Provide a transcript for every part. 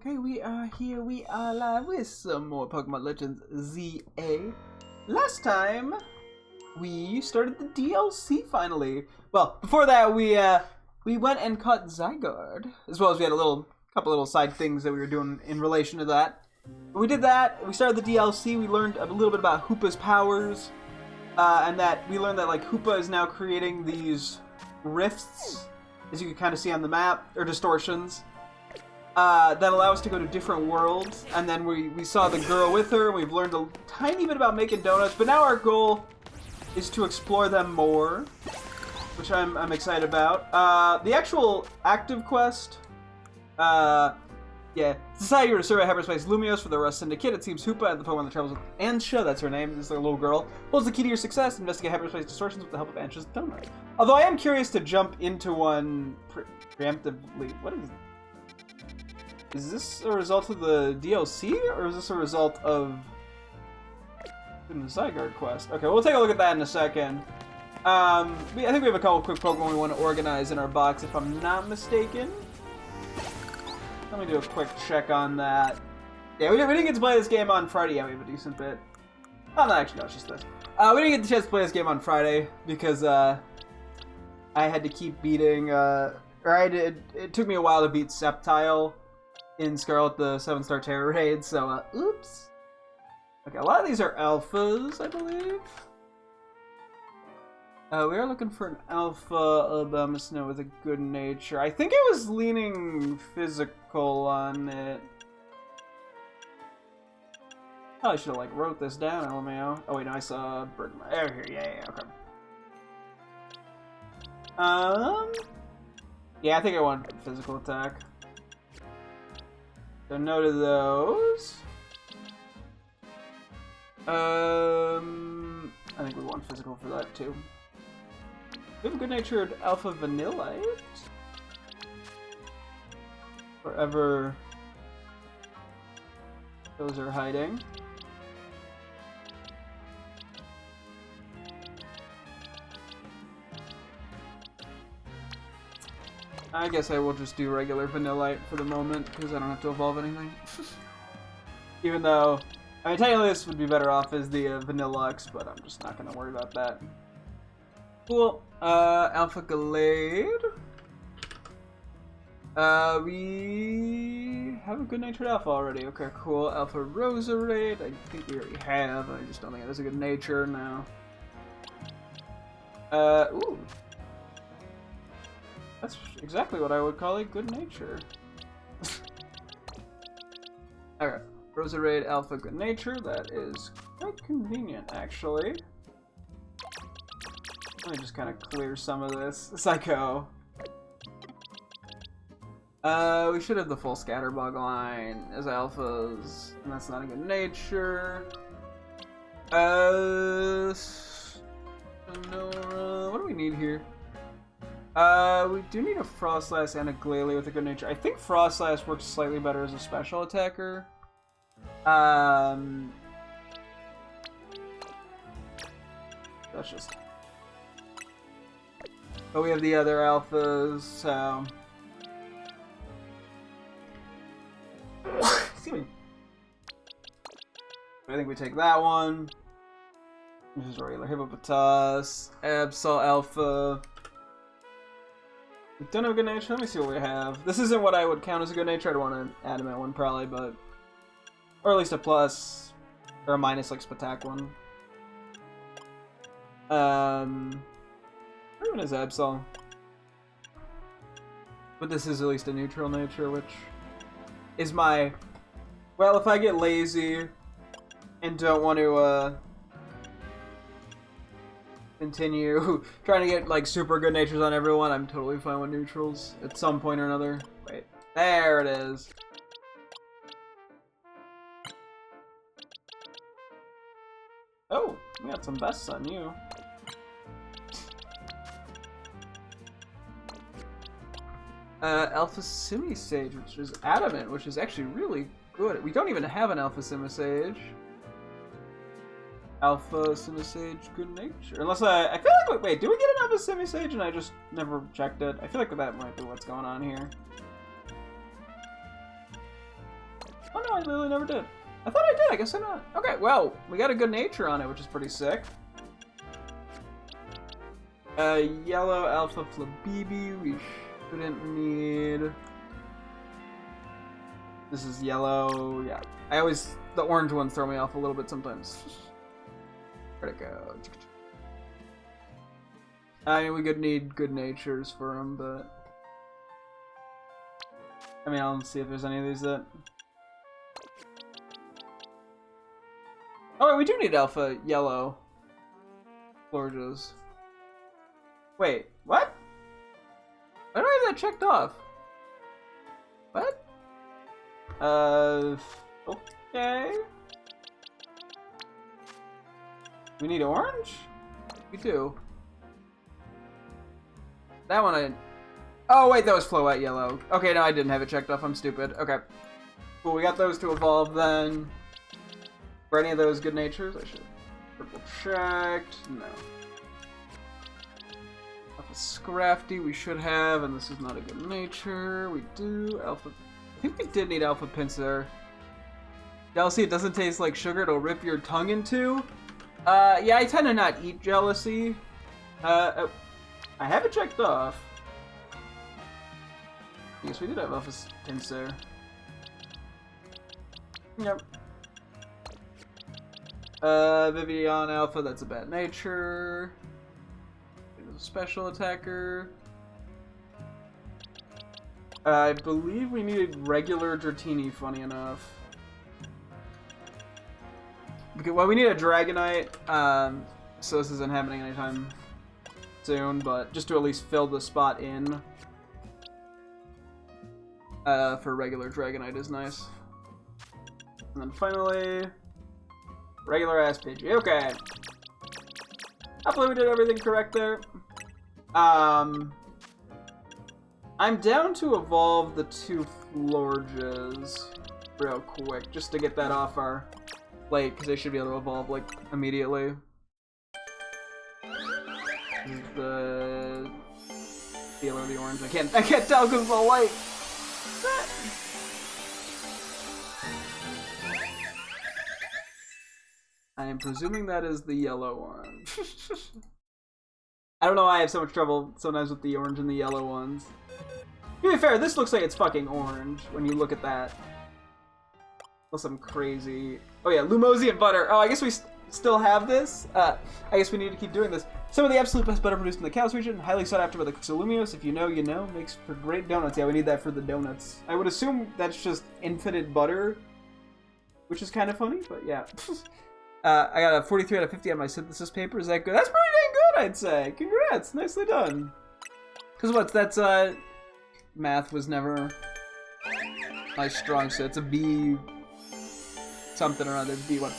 Okay, we are here. We are live with some more Pokemon Legends ZA. Last time, we started the DLC finally. Well, before that, we went and caught Zygarde, as well as we had a couple little side things that we were doing in relation to that. When we did that, we started the DLC. We learned a little bit about Hoopa's powers, and that we learned that like Hoopa is now creating these rifts, as you can kind of see on the map, or distortions. That allow us to go to different worlds, and then we saw the girl with her, and we've learned a tiny bit about making donuts, but now our goal is to explore them more, which I'm excited about. The actual active quest, yeah, Society to survey hyperspace Lumios for the Rust Syndicate. It seems Hoopa, the Pokemon that travels with Ansha, that's her name, this is a little girl, holds the key to your success. Investigate hyperspace distortions with the help of Ansha's donut. Although I am curious to jump into one preemptively. What is this a result of the DLC, or is this a result of the Zygarde quest? Okay, we'll take a look at that in a second. I think we have a couple quick Pokemon we want to organize in our box, if I'm not mistaken. Let me do a quick check on that. Yeah, we didn't get to play this game on Friday. Yeah, we have a decent bit. Oh, no, actually, no, it's just this. We didn't get the chance to play this game on Friday because I had to keep beating, it took me a while to beat Sceptile in Scarlet, the 7-star Terror Raid, so, oops. Okay, a lot of these are alphas, I believe. We are looking for an alpha Alabama Snow with a good nature. I think I was leaning physical on it. Probably should have, like, wrote this down, LMAO. Oh, wait, no, I saw Bergman. Oh, here, yeah, okay. Yeah, I think I want physical attack. So no to those. I think we want physical for that too. We have a good-natured Alpha Vanillite. Wherever those are hiding. I guess I will just do regular Vanillite for the moment, because I don't have to evolve anything. Even though, I mean, technically this would be better off as the Vanillux, but I'm just not going to worry about that. Cool. Alpha Gallade. We have a good-natured Alpha already. Okay, cool. Alpha Roserade. I think we already have. I just don't think it has a good nature now. Ooh. That's exactly what I would call a good nature. Alright, Roserade Alpha Good Nature, that is quite convenient actually. Let me just kind of clear some of this as I go. We should have the full Scatterbug line as alphas, and that's not a good nature. Sonora, what do we need here? We do need a Frostlass and a Glalie with a good nature. I think Frostlass works slightly better as a special attacker. That's just... But we have the other alphas, so... Excuse me. I think we take that one. This is regular Hippopotas, Absol Alpha... We don't have a good nature. Let me see what we have. This isn't what I would count as a good nature. I'd want an adamant one probably, but... Or at least a plus. Or a minus like Spatak one. Everyone is Absol. But this is at least a neutral nature, which is my... Well, if I get lazy and don't want to, continue trying to get like super good natures on everyone, I'm totally fine with neutrals at some point or another. Wait, there it is. Oh, we got some bests on you. Alpha Simisage, which is adamant, which is actually really good. We don't even have an Alpha Simisage. Alpha Simisage good nature. Unless I feel like, wait, do we get an Alpha Simisage and I just never checked it? I feel like that might be what's going on here. Oh no, I literally never did. I thought I did, I guess I not. Okay, well, we got a good nature on it, which is pretty sick. Yellow Alpha Flabibi, we shouldn't need. This is yellow, yeah. The orange ones throw me off a little bit sometimes. Where'd it go? I mean, we could need good natures for them, but... I mean, I'll see if there's any of these that... Oh, wait, we do need alpha yellow Florges. Wait, what? Why do I have that checked off? What? Okay. We need orange? We do. That one I... Oh, wait, that was Floette yellow. Okay, no, I didn't have it checked off. I'm stupid. Okay. Cool, we got those to evolve then. For any of those good natures, I should have triple checked. No. Alpha Scrafty we should have, and this is not a good nature. We do. Alpha... I think we did need Alpha Pinsir. Jealousy, it doesn't taste like sugar, it'll rip your tongue in two. Yeah, I tend to not eat jealousy. I have it checked off. I guess we did have Alpha Pinsir. Yep. Vivian Alpha, that's a bad nature. There's a special attacker. I believe we needed regular Dratini, funny enough. Because, well, we need a Dragonite, so this isn't happening anytime soon, but just to at least fill the spot in for regular Dragonite is nice. And then finally, regular ass Pidgey. Okay. Hopefully we did everything correct there. I'm down to evolve the two Florges real quick, just to get that off our plate, because they should be able to evolve, like, immediately. The teal or the orange. I can't tell because of the light. I am presuming that is the yellow one. I don't know why I have so much trouble sometimes with the orange and the yellow ones. To be fair, this looks like it's fucking orange when you look at that. Unless I'm crazy. Oh yeah, Lumosian butter. Oh, I guess we still have this. I guess we need to keep doing this. Some of the absolute best butter produced in the Kalos region, highly sought after by the cooks of Lumios. If you know, you know. Makes for great donuts. Yeah, we need that for the donuts. I would assume that's just infinite butter, which is kind of funny, but yeah. I got a 43 out of 50 on my synthesis paper. Is that good? That's pretty dang good, I'd say. Congrats, nicely done. Because that's math was never my strong suit. It's a B something or other. B what? I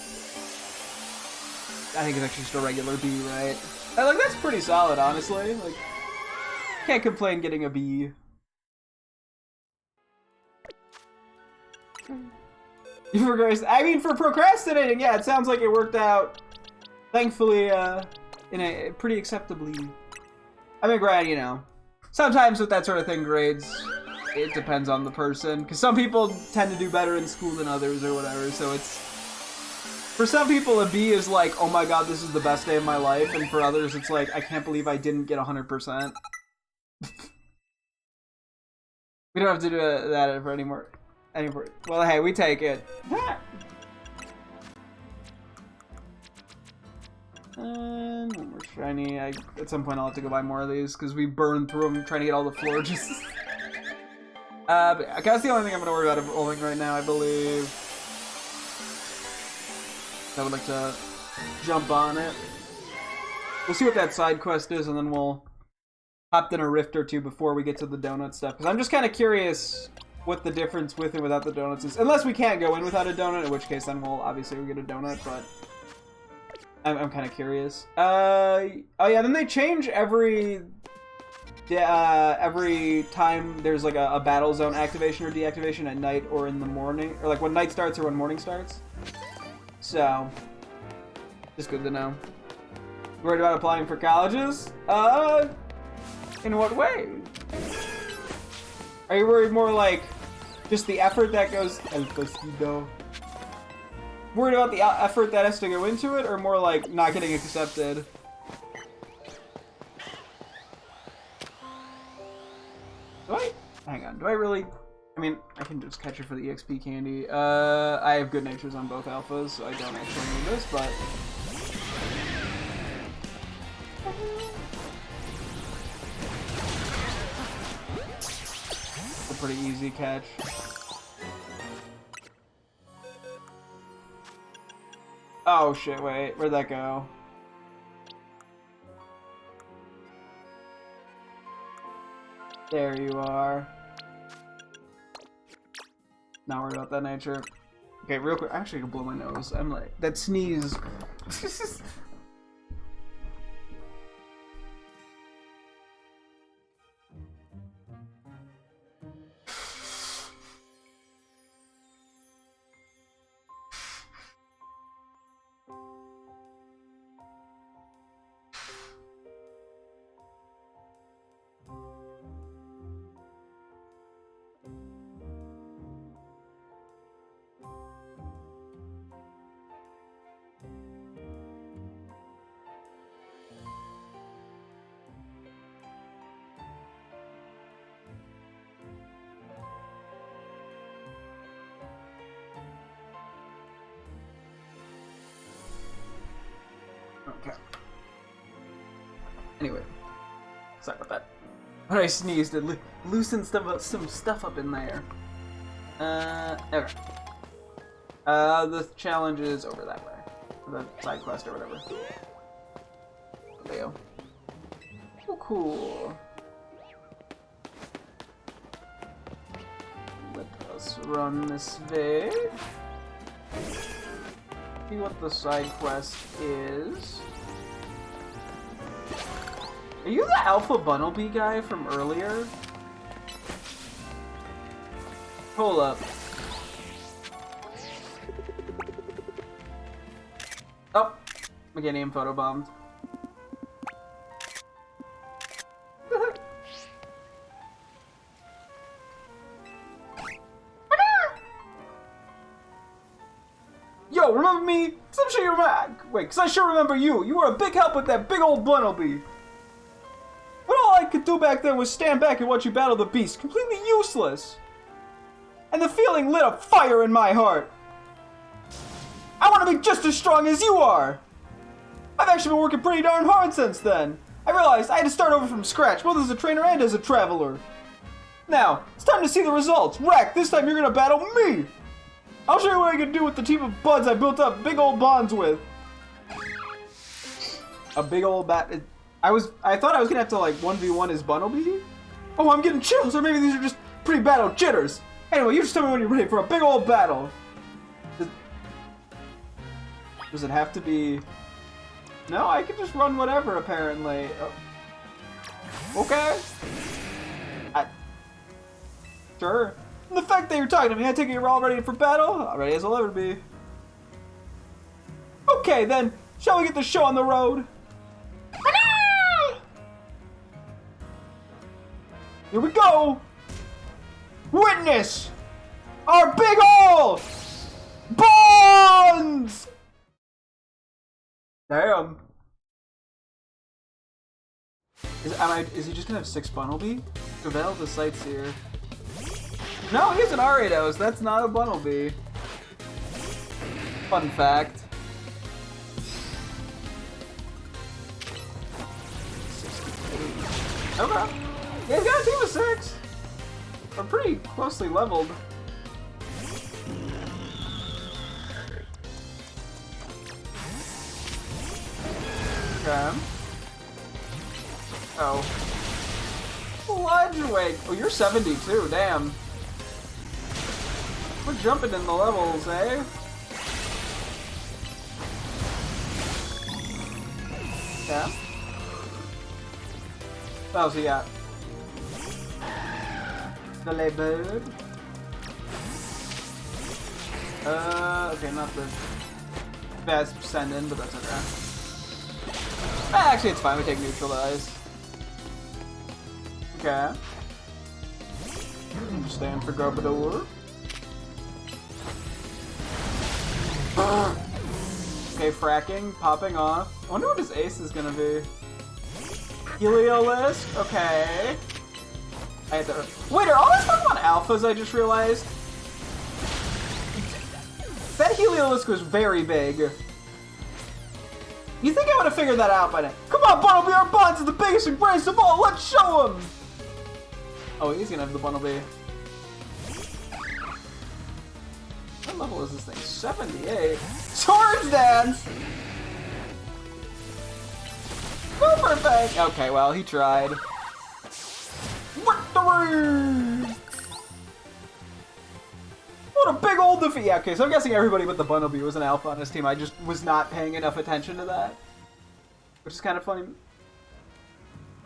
think it's actually just a regular B, right? Like, that's pretty solid, honestly. Like, can't complain getting a B. I mean, for procrastinating, yeah, it sounds like it worked out, thankfully, in a pretty acceptably. I mean, granted, you know, sometimes with that sort of thing, grades, it depends on the person, because some people tend to do better in school than others or whatever, so it's, for some people, a B is like, oh my god, this is the best day of my life, and for others, it's like, I can't believe I didn't get 100%. We don't have to do that for anymore. Well, hey, we take it. And one more shiny. At some point, I'll have to go buy more of these because we burned through them trying to get all the Florges. But that's the only thing I'm going to worry about evolving right now, I believe. I would like to jump on it. We'll see what that side quest is, and then we'll hop in a rift or two before we get to the donut stuff. Because I'm just kind of curious what the difference with and without the donuts is. Unless we can't go in without a donut, in which case then we'll obviously get a donut, but I'm kind of curious. Oh yeah, then they change every time there's like a battle zone activation or deactivation at night or in the morning, or like when night starts or when morning starts. So, just good to know. Worried about applying for colleges? In what way? Are you worried more like Just the effort that goes... El cocido. Worried about the effort that has to go into it, or more like not getting accepted? Do I... Hang on, do I really... I mean, I can just catch it for the EXP candy. I have good natures on both alphas, so I don't actually need this, but... It's a pretty easy catch. Oh shit, wait, where'd that go? There you are. Not worried about that nature. Okay, real quick, I actually can blow my nose. I'm like, that sneeze. Okay. Anyway, sorry about that. When I sneezed, it loosened some stuff up in there. Okay. The challenge is over that way. The side quest or whatever. Leo. Oh, cool. Let us run this way. See what the side quest is. Are you the Alpha Bunnelby guy from earlier? Hold up. Oh, I'm getting photobombed. Yo, remember me? Cause I'm sure you remember. Wait, cause I sure remember you. You were a big help with that big old Bunnelby. But all I could do back then was stand back and watch you battle the beast, completely useless. And the feeling lit a fire in my heart. I want to be just as strong as you are. I've actually been working pretty darn hard since then. I realized I had to start over from scratch, both as a trainer and as a traveler. Now, it's time to see the results. Rack, this time you're gonna battle me. I'll show you what I can do with the team of buds I built up big old bonds with. A big old bat. I thought I was gonna have to like 1v1 his Bunnelby. Oh, I'm getting chills, or maybe these are just pretty battle jitters. Anyway, you just tell me when you're ready for a big old battle. Does it have to be? No, I can just run whatever apparently. Oh. Okay. Sure. And the fact that you're talking to me, I take it you're all ready for battle? Ready as I'll ever be. Okay then, shall we get the show on the road? Here we go! Witness our big ol' bonds! Damn. Is he just gonna have 6 Bunnelby? Gravel the Sightseer. No, he's an Ariados. That's not a Bunnelby. Fun fact. 68. Okay. Yeah, he's got a team of 6. We're pretty closely leveled. Okay. Oh. Sludgewake. Oh, you're 72. Damn. We're jumping in the levels, eh? Yeah. What else you got? The label. Okay, not the best send in, but that's okay. Actually, it's fine. We take neutralize. Okay. Stand for Garbodor. Okay, fracking, popping off. I wonder what his ace is gonna be. Heliolisk, okay. I had to... Wait, are all these Pokemon alphas, I just realized? That Heliolisk was very big. You think I would have figured that out by now? Come on, Bunnelby, our bonds is the biggest and greatest of all! Let's show him! Oh, he's gonna have the Bunnelby. What level is this thing? 78. Swords Dance! Super Fang! Okay, well, he tried. Victory! What a big old defeat! Yeah, okay, so I'm guessing everybody but the Bunnelby was an alpha on his team. I just was not paying enough attention to that. Which is kind of funny.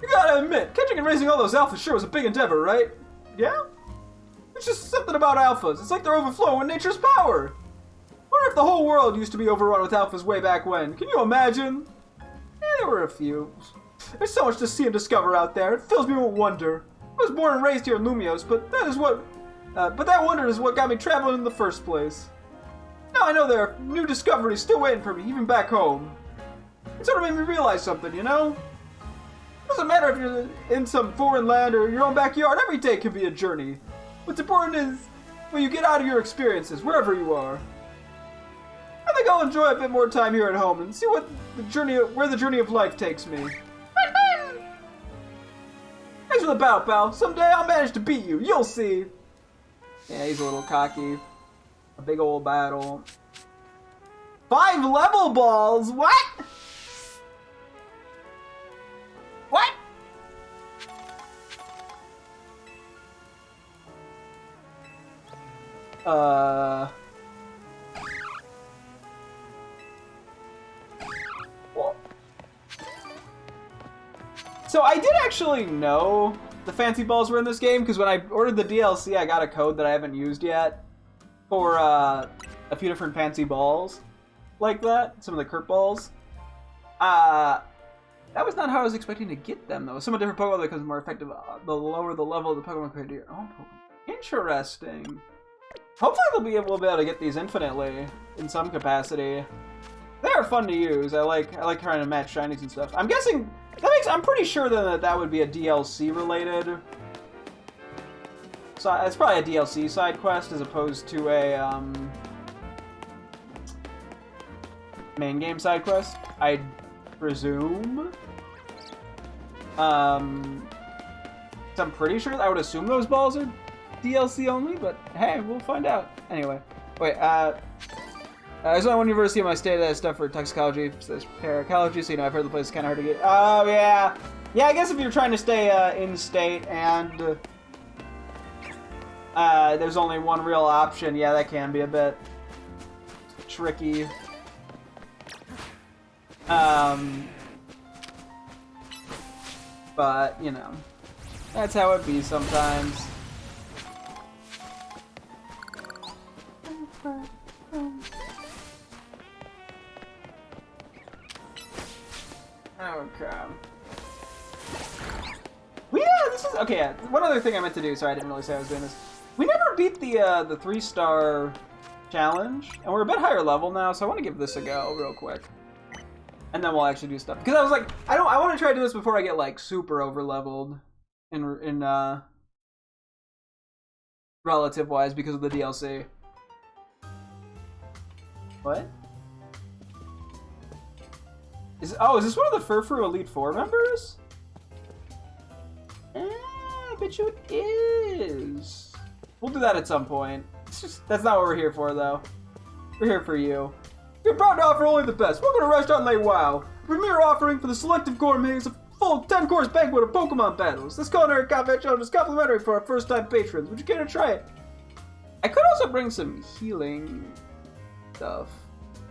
You gotta admit, catching and raising all those alphas sure was a big endeavor, right? Yeah? It's just something about alphas. It's like they're overflowing with nature's power. Wonder if the whole world used to be overrun with alphas way back when. Can you imagine? There were a few. There's so much to see and discover out there. It fills me with wonder. I was born and raised here in Lumios, but that wonder is what got me traveling in the first place. Now I know there are new discoveries still waiting for me, even back home. It sort of made me realize something, you know? It doesn't matter if you're in some foreign land or your own backyard, every day can be a journey. What's important is what you get out of your experiences, wherever you are. I think I'll enjoy a bit more time here at home and see where the journey of life takes me. Thanks for the battle, pal. Someday I'll manage to beat you. You'll see. Yeah, he's a little cocky. A big old battle. 5 level balls? What? What? Well. So I did actually know the fancy balls were in this game, because when I ordered the DLC, I got a code that I haven't used yet for a few different fancy balls like that, some of the Kurt balls. That was not how I was expecting to get them, though. Some of different Pokemon becomes more effective the lower the level of the Pokemon created your own Pokemon. Interesting. Hopefully we'll be able to get these infinitely in some capacity. They are fun to use. I like trying to match shinies and stuff. I'm guessing I'm pretty sure that would be a DLC related. So it's probably a DLC side quest as opposed to a main game side quest, I presume. So I'm pretty sure, I would assume those balls are DLC only, but hey, we'll find out. Anyway, wait, there's only one university in my state that has stuff for toxicology, so there's paracology, so you know, I've heard the place is kind of hard to get. Oh, yeah. Yeah, I guess if you're trying to stay in-state and there's only one real option, yeah, that can be a bit tricky. But, you know, that's how it be sometimes. Okay. Well, yeah, this is okay. Yeah. One other thing I meant to do. Sorry, I didn't really say I was doing this. We never beat the 3-star challenge, and we're a bit higher level now, so I want to give this a go real quick, and then we'll actually do stuff. Because I was like, I want to try to do this before I get like super over leveled in relative wise because of the DLC. What? Is this one of the Furfru Elite Four members? I bet you it is. We'll do that at some point. That's not what we're here for, though. We're here for you. We're proud to offer only the best. Welcome to Restaurant Late Wow. Premier offering for the selective gourmets a full 10-course banquet of Pokemon battles. This culinary convention is complimentary for our first-time patrons. Would you care to try it? I could also bring some healing stuff.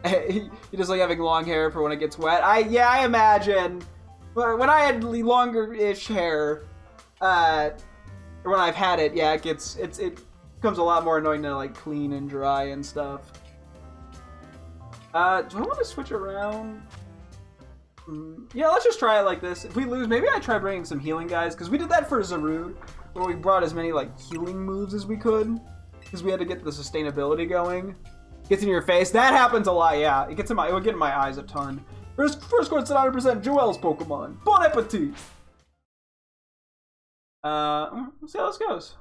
You just like having long hair for when it gets wet. I imagine. When I had longer-ish hair, or when I've had it, yeah, it becomes a lot more annoying to like clean and dry and stuff. Do I want to switch around? Yeah, let's just try it like this. If we lose, maybe I try bringing some healing guys, because we did that for Zarude, where we brought as many like healing moves as we could, because we had to get the sustainability going. Gets in your face. That happens a lot, yeah. It gets in my, it would get in my eyes a ton. First course at 100% Joel's Pokemon. Bon appetit! Let's see how this goes.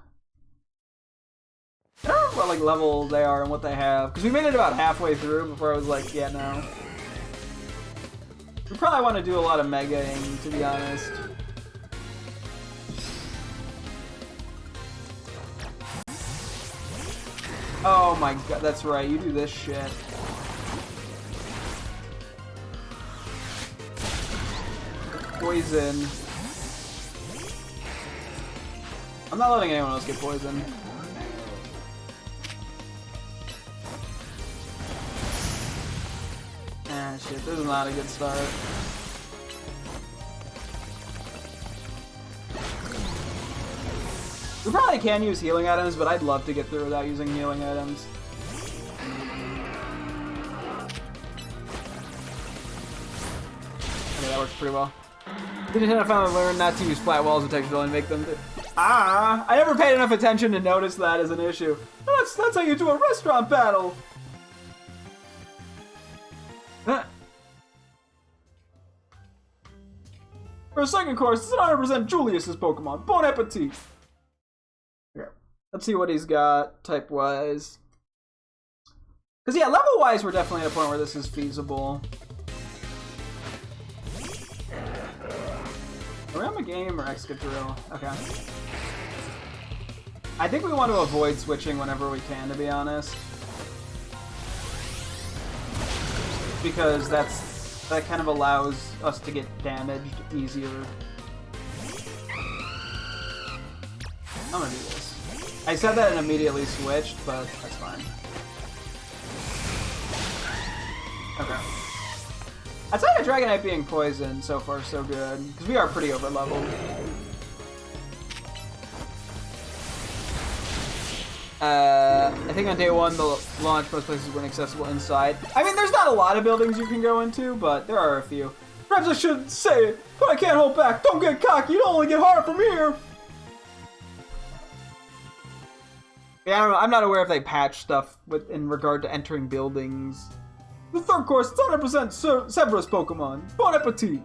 I don't know what like level they are and what they have. Because we made it about halfway through before I was like, yeah, no. We probably want to do a lot of megaing, to be honest. Oh my god, that's right, you do this shit. Poison. I'm not letting anyone else get poisoned. Ah, shit, this is not a good start. We probably can use healing items, but I'd love to get through without using healing items. Okay, that works pretty well. Nintendo finally learned not to use flat walls of texture and make them I never paid enough attention to notice that as an issue. That's how you do a restaurant battle! For a second course, it's 100% Julius's Pokemon. Bon appetit! Okay, let's see what he's got, type-wise. Because, yeah, level-wise, we're definitely at a point where this is feasible. Are we on the game or Excadrill? Okay. I think we want to avoid switching whenever we can, to be honest. Because that kind of allows us to get damaged easier. I'm gonna do this. I said that and immediately switched, but that's fine. Okay. Outside of Dragonite being poisoned, so far so good. Because we are pretty over leveled. I think on day one, the launch most places were inaccessible inside. I mean, there's not a lot of buildings you can go into, but there are a few. Perhaps I should say it, but I can't hold back. Don't get cocky, it'll only get harder from here. Yeah, I don't know. I'm not aware if they patch stuff in regard to entering buildings. The third course, it's 100% Severus Pokemon. Bon appetit!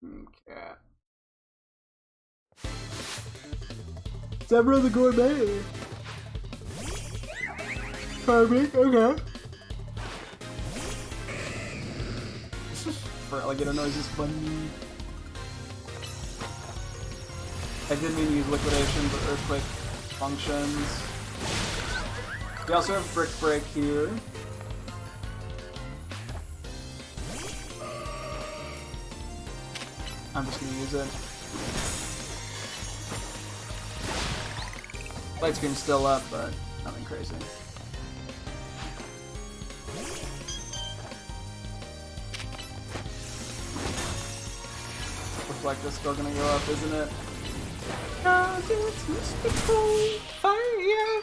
Okay. Severa the Gourmet. Perfect, okay. For alligator noise is funny. I didn't mean to use liquidation, but earthquake functions. We also have Brick Break here. I'm just gonna use it. Light screen's still up, but nothing crazy. Looks like this is still gonna go up, isn't it? It's mystical fire!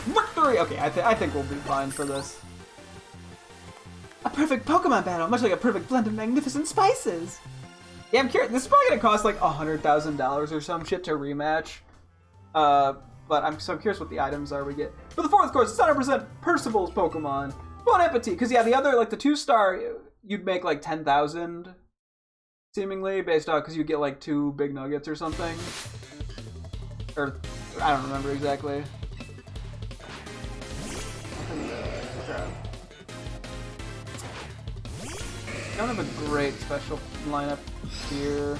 Victory! Okay, I think we'll be fine for this. A perfect Pokemon battle, much like a perfect blend of magnificent spices! Yeah, I'm curious. This is probably gonna cost like $100,000 or some shit to rematch. But I'm curious what the items are we get. For the fourth course, it's 100% Percival's Pokemon. Bon appetit! Because yeah, the other, like the 2-star, you'd make like 10,000, seemingly, based on, because you get like 2 big nuggets or something. Or, I don't remember exactly. I don't have a great special lineup here.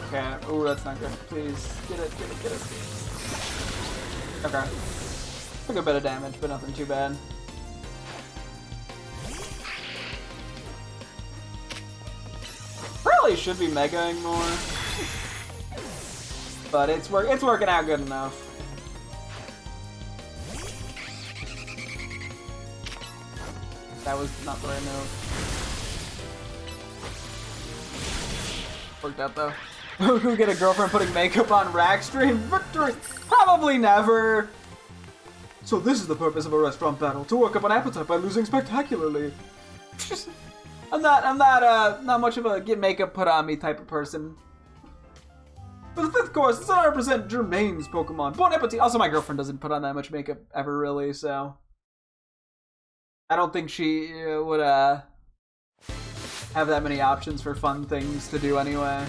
Okay, ooh, that's not good. Please, get it. Okay. Took a bit of damage, but nothing too bad. Probably should be megaing more. But it's working out good enough. That was not the right move. Worked out though. Who would get a girlfriend putting makeup on rack stream? Victory! Probably never! So this is the purpose of a restaurant battle, to work up an appetite by losing spectacularly. I'm not much of a get makeup put on me type of person. For the fifth course, it's 100% Germain's Pokemon. Bon appetit. Also, my girlfriend doesn't put on that much makeup ever, really, so I don't think she would have that many options for fun things to do anyway.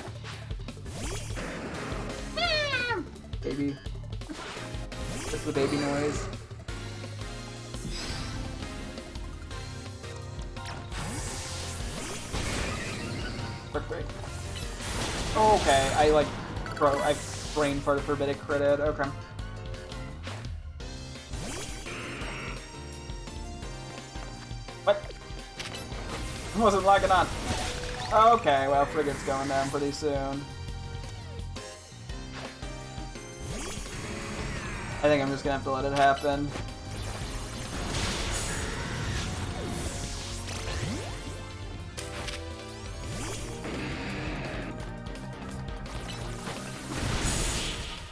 Baby. That's the baby noise. Break. Okay, I brain farted for a bit of credit. Okay. What? I wasn't lagging on. Okay, well, Frigate's going down pretty soon. I think I'm just gonna have to let it happen.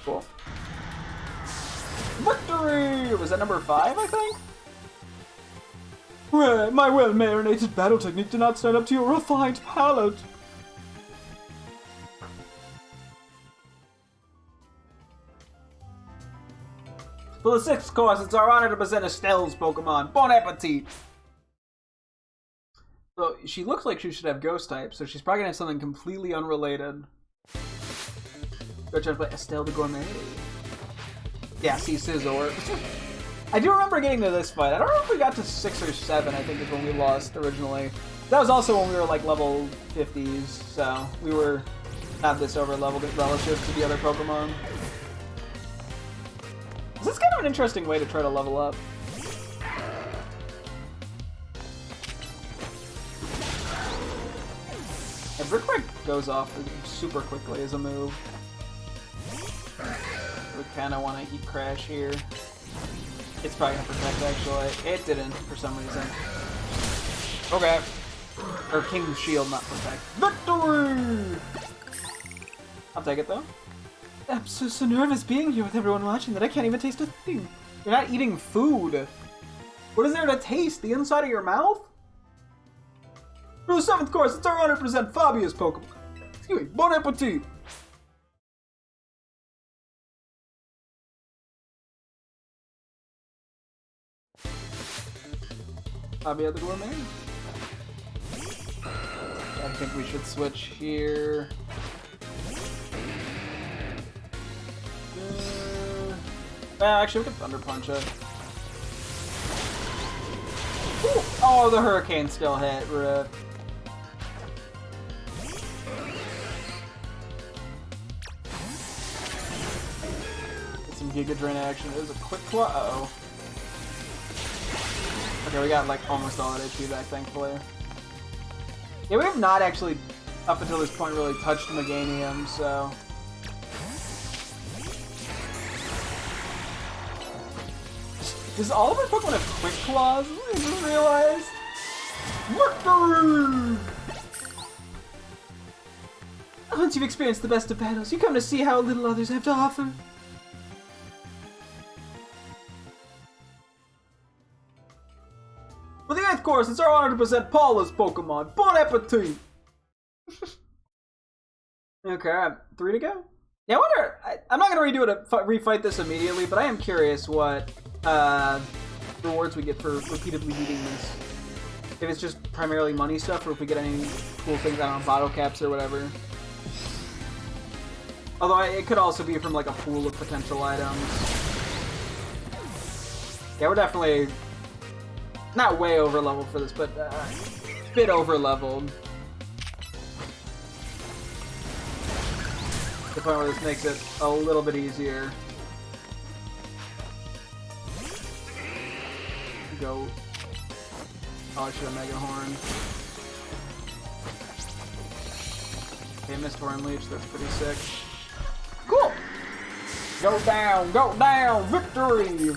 Cool. Victory! Was that number 5, I think? Well, my well-marinated battle technique did not stand up to your refined palate. For the 6th course, it's our honor to present Estelle's Pokemon. Bon appetit! So, she looks like she should have Ghost type, so she's probably gonna have something completely unrelated. Go try to play Estelle the Gourmet. Yeah, see Scizor. I do remember getting to this fight. I don't know if we got to 6 or 7, I think is when we lost originally. That was also when we were like level 50s, so we were not this over leveled relative to the other Pokemon. This is kind of an interesting way to try to level up. And Brick Break goes off super quickly as a move. We kind of want to Heat Crash here. It's probably going to protect, actually. It didn't, for some reason. Okay. Or King's Shield, not protect. Victory! I'll take it, though. I'm so nervous being here with everyone watching that I can't even taste a thing. You're not eating food. What is there to taste? The inside of your mouth? For the 7th course, it's our honor to present Fabia's Pokemon. Excuse me, Bon appetit! Fabia the Gourmet. I think we should switch here. Well, actually, we can Thunder Punch it. Ooh. Oh, the Hurricane still hit. Rip. Get some Giga Drain action. It was a quick claw. Uh-oh. Okay, we got like almost all that HP back, thankfully. Yeah, we have not actually, up until this point, really touched Meganium, so... Does all of our Pokemon have Quick Claws? I just realized. Victory! Once you've experienced the best of battles, you come to see how little others have to offer. For the 8th course, it's our honor to present Paula's Pokemon. Bon appetit! Okay, 3 to go? Yeah, I wonder... I'm not going to redo it, refight this immediately, but I am curious what rewards we get for repeatedly beating this. If it's just primarily money stuff, or if we get any cool things, I don't know, bottle caps or whatever. Although it could also be from like a pool of potential items. Yeah, we're definitely not way over leveled for this, but a bit over leveled. The point where this makes it a little bit easier. Go. Oh, I should have Mega Horn. Okay, missed Horn Leech, that's pretty sick. Cool! Go down, victory!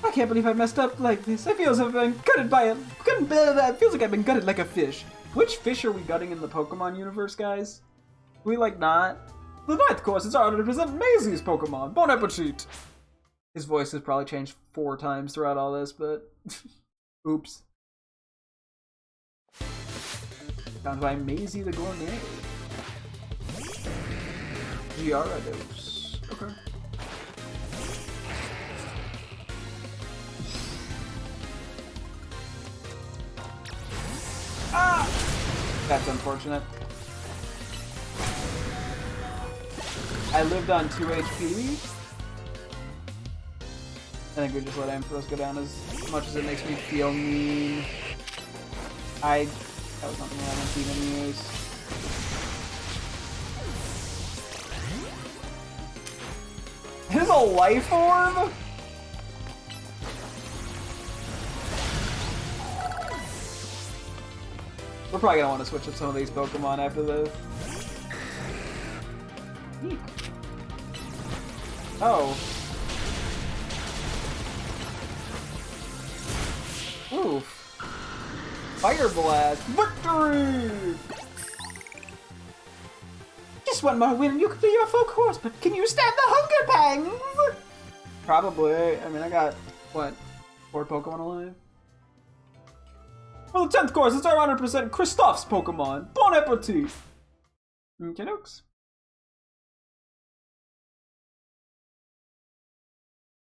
I can't believe I messed up like this. I feel as if I've been gutted by it. It feels like I've been gutted like a fish. Which fish are we gutting in the Pokemon universe, guys? We like not? The 9th course is our honor to present Maisie's Pokemon. Bon appetit! His voice has probably changed 4 times throughout all this, but oops. Found by Maisie the Gourmet. Gyarados. Okay. Ah! That's unfortunate. I lived on 2 HP. I think we just let Ampharos go down as much as it makes me feel mean. That was nothing I haven't seen in years. It is a life orb? We're probably gonna want to switch up some of these Pokemon after this. Eek. Oh. Oof. Fire Blast. Victory! Just one more win and you complete your full course, but can you stand the hunger pangs? Probably. I mean, I got, what, 4 Pokemon alive? For the 10th course, it's our 100% Kristoff's Pokemon. Bon appetit! Okay, dokes.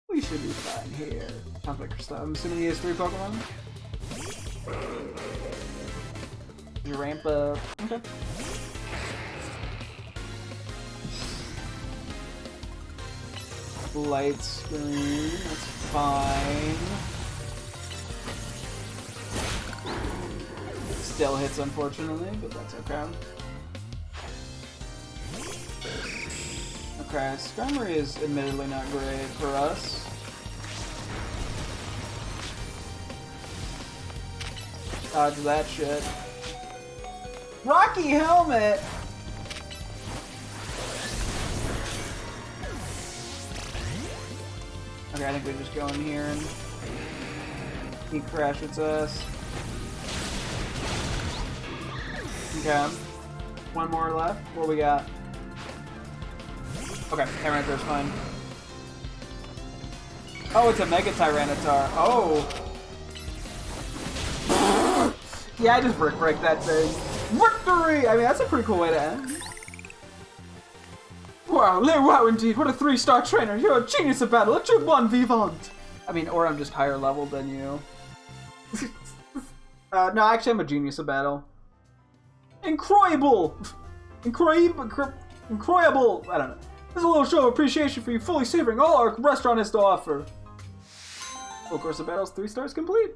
We should be fine here. Sounds like Kristoff. I'm assuming he has 3 Pokemon? You ramp up. Okay. Light screen. That's fine. Still hits, unfortunately, but that's okay. Okay, Skarmory is admittedly not great for us. Dodge that shit. Rocky Helmet! Okay, I think we just go in here and he crash its ass. Okay. One more left. What we got? Okay, Tyranitar's fine. Oh, it's a Mega Tyranitar. Oh! Yeah, I just brick break that thing. Victory! I mean, that's a pretty cool way to end. Wow, indeed. What a 3-star trainer. You're a genius of battle. A true bon vivant. I mean, or I'm just higher level than you. No, actually, I'm a genius of battle. Incroyable! Incroyable! I don't know. This is a little show of appreciation for you fully savoring all our restaurant has to offer. Full course of battles, 3 stars complete.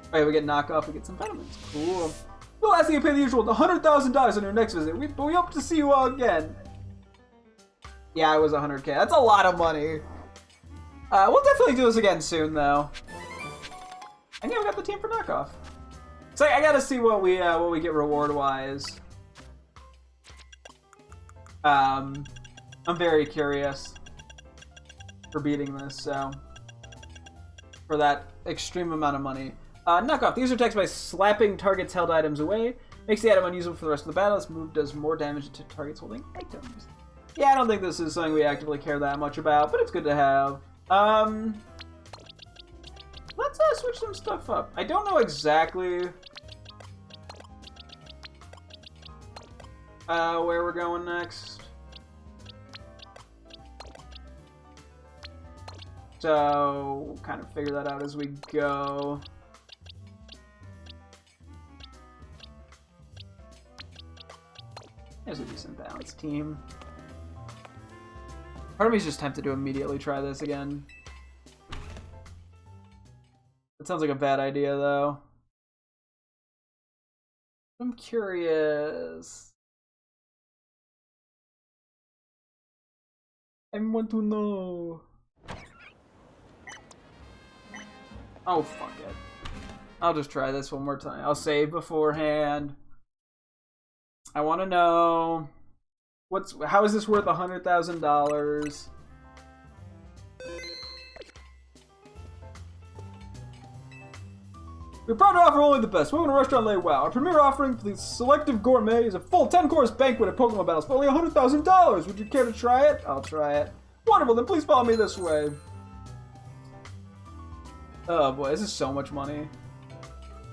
Okay, we get knockoff, we get some vitamins. Cool. We'll ask you to pay the usual $100,000 on your next visit, but we hope to see you all again. Yeah, it was 100K. That's a lot of money. We'll definitely do this again soon, though. And yeah, we got the team for knockoff. So I gotta see what we get reward-wise. I'm very curious for beating this, so for that extreme amount of money. Knockoff. These are attacks by slapping targets' held items away. Makes the item unusable for the rest of the battle. This move does more damage to targets holding items. Yeah, I don't think this is something we actively care that much about, but it's good to have. Let's switch some stuff up. I don't know exactly where we're going next. So, we'll kind of figure that out as we go. There's a decent balanced team. Part of me is just tempted to immediately try this again. That sounds like a bad idea, though. I'm curious. I want to know. Oh, fuck it. I'll just try this one more time. I'll save beforehand. I want to know how is this worth $100,000? We're proud to offer only the best. Welcome to Restaurant Lay Wow. Our premier offering for the selective gourmet is a full 10-course banquet at Pokemon battles for only $100,000. Would you care to try it? I'll try it. Wonderful, then please follow me this way. Oh boy, this is so much money.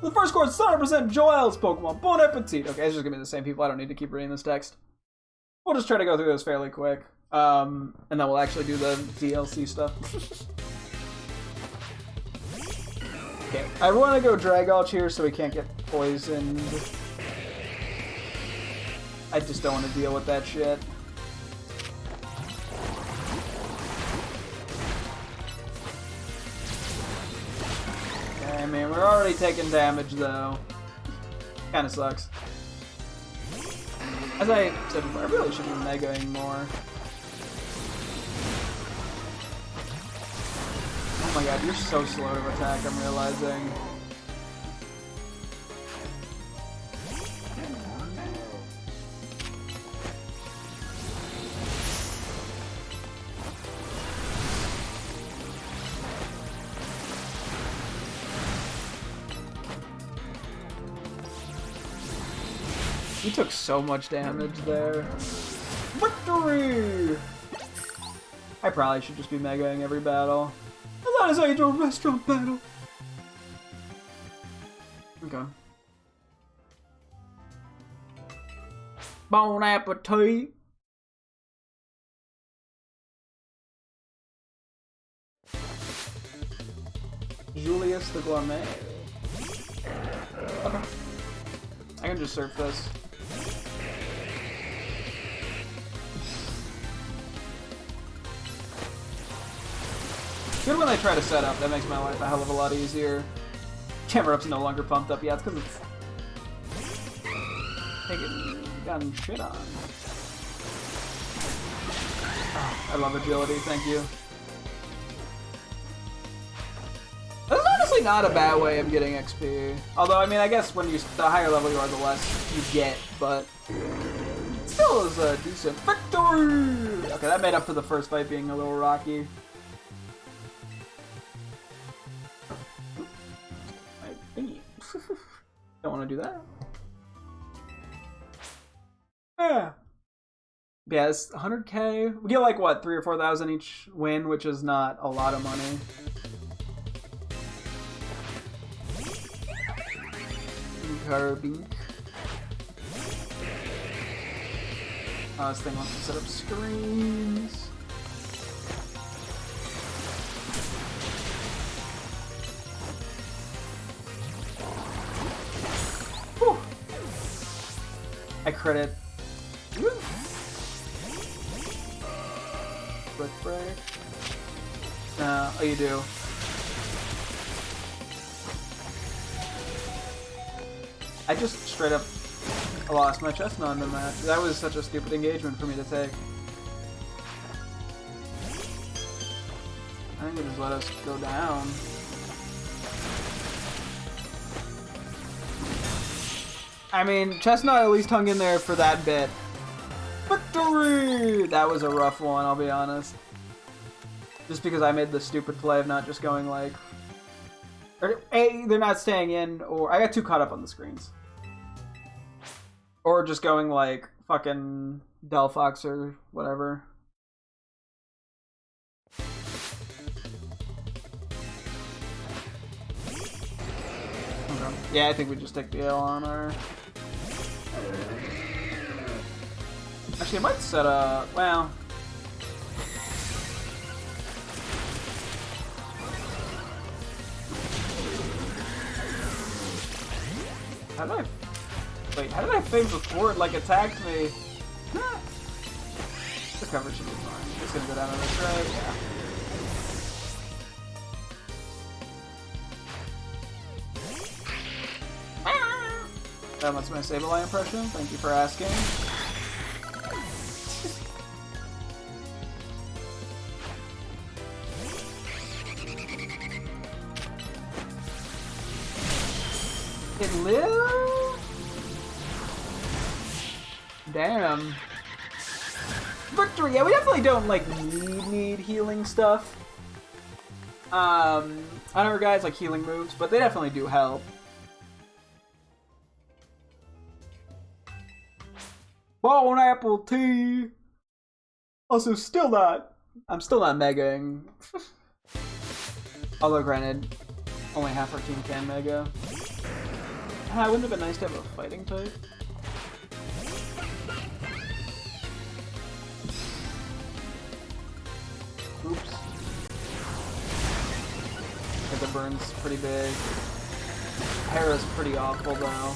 The first course is 100% Joel's Pokemon. Bon appetit. Okay, it's just gonna be the same people. I don't need to keep reading this text. We'll just try to go through this fairly quick. And then we'll actually do the DLC stuff. Okay, I want to go Dragulch here so we can't get poisoned. I just don't want to deal with that shit. Okay, I mean, we're already taking damage though. Kinda sucks. As I said before, I really should be megaing more. Oh my god, you're so slow to attack, I'm realizing. He took so much damage there. Victory! I probably should just be megaing every battle. As long as I do a restaurant battle. Okay. Bon appetit! Julius the Gourmet. Okay. I can just surf this. Good when they try to set up, that makes my life a hell of a lot easier. Camera up's no longer pumped up, yeah, it's because it's gotten shit on. Oh, I love agility, thank you. That's honestly not a bad way of getting XP. Although, I mean, I guess when the higher level you are, the less you get, but it still is a decent victory! Okay, that made up for the first fight being a little rocky. Don't want to do that. Yeah. Yeah, it's 100k. We get like what, 3,000 or 4,000 each win, which is not a lot of money. Kirby. Oh, this thing wants to set up screens. Whew. I crit. Brick break. No, oh you do. I just straight up lost my chestnut in the match. That was such a stupid engagement for me to take. I think it just let us go down. I mean, Chestnut at least hung in there for that bit. Victory! That was a rough one, I'll be honest. Just because I made the stupid play of not just going like... Or, A, they're not staying in, or... I got too caught up on the screens. Or just going like fucking Delphox or whatever. Okay. Yeah, I think we just take the L on our... Actually, I might set up... Well... How did I... Wait, how did I fade before it, like, attacked me? The cover should be fine. Just gonna go down on this, right? Yeah. That was my Sableye impression. Thank you for asking. It lived? Damn. Victory! Yeah, we definitely don't, like, need healing stuff. On our guys, like, healing moves, but they definitely do help. Bon apple tea! Also, still not... I'm still not megaing. Although, granted, only half our team can mega. wouldn't it have been nice to have a fighting type? Oops. The burn's pretty big. Para's pretty awful though.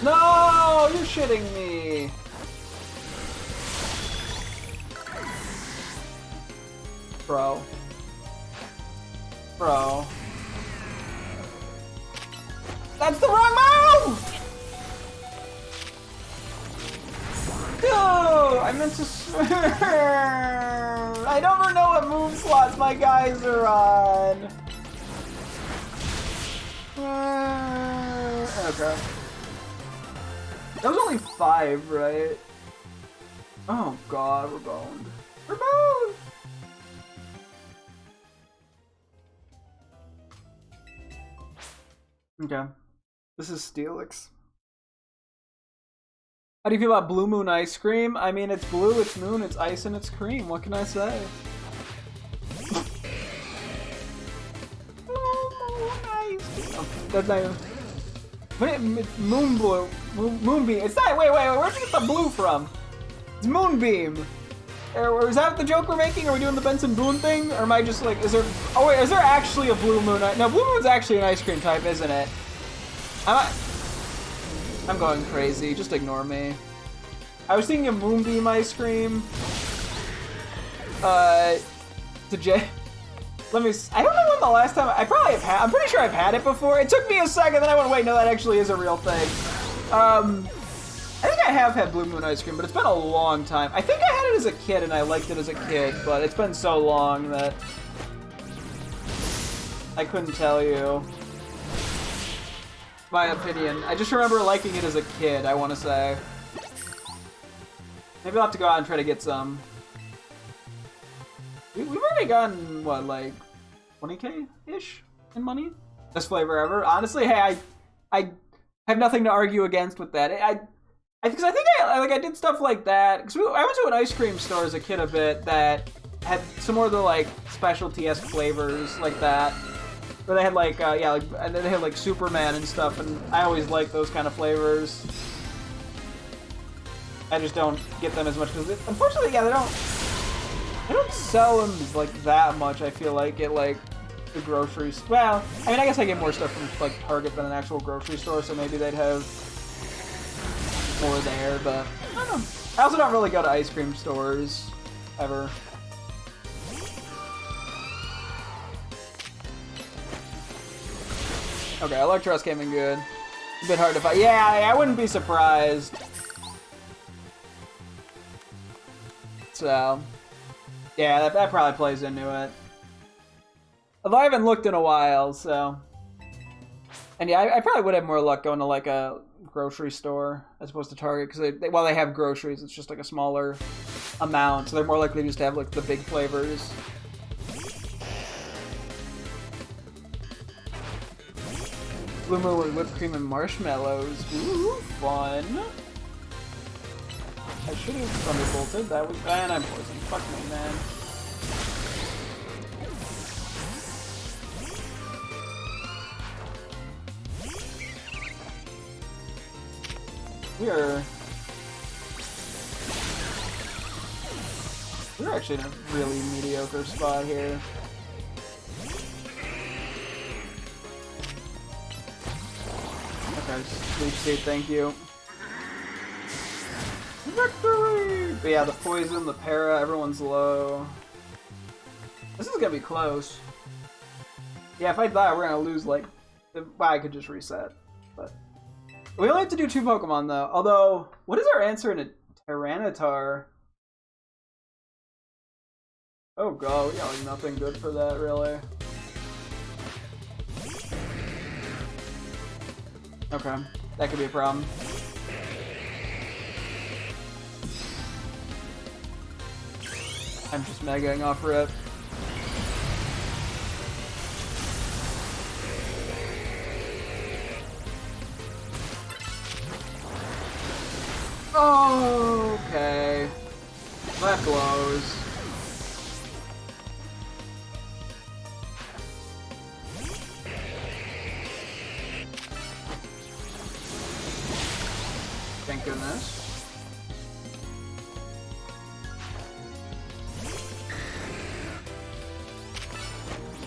No! You're shitting me! Bro. Bro. That's the wrong move! No! I meant to... I never know what move slots my guys are on. Okay. That was only 5, right? Oh god, we're boned. We're boned! Okay. This is Steelix. How do you feel about Blue Moon ice cream? I mean, it's blue, it's moon, it's ice, and it's cream. What can I say? Blue Moon ice cream. Okay, that's not even... It's Moonblue. Moonbeam. It's not... Wait, where'd you get the blue from? It's Moonbeam. Or is that the joke we're making? Are we doing the Benson Boone thing? Or am I just like... Is there... Oh wait, is there actually a Blue Moon? No, Blue Moon's actually an ice cream type, isn't it? I'm going crazy. Just ignore me. I was thinking of Moonbeam ice cream. To Jay. Let me. I don't know when the last time. I probably have had. I'm pretty sure I've had it before. It took me a second, then I went, wait, no, that actually is a real thing. I think I have had Blue Moon ice cream, but it's been a long time. I think I had it as a kid and I liked it as a kid, but it's been so long that I couldn't tell you my opinion. I just remember liking it as a kid, I want to say. Maybe I'll have to go out and try to get some. We've already gotten, what, like 20K-ish in money? Best flavor ever. Honestly, hey, I have nothing to argue against with that. Because I think I did stuff like that. Because I went to an ice cream store as a kid a bit that had some more of the like specialty-esque flavors like that. Where they had like, and then they had like Superman and stuff, and I always liked those kind of flavors. I just don't get them as much because, unfortunately, yeah, they don't sell them like that much. I feel like at like the groceries. Well, I mean, I guess I get more stuff from like Target than an actual grocery store, so maybe they'd have more there. But I don't know. I also don't really go to ice cream stores ever. Okay, Electros came in good. A bit hard to fight. Yeah, I wouldn't be surprised. So, yeah, that probably plays into it. Although I haven't looked in a while, so. And yeah, I probably would have more luck going to like a grocery store as opposed to Target, because while they have groceries, it's just like a smaller amount, so they're more likely just to have like the big flavors. Blue Moon with whipped cream and marshmallows. Ooh, fun. I should have thunderbolted. That was bad. I'm poisoned. Fuck me, man. We're actually in a really mediocre spot here. Okay, sleep state, thank you. Victory! But yeah, the poison, the para, everyone's low. This is gonna be close. Yeah, if I die, we're gonna lose, like... Well, I could just reset. But we only have to do 2 Pokemon, though. Although, what is our answer in a Tyranitar? Oh god, yeah, like nothing good for that, really. Okay, that could be a problem. I'm just megaing off rip. Okay. That glows. Thank goodness.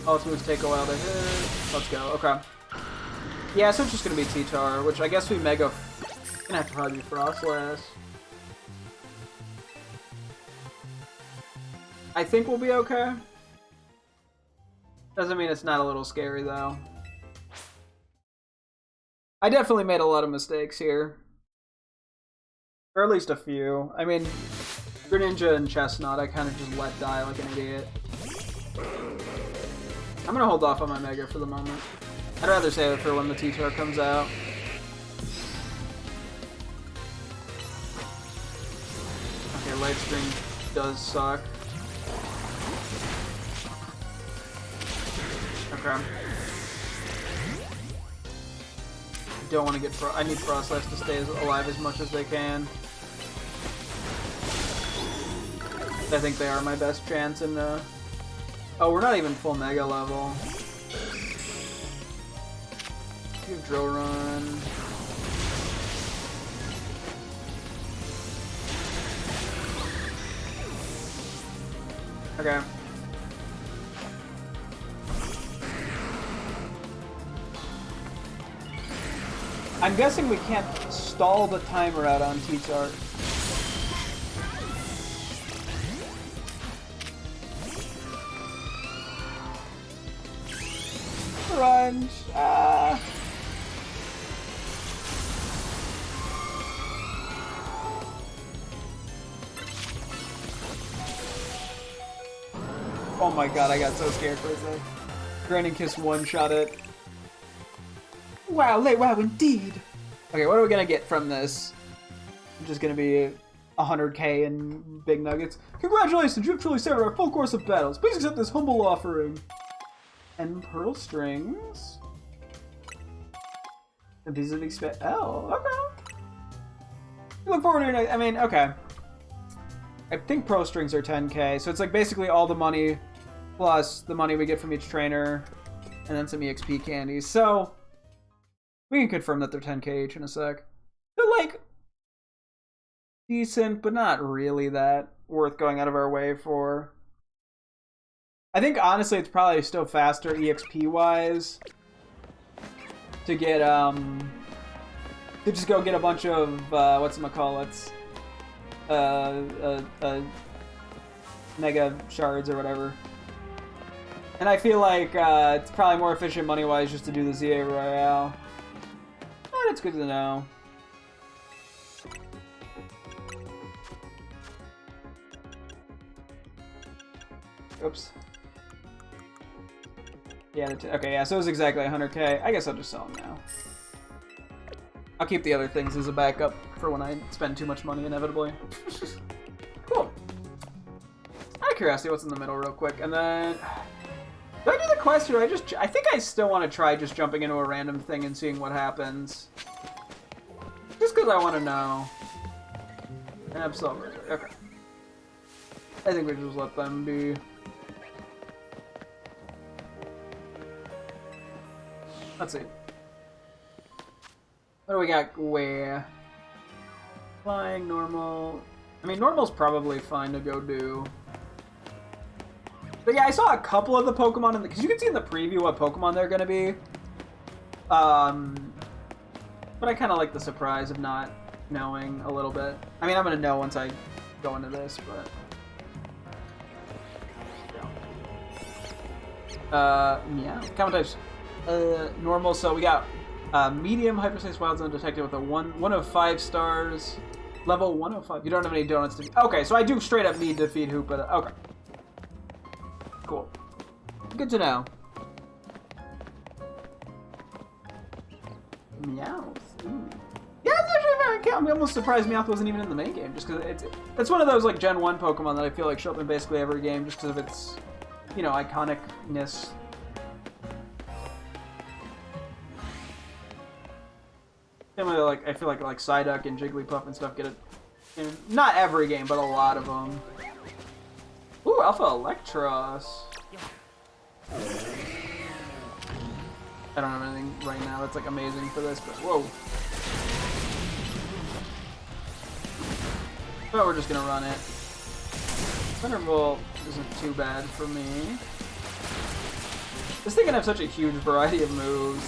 All moves take a while to hit. Let's go. Okay. Yeah, so it's just gonna be T-Tar, which I guess we Mega. Gonna have to probably be Frostlass. I think we'll be okay. Doesn't mean it's not a little scary though. I definitely made a lot of mistakes here. Or at least a few. I mean, Greninja and Chestnut I kind of just let die like an idiot. I'm gonna hold off on my Mega for the moment. I'd rather save it for when the T-Tar comes out. Okay, Light Stream does suck. Okay. Don't want to get I need Frostlass to stay alive as much as they can. I think they are my best chance in the... Oh, we're not even full Mega level. You have Drill Run. Okay. I'm guessing we can't stall the timer out on T-Tar. Crunch. Oh my god, I got so scared for a sec. Grinding Kiss one-shot it. Wow, wow, indeed. Okay, what are we gonna get from this? I'm just gonna be 100k in big nuggets. Congratulations, you've truly served our full course of battles. Please accept this humble offering. And pearl strings. And pieces of expect. Oh, okay. Look forward to your next. I mean, okay. I think pearl strings are 10k, so it's like basically all the money plus the money we get from each trainer, and then some EXP candies. So we can confirm that they're 10k each in a sec. They're like decent, but not really that worth going out of our way for. I think honestly it's probably still faster EXP wise to get to just go get a bunch of whatchamacallits mega shards or whatever. And I feel like it's probably more efficient money wise just to do the ZA Royale. But it's good to know. Oops. Yeah, okay, yeah, so it was exactly 100k. I guess I'll just sell them now. I'll keep the other things as a backup for when I spend too much money, inevitably. Cool. Out of curiosity, what's in the middle real quick? And then... Do I do the quest or I think I still want to try just jumping into a random thing and seeing what happens. Just because I want to know. And Absolver. Okay. I think we just let them be... Let's see. What do we got? Where? Flying, normal. I mean, normal's probably fine to go do. But yeah, I saw a couple of the Pokemon in the... Because you can see in the preview what Pokemon they're going to be. But I kind of like the surprise of not knowing a little bit. I mean, I'm going to know once I go into this, but... Yeah. Common types. Normal, so we got medium hyperspace wild zone detected with a 1 of 5 stars. Level 105. You don't have any donuts to... Okay, so I do straight up need to feed Hoopa. Okay. Cool. Good to know. Meowth. Ooh. Yeah, it's actually very cool. I'm almost surprised Meowth wasn't even in the main game, just because it's one of those like Gen 1 Pokemon that I feel like show up in basically every game just because of its, you know, iconicness. Similarly, like I feel like Psyduck and Jigglypuff and stuff get it in not every game, but a lot of them. Ooh, Alpha Electros. I don't have anything right now that's like amazing for this, but whoa. But we're just gonna run it. Thunderbolt isn't too bad for me. This thing can have such a huge variety of moves.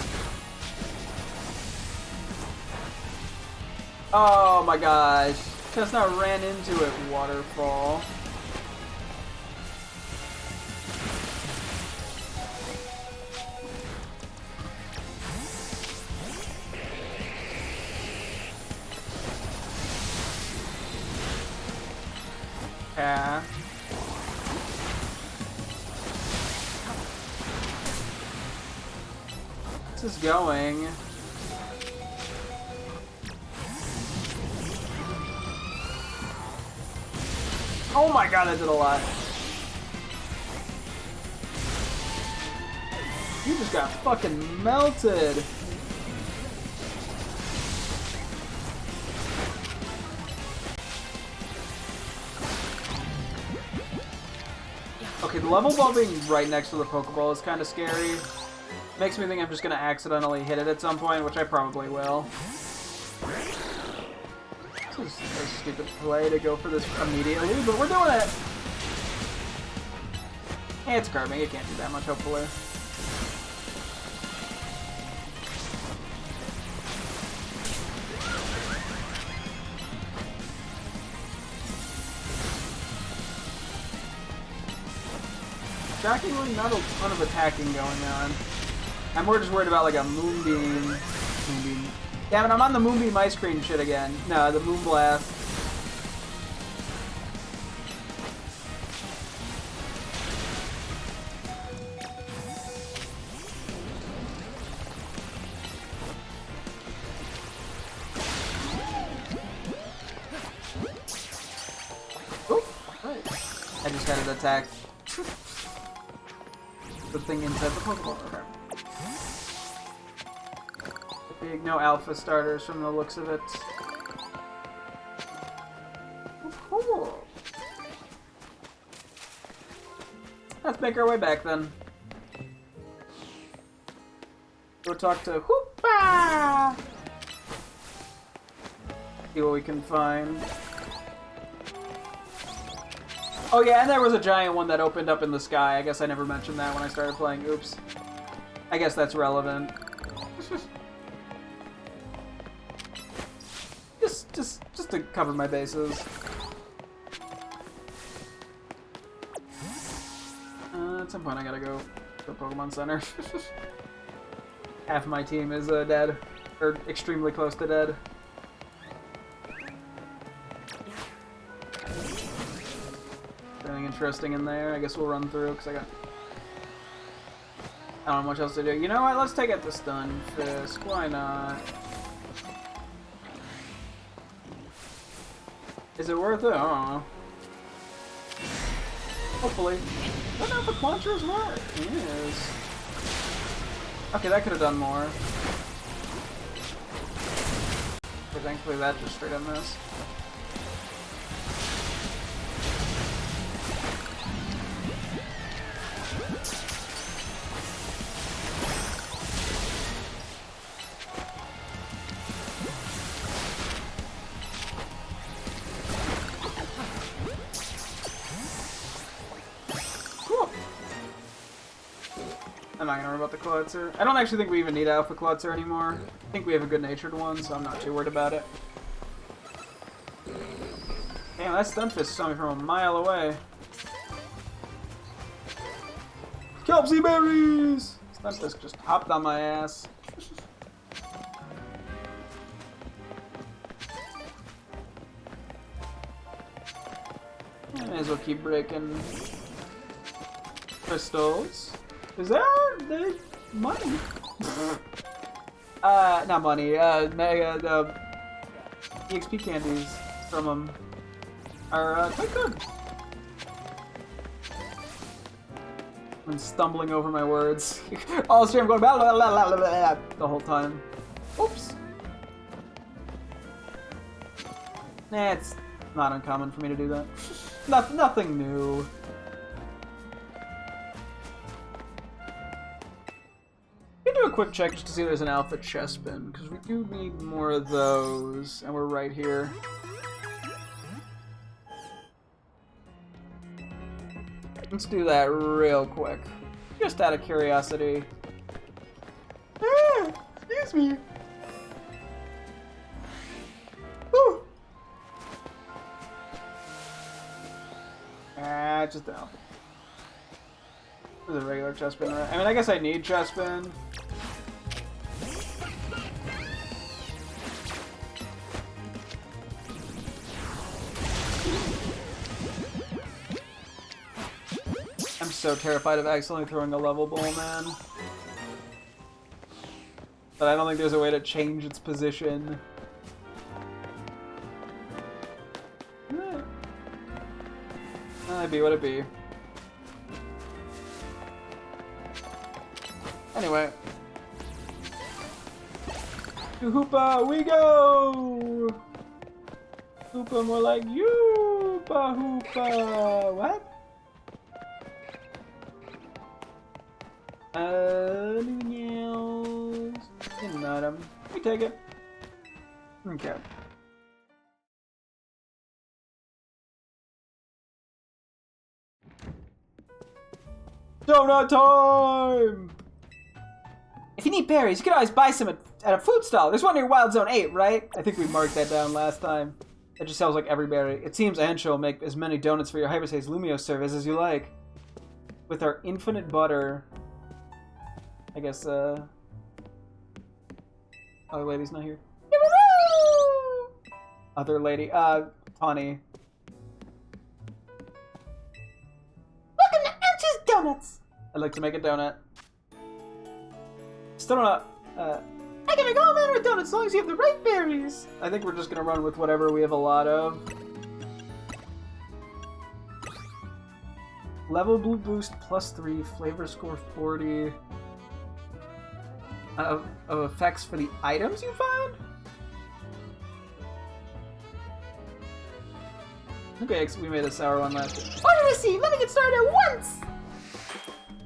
Oh my gosh. Just now ran into it, waterfall. Yeah. This is going. Oh my god, I did a lot. You just got fucking melted. Okay, the level ball being right next to the Pokeball is kind of scary. Makes me think I'm just gonna accidentally hit it at some point, which I probably will. This is a stupid play to go for this immediately, but we're doing it! Hey, it's carving. It can't do that much, hopefully. Shockingly, not a ton of attacking going on. I'm more just worried about like a Moonbeam. Damn it, I'm on the Moonbeam ice cream shit again. No, the Moonblast. Oh, right. I just had it attack the thing inside the Pokeball. Okay. Big no alpha starters from the looks of it. Cool. Let's make our way back then. Go talk to Hoopa! See what we can find. Oh yeah, and there was a giant one that opened up in the sky. I guess I never mentioned that when I started playing. Oops. I guess that's relevant. Just to cover my bases. At some point I gotta go to the Pokemon Center. Half my team is dead. Or extremely close to dead. Anything interesting in there? I guess we'll run through, because I don't know much else to do. You know what? Let's take out the Stunfisk. Why not? Is it worth it? I don't know. Hopefully. I don't know if the launcher is what? It is. Okay, that could have done more. But thankfully that just straight up missed. I'm not gonna worry about the Clawitzer. I don't actually think we even need Alpha Clawitzer anymore. I think we have a good-natured one, so I'm not too worried about it. Damn, that Stunfisk saw me from a mile away. Kelpsy berries! Stunfisk just hopped on my ass. I may as well keep breaking crystals. Is there money? Not money. The EXP candies from them are quite good. I'm stumbling over my words. All stream going blah, blah, blah, blah, blah, blah, the whole time. Oops. Nah, it's not uncommon for me to do that. Nothing new. quick check just to see if there's an alpha chest bin, because we do need more of those, and we're right here. Let's do that real quick, just out of curiosity. Ah, excuse me. Woo. Ah, just an alpha. There's a regular chest bin, right? I mean, I guess I need chest bin. I'm so terrified of accidentally throwing a level ball, man. But I don't think there's a way to change its position. It'd be what it be. Anyway. To Hoopa we go! Hoopa more like Yoopa Hoopa! What? Anything else? Didn't item. We take it. Okay. Donut time! If you need berries, you can always buy some at a food stall. There's one near Wild Zone 8, right? I think we marked that down last time. It just sells like every berry. It seems Ansho will make as many donuts for your Hyperspace Lumiose service as you like. With our infinite butter. I guess, other lady's not here. Other lady, Tawny. Welcome to Ansho's Donuts! I'd like to make a donut. Still don't know, I can make all manner of donuts as long as you have the right berries! I think we're just gonna run with whatever we have a lot of. Level blue boost +3, flavor score 40. Of effects for the items you found? Okay, we made a sour one last time. Order received! Let me get started at once!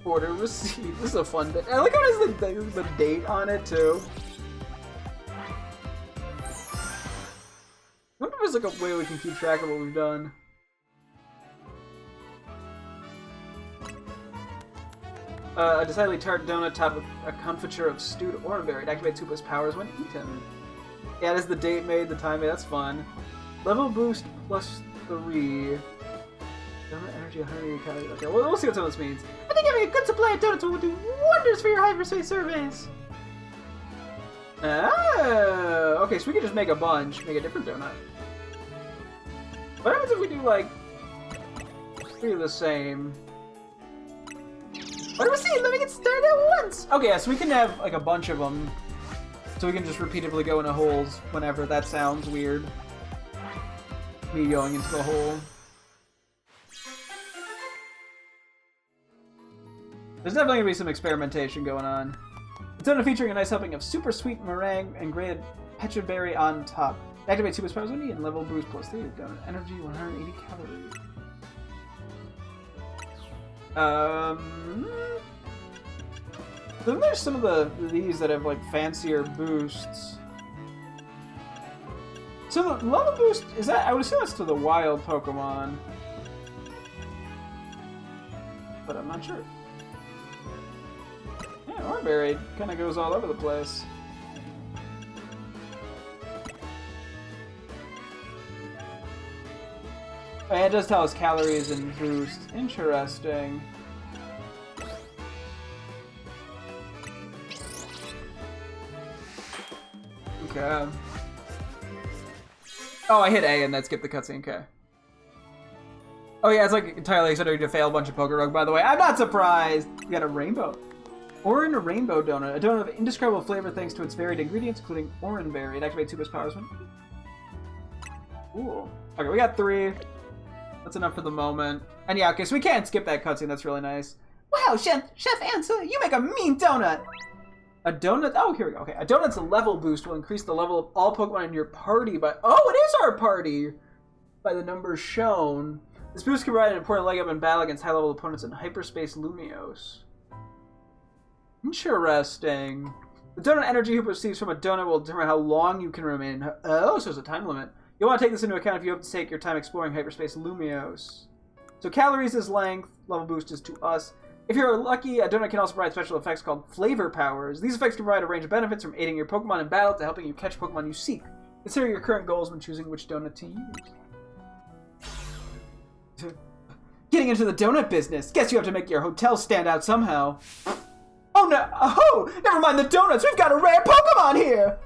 Order received. This is a fun bit. I like how it has the date on it, too. I wonder if there's like a way we can keep track of what we've done. A decidedly tart donut topped with a confiture of stewed orangeberry. It activates Hoopa's powers when eaten. Yeah, it is the date made, the time made. That's fun. Level boost +3. Donut energy 180 calories. Okay, we'll see what some of this means. I think having a good supply of donuts will do wonders for your hyperspace surveys. Oh, okay, so we can just make a bunch, make a different donut. What happens if we do like 3 of the same? What do we see? Let me get started at once! Okay, yeah, so we can have like a bunch of them. So we can just repeatedly go into holes whenever that sounds weird. Me going into the hole. There's definitely gonna be some experimentation going on. It's donut featuring a nice helping of super sweet meringue and grated petraberry on top. Activate Hoopa's powers when eaten. Level boost +3. Donut energy 180 calories. Then there's some of these that have like fancier boosts. So the level boost is that? I would assume that's to the wild Pokemon, but I'm not sure. Yeah, Oranberry kind of goes all over the place. Oh, yeah, it does tell us calories and boost. Interesting. Okay. Oh, I hit A and that skipped the cutscene. Okay. Oh yeah, it's like entirely acceptable to fail a bunch of Pokerug, by the way. I'm not surprised! We got a rainbow. Or in a rainbow donut. A donut of indescribable flavor thanks to its varied ingredients, including Oranberry. It activates Hoopa's powers when... Cool. Okay, we got 3. That's enough for the moment. And yeah, okay, so we can't skip that cutscene. That's really nice. Wow, Chef Ansel, you make a mean donut! A donut... Oh, here we go. Okay, a donut's level boost will increase the level of all Pokemon in your party by... Oh, it is our party! By the numbers shown. This boost can provide an important leg up in battle against high-level opponents in Hyperspace Lumiose. Interesting. The donut energy Hoopa receives from a donut will determine how long you can remain. Oh, so there's a time limit. You'll want to take this into account if you hope to take your time exploring hyperspace Lumios. So calories is length, level boost is to us. If you're lucky, a donut can also provide special effects called flavor powers. These effects can provide a range of benefits from aiding your Pokemon in battle to helping you catch Pokemon you seek. Consider your current goals when choosing which donut to use. Getting into the donut business. Guess you have to make your hotel stand out somehow. Oh no! Oh! Never mind the donuts! We've got a rare Pokemon here!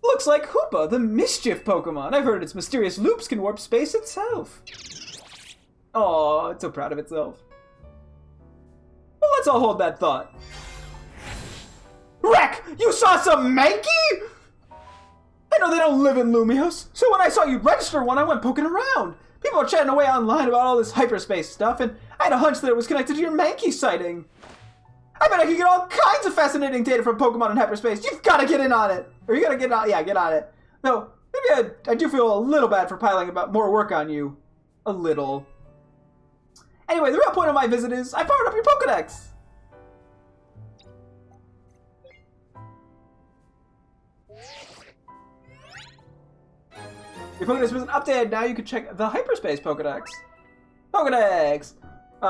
Looks like Hoopa, the mischief Pokemon. I've heard its mysterious loops can warp space itself. Aw, it's so proud of itself. Well, let's all hold that thought. Wreck! You saw some Mankey? I know they don't live in Lumios, so when I saw you register one, I went poking around. People are chatting away online about all this hyperspace stuff, and I had a hunch that it was connected to your Mankey sighting. I bet I could get all kinds of fascinating data from Pokemon in hyperspace. You've got to get in on it. Or you got to get on, yeah, get on it. No, maybe I do feel a little bad for piling about more work on you. A little. Anyway, the real point of my visit is I powered up your Pokedex. Your Pokedex wasn't updated. Now you can check the hyperspace Pokedex. Pokedex!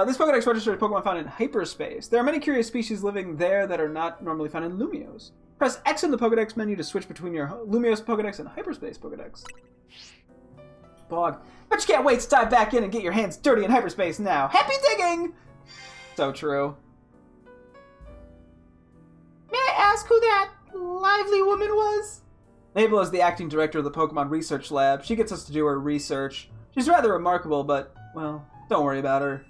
This Pokedex registers Pokemon found in hyperspace. There are many curious species living there that are not normally found in Lumios. Press X in the Pokedex menu to switch between your Lumios Pokedex and hyperspace Pokedex. Bog. But you can't wait to dive back in and get your hands dirty in hyperspace now. Happy digging! So true. May I ask who that lively woman was? Mabel is the acting director of the Pokemon Research Lab. She gets us to do her research. She's rather remarkable, but, well, don't worry about her.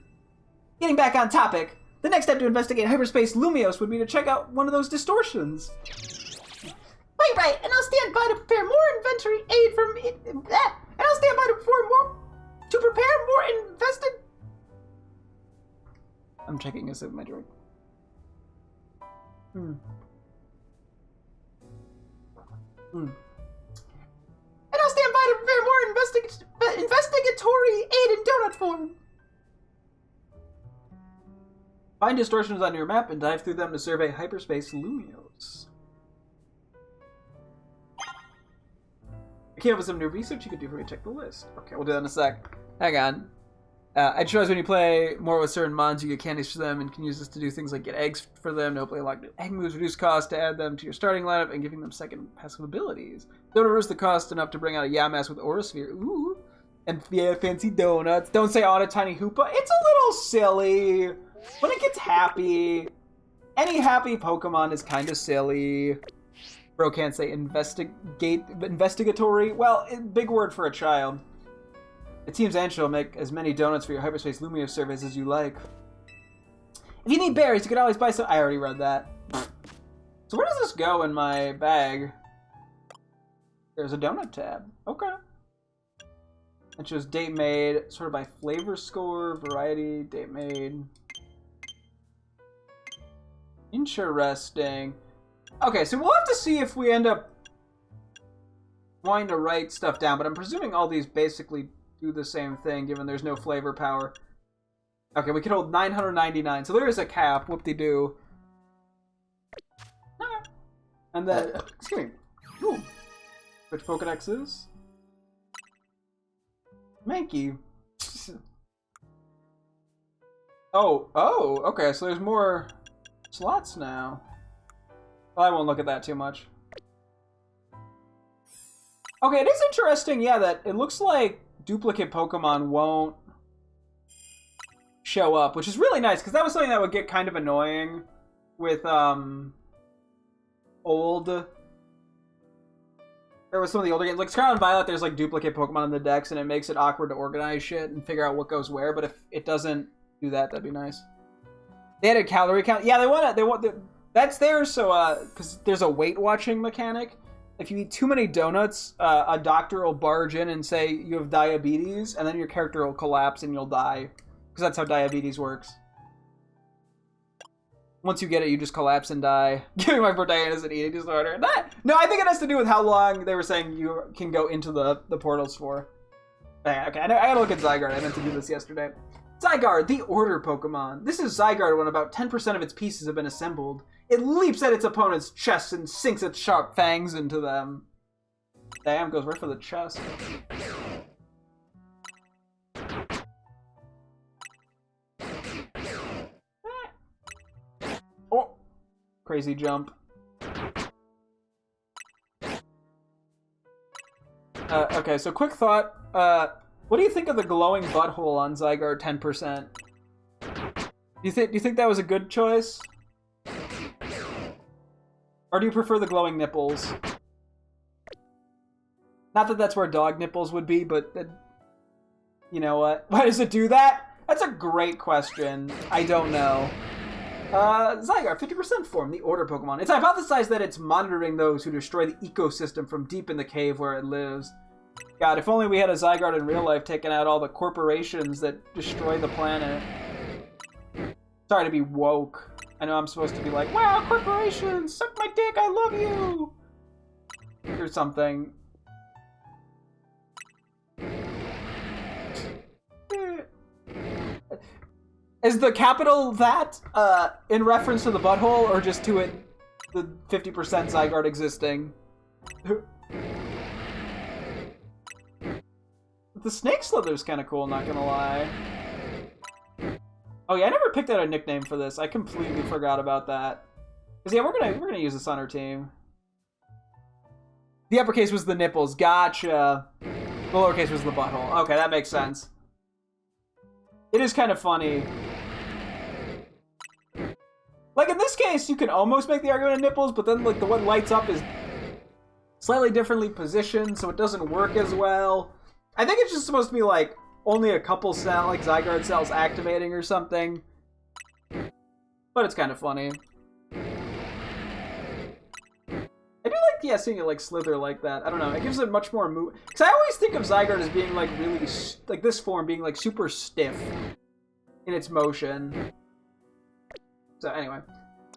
Getting back on topic, the next step to investigate hyperspace Lumios would be to check out one of those distortions. Right, and I'll stand by to prepare more inventory aid from it. And I'll stand by to prepare more invested. I'm checking this with my drink. And I'll stand by to prepare more investigatory aid in donut form. Find distortions on your map and dive through them to survey hyperspace Lumios. I came up with some new research you could do for me. Check the list. Okay, we'll do that in a sec. Hang on. I just realized when you play more with certain mons, you get candies for them and can use this to do things like get eggs for them, to hopefully unlock new egg moves, reduce cost to add them to your starting lineup, and giving them second passive abilities. Don't reduce the cost enough to bring out a Yamask with Aura Sphere. Ooh. And yeah, fancy donuts. Don't say on a tiny Hoopa. It's a little silly. When it gets happy, any happy Pokemon is kind of silly. Bro can't say investigatory. Well, big word for a child. It seems Ansha will make as many donuts for your hyperspace Lumio surveys as you like. If you need berries, you can always buy some. I already read that. So where does this go in my bag? There's a donut tab. Okay. It shows date made, sort of by flavor score, variety, date made. Interesting. Okay, so we'll have to see if we end up wanting to write stuff down, but I'm presuming all these basically do the same thing, given there's no flavor power. Okay, we can hold 999, so there is a cap. Whoop-de-doo. And then, excuse me. Ooh. Which Pokedex is? Mankey. Oh, okay, so there's more slots now. Well, I won't look at that too much. Okay, it is interesting, yeah, that it looks like duplicate Pokemon won't show up, which is really nice, because that was something that would get kind of annoying with, there was some of the older games. Like Scarlet and Violet, there's like duplicate Pokemon in the decks, and it makes it awkward to organize shit and figure out what goes where, but if it doesn't do that, that'd be nice. They had a calorie count. Yeah, that's there, so, because there's a weight watching mechanic. If you eat too many donuts, a doctor will barge in and say you have diabetes, and then your character will collapse and you'll die. Because that's how diabetes works. Once you get it, you just collapse and die. Giving my Diana is an eating disorder. No, I think it has to do with how long they were saying you can go into the portals for. Okay, I gotta look at Zygarde. I meant to do this yesterday. Zygarde, the order Pokemon. This is Zygarde when about 10% of its pieces have been assembled. It leaps at its opponent's chest and sinks its sharp fangs into them. Damn, goes right for the chest. Oh! Crazy jump. Okay, so quick thought. What do you think of the glowing butthole on Zygarde 10%? Do you think that was a good choice? Or do you prefer the glowing nipples? Not that that's where dog nipples would be, but you know what? Why does it do that? That's a great question. I don't know. Zygarde, 50% form, the order Pokemon. It's hypothesized that it's monitoring those who destroy the ecosystem from deep in the cave where it lives. God, if only we had a Zygarde in real life taking out all the corporations that destroy the planet. Sorry to be woke. I know I'm supposed to be like, wow, corporations, suck my dick, I love you! Or something. Is the capital that in reference to the butthole, or just to it, the 50% Zygarde existing? The snake slither's kind of cool, not gonna lie. Oh yeah, I never picked out a nickname for this. I completely forgot about that. Cause yeah, we're gonna use this on our team. The uppercase was the nipples. Gotcha. The lowercase was the butthole. Okay, that makes sense. It is kind of funny. Like, in this case, you can almost make the argument of nipples, but then, like, the one lights up is slightly differently positioned, so it doesn't work as well. I think it's just supposed to be, like, only a couple cell, like, Zygarde cells activating or something. But it's kind of funny. I do like, yeah, seeing it, like, slither like that. I don't know, it gives it much more move. Because I always think of Zygarde as being, like, really, like, this form being, like, super stiff in its motion. So anyway,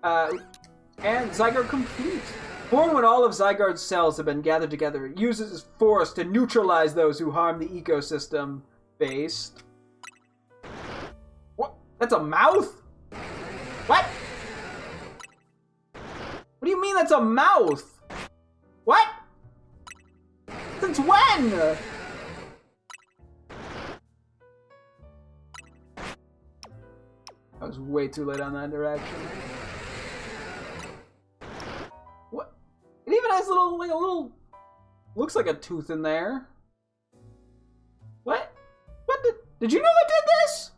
and Zygarde complete. Born when all of Zygarde's cells have been gathered together, it uses its force to neutralize those who harm the ecosystem. Based. What? That's a mouth? What? What do you mean that's a mouth? What? Since when? I was way too late on that direction. What? It even has little, like a little, looks like a tooth in there. What? What did you know it did this?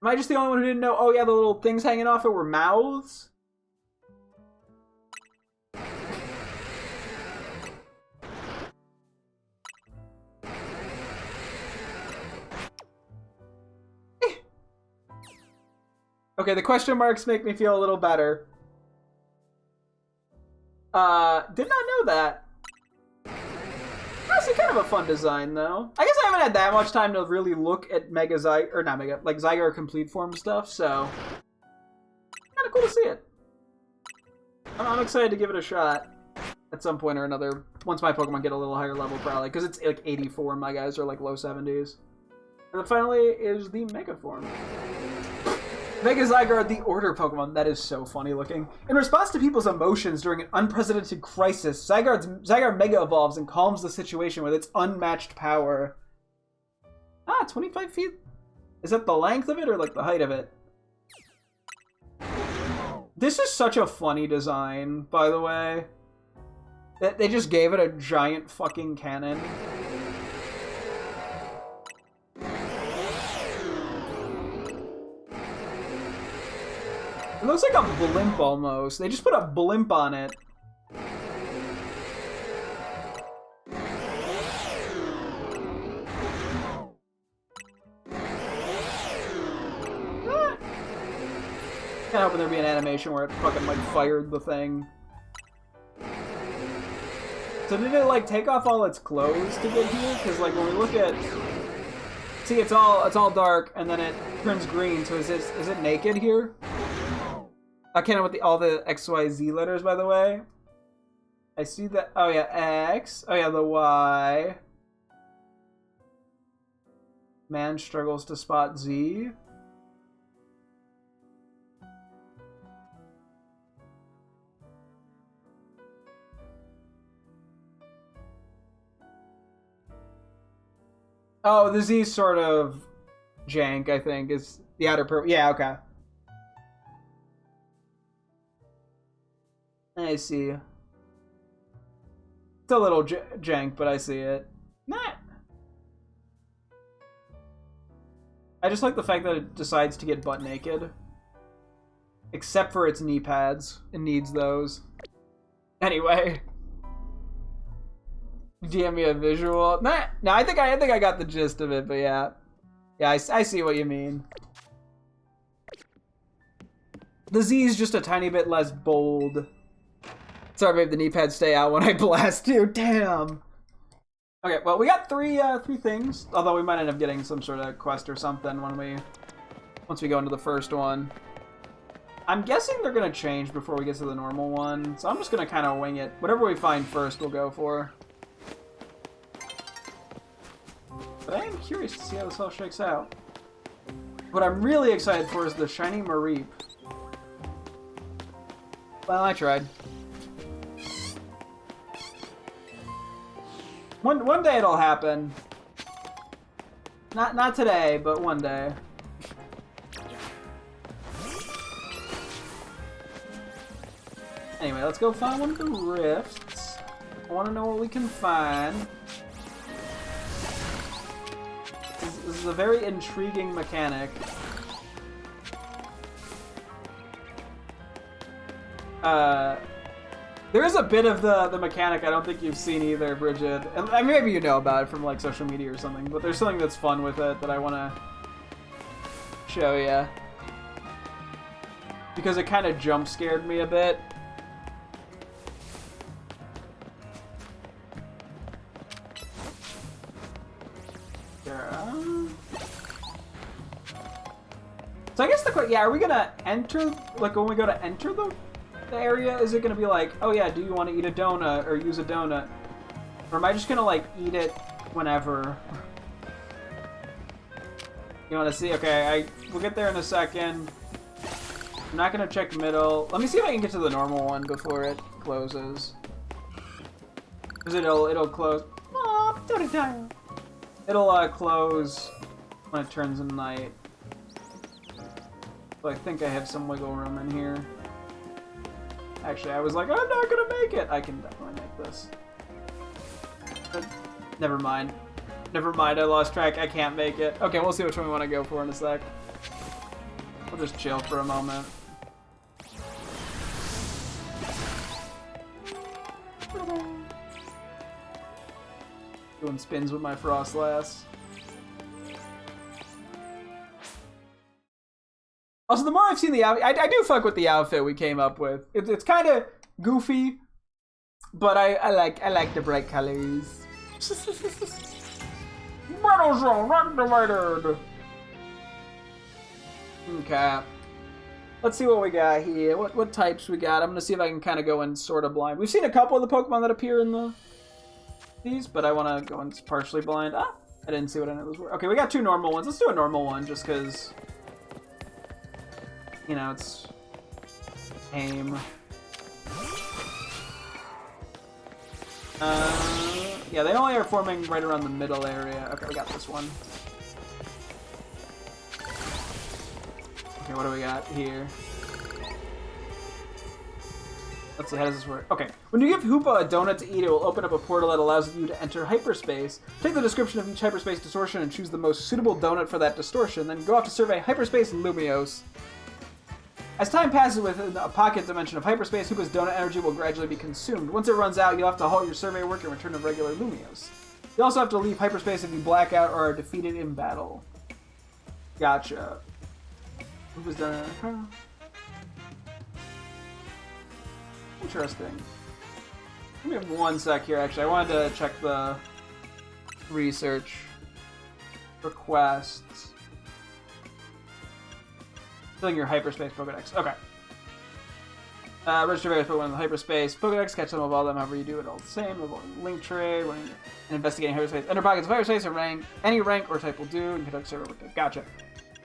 Am I just the only one who didn't know? Oh yeah, the little things hanging off it were mouths? Okay, the question marks make me feel a little better. Did not know that. Honestly, kind of a fun design, though. I guess I haven't had that much time to really look at Mega Zygarde, or not Mega, like Zygarde Complete Form stuff, so... kind of cool to see it. I'm excited to give it a shot at some point or another, once my Pokemon get a little higher level, probably, because it's like 84 and my guys are like low 70s. And then finally is the Mega Form. Mega Zygarde, the order Pokemon. That is so funny looking. In response to people's emotions during an unprecedented crisis, Zygarde Mega evolves and calms the situation with its unmatched power. 25 feet? Is that the length of it or like the height of it? This is such a funny design, by the way. They just gave it a giant fucking cannon. It looks like a blimp almost. They just put a blimp on it. Kinda hoping there'd be an animation where it fucking like fired the thing. So did it like take off all its clothes to get here? Because like when we look at, see, it's all dark and then it turns green. So is it naked here? I can't know what all the XYZ letters, by the way. I see that. Oh yeah, X. Oh yeah, the Y. Man struggles to spot Z. Oh, the Z sort of jank, I think, is the outer purple. Yeah, okay. I see. It's a little jank, but I see it. Nah. I just like the fact that it decides to get butt naked. Except for its knee pads. It needs those. Anyway. DM me a visual. Nah, no, I think I got the gist of it, but yeah. Yeah, I see what you mean. The Z is just a tiny bit less bold. Sorry, babe, the knee pads stay out when I blast you. Damn. Okay, well, we got three things. Although we might end up getting some sort of quest or something once we go into the first one. I'm guessing they're gonna change before we get to the normal one, so I'm just gonna kind of wing it. Whatever we find first, we'll go for. But I am curious to see how this all shakes out. What I'm really excited for is the shiny Mareep. Well, I tried. One day it'll happen. Not today, but one day. Anyway, let's go find one of the rifts. I want to know what we can find. This is a very intriguing mechanic. There is a bit of the mechanic I don't think you've seen either, Bridget. And maybe you know about it from like social media or something, but there's something that's fun with it that I want to show you. Because it kind of jump scared me a bit. So I guess the question, yeah, are we gonna enter, like when we go to enter the area, is it gonna be like, oh yeah, do you want to eat a donut or use a donut? Or am I just gonna like eat it whenever? You want to see? Okay, we'll get there in a second. I'm not gonna check middle. Let me see if I can get to the normal one before it closes. Cause it'll close. Oh, it'll close when it turns into night. So I think I have some wiggle room in here. Actually, I was like, I'm not gonna make it. I can definitely make this. But never mind. Never mind, I lost track. I can't make it. Okay, we'll see which one we want to go for in a sec. We'll just chill for a moment. Doing spins with my Frostlass. Also, the more I've seen the outfit, I do fuck with the outfit we came up with. It's kind of goofy, but I like the bright colors. Battle zone activated. Okay, let's see what we got here. What types we got? I'm gonna see if I can kind of go in sort of blind. We've seen a couple of the Pokemon that appear in these, but I want to go in partially blind. Ah, I didn't see what any of those were. Okay, we got two normal ones. Let's do a normal one just because. You know, it's aim. Yeah, they only are forming right around the middle area. Okay, we got this one. Okay, what do we got here? Let's see, how does this work? Okay, when you give Hoopa a donut to eat, it will open up a portal that allows you to enter hyperspace. Take the description of each hyperspace distortion and choose the most suitable donut for that distortion, then go off to survey hyperspace Lumiose. As time passes within a pocket dimension of hyperspace, Hoopa's donut energy will gradually be consumed. Once it runs out, you'll have to halt your survey work and return to regular Lumiose. You also have to leave hyperspace if you black out or are defeated in battle. Gotcha. Hoopa's donut... Huh. Interesting. Give me one sec here, actually. I wanted to check the research requests. Filling your hyperspace Pokedex. Okay. Register various Pokemon in the hyperspace. Pokedex, catch them, evolve them however you do it all the same. Evolving link trade, running and investigating hyperspace. Enter pockets of hyperspace or rank. Any rank or type will do. And conduct server work. Gotcha.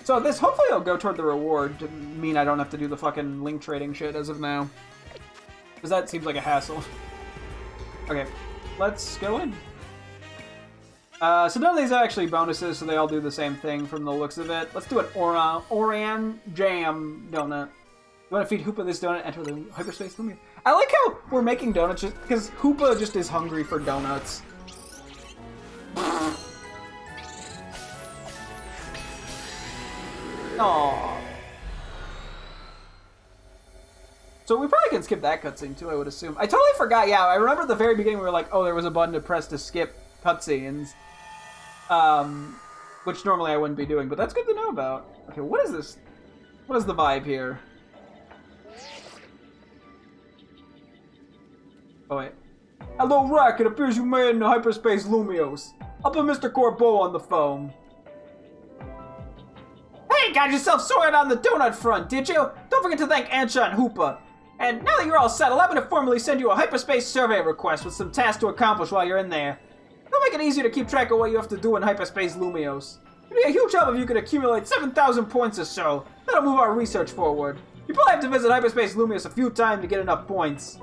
So this hopefully will go toward the reward to mean I don't have to do the fucking link trading shit as of now. Because that seems like a hassle. Okay, let's go in. So none of these are actually bonuses, so they all do the same thing from the looks of it. Let's do an Oran Jam donut. You want to feed Hoopa this donut, enter the hyperspace Lumia. I like how we're making donuts just because Hoopa just is hungry for donuts. Aww. So we probably can skip that cutscene too, I would assume. I totally forgot, yeah, I remember at the very beginning we were like, oh, there was a button to press to skip cutscenes. Which normally I wouldn't be doing, but that's good to know about. Okay, what is this? What is the vibe here? Oh, wait. Hello, Rack. It appears you made it in the hyperspace Lumios. I'll put Mr. Corbeau on the phone. Hey, got yourself sorted on the donut front, did you? Don't forget to thank Ansha and Hoopa. And now that you're all set, allow me to formally send you a hyperspace survey request with some tasks to accomplish while you're in there. It'll make it easier to keep track of what you have to do in hyperspace Lumios. It'd be a huge help if you could accumulate 7,000 points or so. That'll move our research forward. You probably have to visit hyperspace Lumios a few times to get enough points.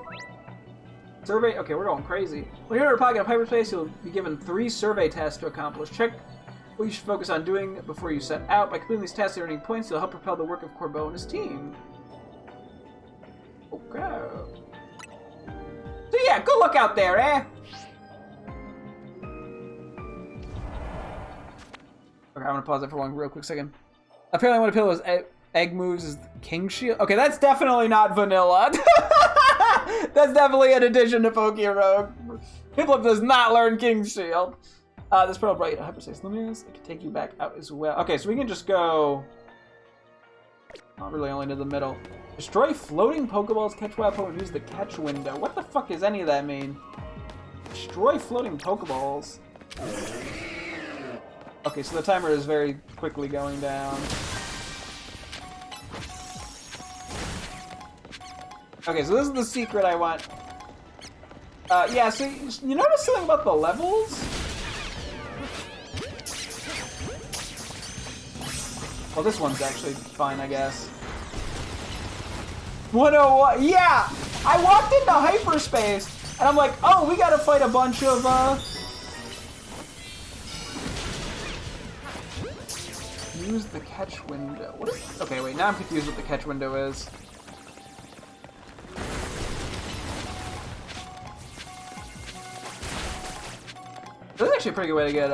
Survey? Okay, we're going crazy. When you're in a pocket of hyperspace, you'll be given 3 survey tasks to accomplish. Check what you should focus on doing before you set out. By completing these tasks and earning points, you'll help propel the work of Corbeau and his team. Okay. So yeah, good luck out there, eh? Okay, I'm gonna pause that for one real quick second. Apparently one of Pillow's egg moves is King Shield. Okay, that's definitely not vanilla. That's definitely an addition to Pokérogue. Piplup does not learn King Shield. This pearl brought you to hyperspace Lumios. It can take you back out as well. Okay, so we can just go... Not really, only to the middle. Destroy floating Pokeballs, catch wild Pokemon, use the catch window. What the fuck does any of that mean? Destroy floating Pokeballs. Okay, so the timer is very quickly going down. Okay, so this is the secret I want. Yeah, so you notice something about the levels? Well, this one's actually fine, I guess. 101, yeah! I walked into hyperspace, and I'm like, oh, we gotta fight a bunch of, Use the catch window. What is... Okay, wait, now I'm confused what the catch window is. This is actually a pretty good way to get,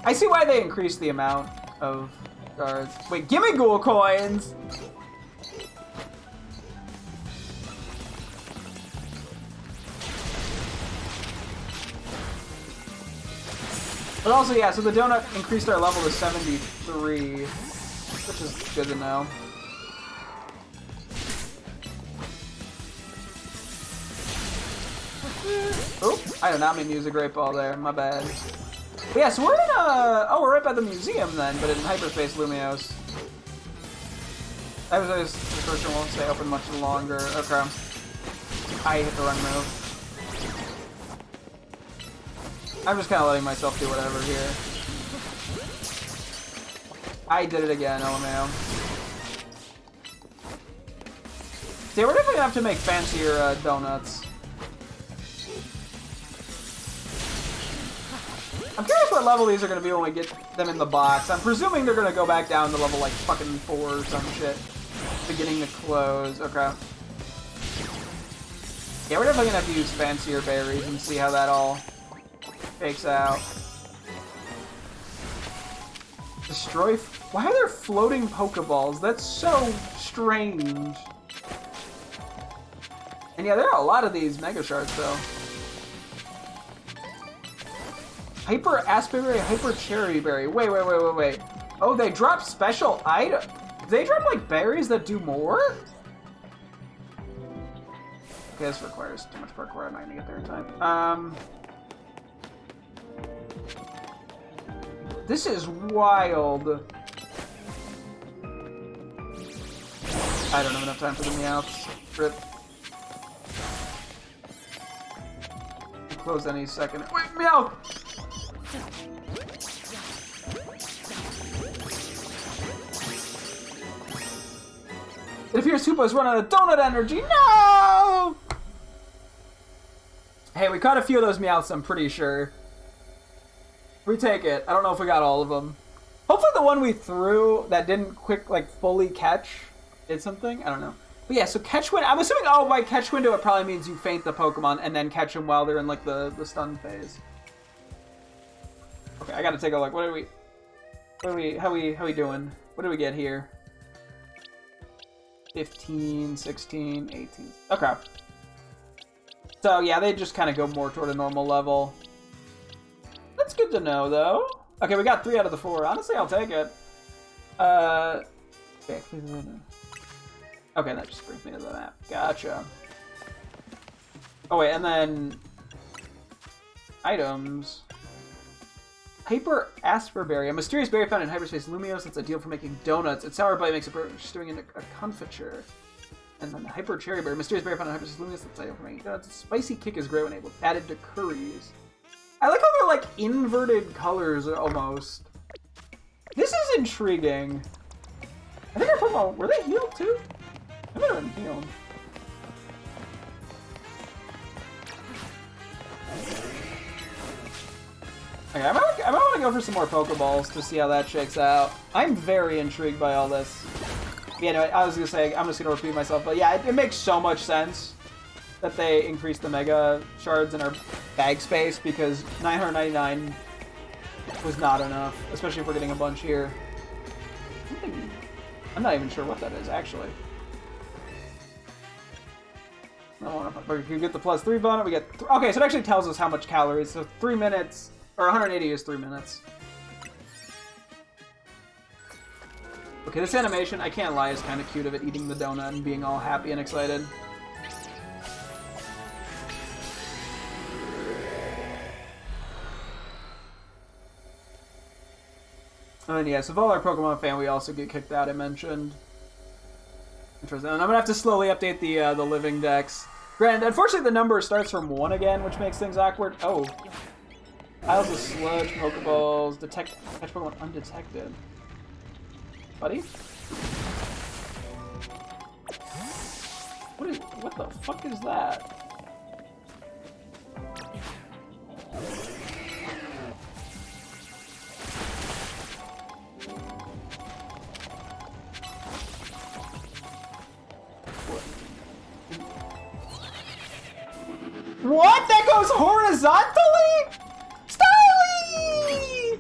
I see why they increased the amount of guards. Wait, gimme ghoul coins! But also, yeah, so the donut increased our level to 73, which is good to know. Oh, I did not mean to use a great ball there, my bad. But yeah, so we're in oh, we're right by the museum then, but in hyperspace Lumios. Hyperspace description won't stay open much longer. Okay. I hit the run move. I'm just kind of letting myself do whatever here. I did it again, oh man. See, we're definitely gonna have to make fancier donuts. I'm curious what level these are gonna be when we get them in the box. I'm presuming they're gonna go back down to level like fucking 4 or some shit. Beginning to close, okay. Yeah, we're definitely gonna have to use fancier berries and see how that all fakes out. Destroy... Why are there floating Pokeballs? That's so strange. And yeah, there are a lot of these Mega Shards, though. Hyper Aspberry, Hyper Cherry Berry. Wait. Oh, they drop special items. They drop, like, berries that do more? Okay, this requires too much parkour. I'm not gonna get there in time. This is wild. I don't have enough time for the Meowths. Rip. Close any second. Wait, Meowth! It appears Hoopa's run out of donut energy. No! Hey, we caught a few of those Meowths, I'm pretty sure. We take it. I don't know if we got all of them. Hopefully the one we threw that didn't fully catch did something. I don't know. But yeah, so catch window. I'm assuming, oh, by catch window, it probably means you feint the Pokemon and then catch them while they're in like the stun phase. Okay, I gotta take a look. How we doing? What do we get here? 15, 16, 18. Okay. So yeah, they just kind of go more toward a normal level. That's good to know, though. Okay, we got 3 out of the 4. Honestly, I'll take it. Okay, that just brings me to the map. Gotcha. Oh, wait, and then... Items. Hyper Asperberry. A mysterious berry found in hyperspace Lumios that's ideal for making donuts. Its sour bite makes it stirring into a confiture. And then Hyper Cherry Berry. Mysterious berry found in hyperspace Lumios that's ideal for making donuts. Its spicy kick is great when added to curries. I like how they're like inverted colors almost. This is intriguing. I think our Pokemon, were they healed too? I might have been healed. Okay, I might want to go for some more Pokeballs to see how that shakes out. I'm very intrigued by all this. Yeah, no, I was gonna say, I'm just gonna repeat myself, but yeah, it makes so much sense that they increase the Mega Shards in our bag space, because 999 was not enough, especially if we're getting a bunch here. I'm not even sure what that is, actually. But if you get the +3 bonus, we get... Okay, so it actually tells us how much calories. So 3 minutes, or 180 is 3 minutes. Okay, this animation, I can't lie, is kind of cute of it eating the donut and being all happy and excited. And then, yes, if all our Pokemon fan, we also get kicked out, I mentioned. Interesting. And I'm gonna have to slowly update the living dex. Granted, unfortunately, the number starts from 1 again, which makes things awkward. Oh. Piles of sludge, Pokeballs, catch Pokemon undetected. Buddy? What the fuck is that? What? That goes horizontally? Styly!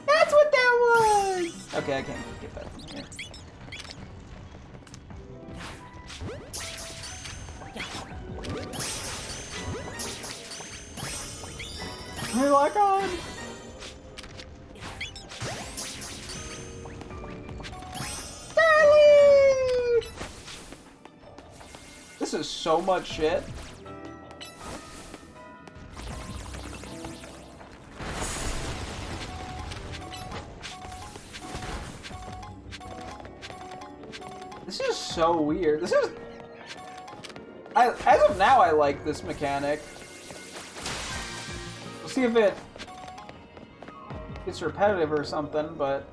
That's what that was! Okay, I can't get that from here. Hey, lock on! This is so much shit. This is so weird. This is... as of now, I like this mechanic. We'll see if it gets repetitive or something, but...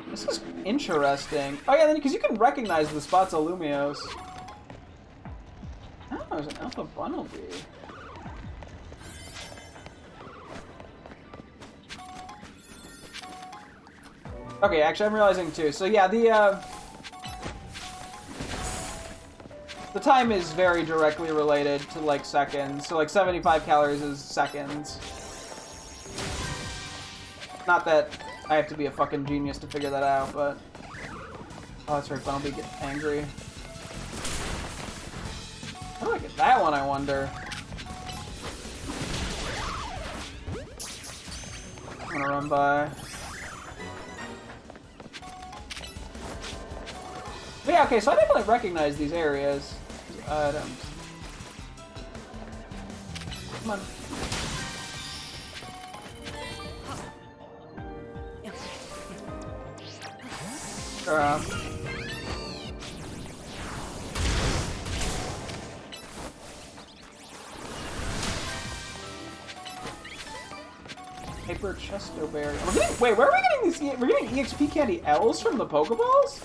This is interesting. Oh yeah, then because you can recognize the spots of Lumios. I don't know, there's an Alpha Bunnelby. Okay, actually I'm realizing too. So yeah, the time is very directly related to like seconds. So like 75 calories is seconds. Not that I have to be a fucking genius to figure that out, but... Oh, that's right, Bunnelby gets angry. How do I get that one, I wonder? I'm gonna run by. But yeah, okay, so I definitely recognize these areas. These items. Come on. Hyper Chesto Berry. Wait, where are we getting these? We're getting EXP candy L's from the Pokeballs?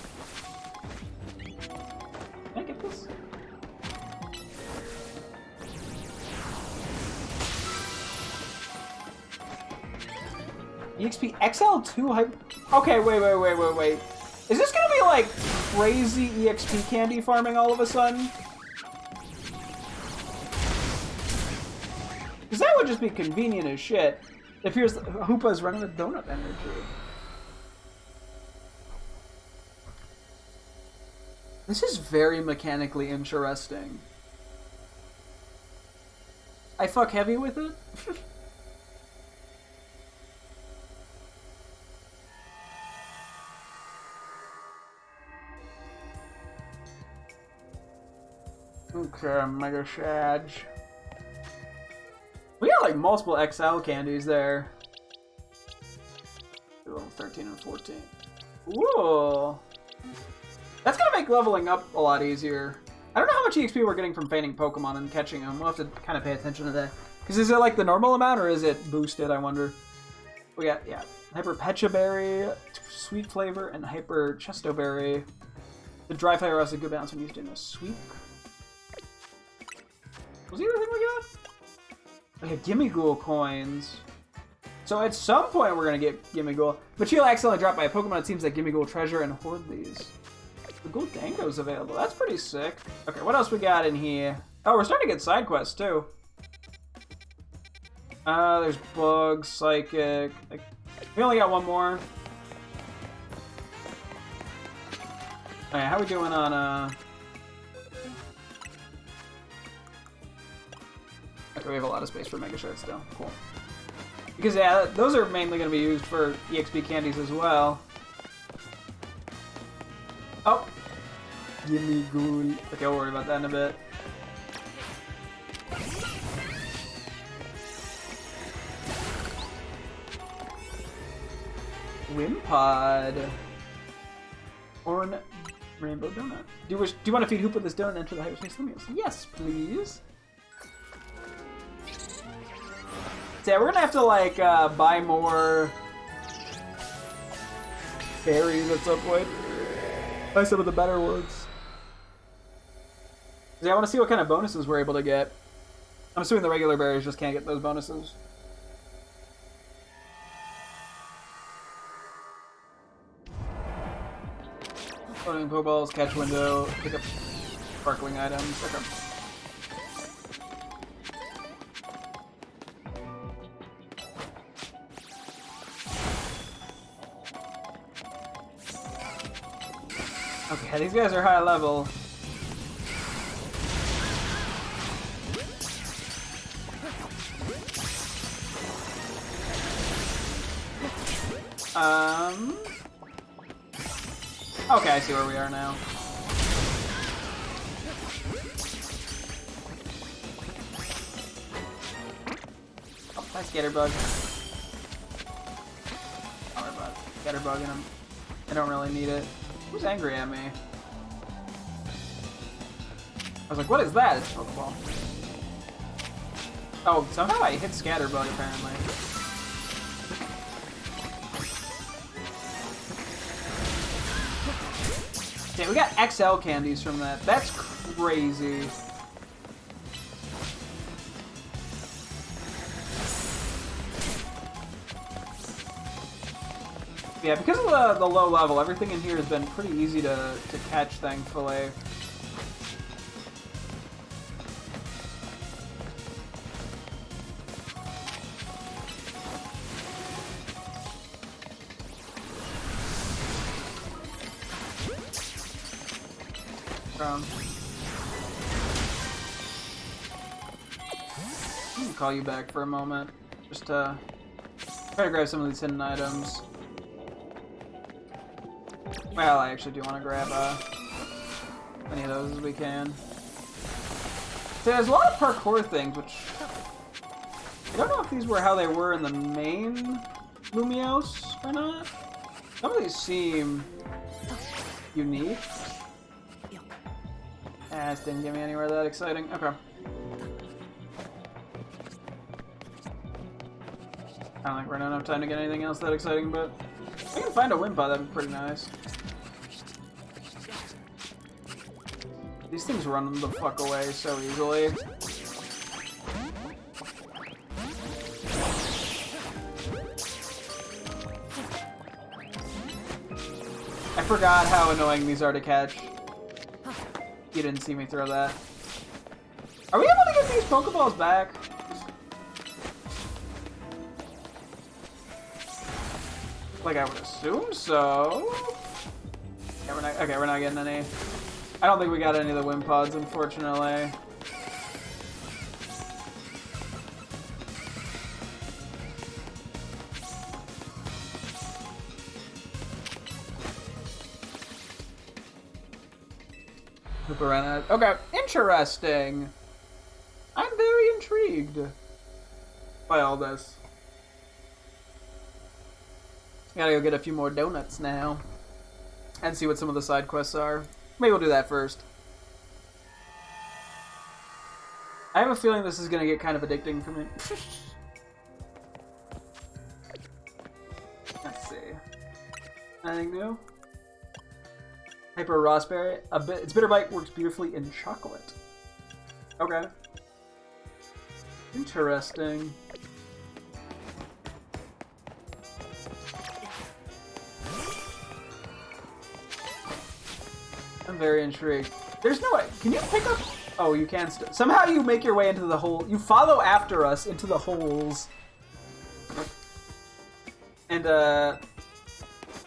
Can I get this? EXP XL2 Hyper. Okay, wait. Is this gonna be like crazy EXP candy farming all of a sudden? Because that would just be convenient as shit. If here's Hoopa's running with donut energy. This is very mechanically interesting. I fuck heavy with it? Okay, Mega Shadge. We got like multiple XL candies there. 13 and 14. Ooh. That's gonna make leveling up a lot easier. I don't know how much EXP we're getting from feigning Pokemon and catching them. We'll have to kind of pay attention to that. Because is it like the normal amount or is it boosted, I wonder? We got, yeah, Hyper Pecha Berry, Sweet Flavor, and Hyper Chesto Berry. The dry flavor has a good balance when used in a sweet. Was the other thing we got? We had Gimme Ghoul coins. So at some point we're gonna get Gimme Ghoul. But she'll accidentally dropped by a Pokemon, it seems like Gimme Ghoul treasure and hoard these. The Gold Dango's available. That's pretty sick. Okay, what else we got in here? Oh, we're starting to get side quests too. There's Bug, Psychic. Like, we only got one more. Alright, how we doing on Okay, we have a lot of space for Mega Shards still. Cool. Because, yeah, those are mainly going to be used for EXP candies as well. Oh! Gimme Ghoul. Okay, I'll worry about that in a bit. Wimpod. Oran Rainbow Donut. Do you want to feed Hoopa this donut and enter the hyperspace Lumios? Yes, please. So yeah, we're gonna have to like buy more berries at some point. Buy some of the better ones. Yeah, I want to see what kind of bonuses we're able to get. I'm assuming the regular berries just can't get those bonuses. Floating Pokeballs, catch window, pick up sparkling items. Okay. Okay, these guys are high level. Okay, I see where we are now. Oh, nice Scatterbug. Power bug. Scatterbug in him. I don't really need it. Who's angry at me? I was like, what is that? It's a Pokeball. Oh, somehow I hit Scatterbug apparently. Yeah, we got XL candies from that. That's crazy. Yeah, because of the low level, everything in here has been pretty easy to catch, thankfully. I'm gonna call you back for a moment. Just try to grab some of these hidden items. Well, I actually do want to grab as many of those as we can. So there's a lot of parkour things, which I don't know if these were how they were in the main Lumios or not. Some of these seem unique. This didn't get me anywhere that exciting. Okay. I don't think we're gonna have time to get anything else that exciting, but if I can find a Wimpa, that'd be pretty nice. These things run the fuck away so easily. I forgot how annoying these are to catch. You didn't see me throw that. Are we able to get these Pokeballs back? Like, I would assume so. Okay, we're not getting any. I don't think we got any of the Wimpods, unfortunately. Okay, interesting. I'm very intrigued by all this. Gotta go get a few more donuts now and see what some of the side quests are. Maybe we'll do that first. I have a feeling this is gonna get kind of addicting for me. Let's see. Anything new? Hyper Raspberry. Its bitter bite works beautifully in chocolate. Okay. Interesting. I'm very intrigued. There's no way. Can you pick up? Oh, you can still. Somehow you make your way into the hole. You follow after us into the holes. And,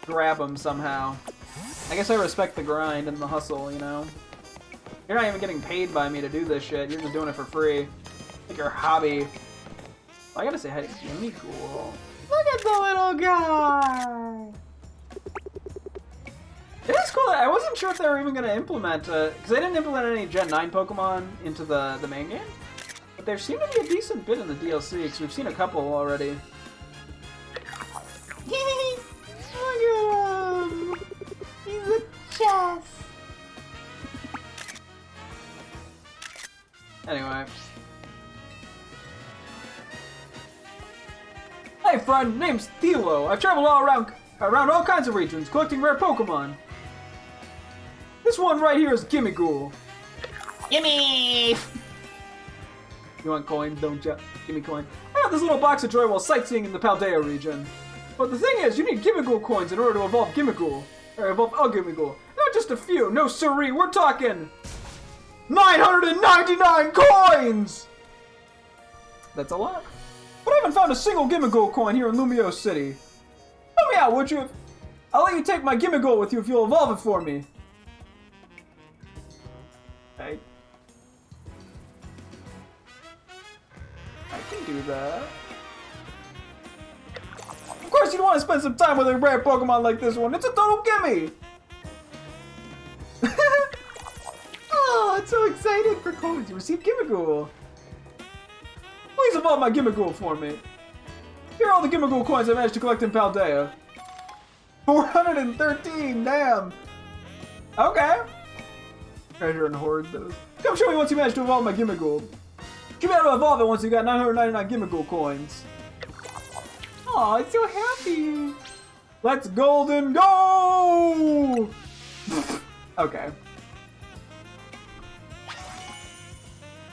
grab them somehow. I guess I respect the grind and the hustle, you know? You're not even getting paid by me to do this shit. You're just doing it for free. Like your hobby. Oh, I gotta say hi to Jimmy Cool. Look at the little guy! It is cool. I wasn't sure if they were even going to implement, because they didn't implement any Gen 9 Pokemon into the main game. But there seemed to be a decent bit in the DLC, because we've seen a couple already. Look at him! He's a chess! Anyway. Hey friend, name's Thilo. I've traveled all around all kinds of regions, collecting rare Pokemon. This one right here is Gimmighoul. Gimme! You want coins, don't ya? Gimme coin. I got this little box of joy while sightseeing in the Paldea region. But the thing is, you need Gimmighoul coins in order to evolve Gimmighoul. Or evolve a Gimmighoul. Not just a few, no siree, we're talking 999 coins! That's a lot. But I haven't found a single Gimmighoul coin here in Lumiose City. Help me out, would you? I'll let you take my Gimmighoul with you if you'll evolve it for me. I can do that. Of course, you'd want to spend some time with a rare Pokemon like this one. It's a total gimme! Oh, I'm so excited for coins. You received Gimmighoul. Please evolve my Gimmighoul for me. Here are all the Gimmighoul coins I managed to collect in Paldea. 413, damn! Okay. Treasure and hoard those. Come show me once you manage to evolve my Gimmighoul. You better evolve it once you got 999 Gimmighoul coins. Aw, it's so happy. Let's golden go! Okay.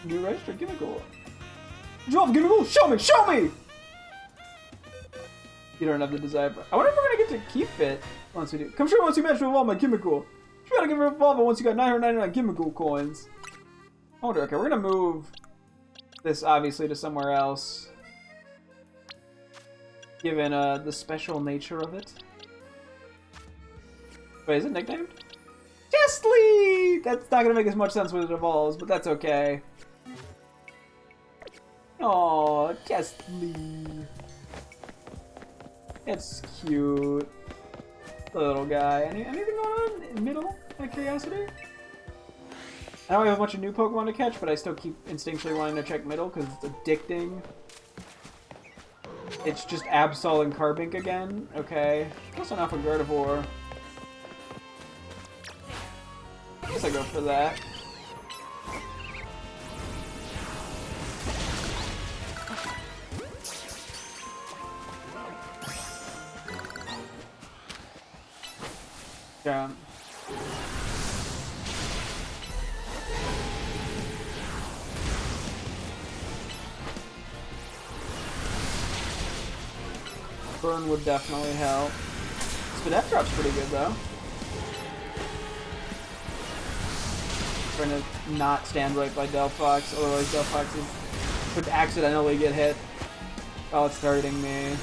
New register Gimmighoul. Did you evolve Gimmighoul? Show me! Show me! You don't have the desire for... I wonder if we're gonna get to keep it once we do. Come show me once you manage to evolve my Gimmighoul. You gotta give it evolve it once you got 999 Gimmighoul coins. I wonder, okay, we're gonna move this obviously to somewhere else. Given the special nature of it. Wait, is it nicknamed? Jestly! That's not gonna make as much sense when it evolves, but that's okay. Aww, Jestly. It's cute. The little guy. Anything going on in the middle? Out of curiosity? I know we have a bunch of new Pokemon to catch, but I still keep instinctually wanting to check middle because it's addicting. It's just Absol and Carbink again? Okay. Close enough with Gardevoir. I guess I go for that. Yeah. Burn would definitely help. Spadef drop's pretty good though. Trying to not stand right by Delphox, otherwise Delphox could accidentally get hit while it's targeting me.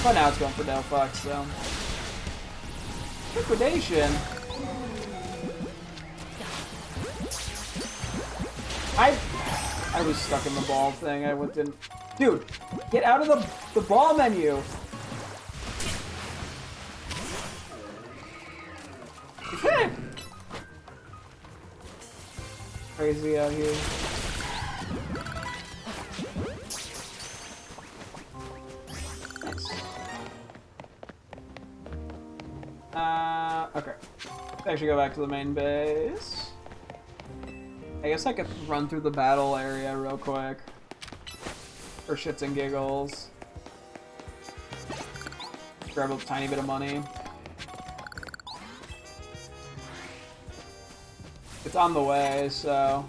But now it's going for Delphox, so. Liquidation. I was stuck in the ball thing. I didn't. Dude, get out of the ball menu. Okay. Crazy out here. Nice. Okay. I should go back to the main base. I guess I could run through the battle area real quick. For shits and giggles. Grab a tiny bit of money. It's on the way, so...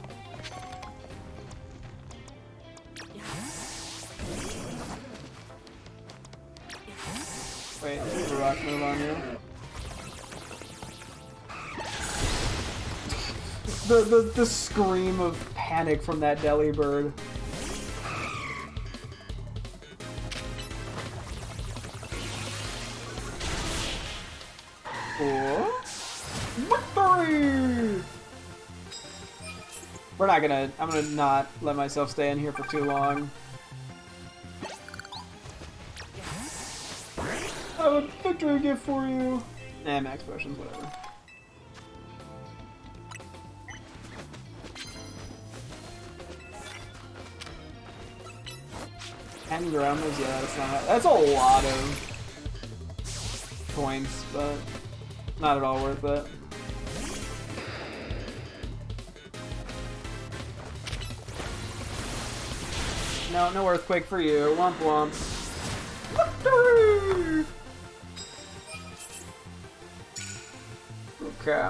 Wait, there's a rock move on you. The scream of panic from that Delibird. Victory! We're not gonna... I'm gonna not let myself stay in here for too long. I have a victory gift for you! Nah, max potions, whatever. And ground moves, yeah, that's a lot of points, but not at all worth it. No earthquake for you. Womp womp. Victory! Okay.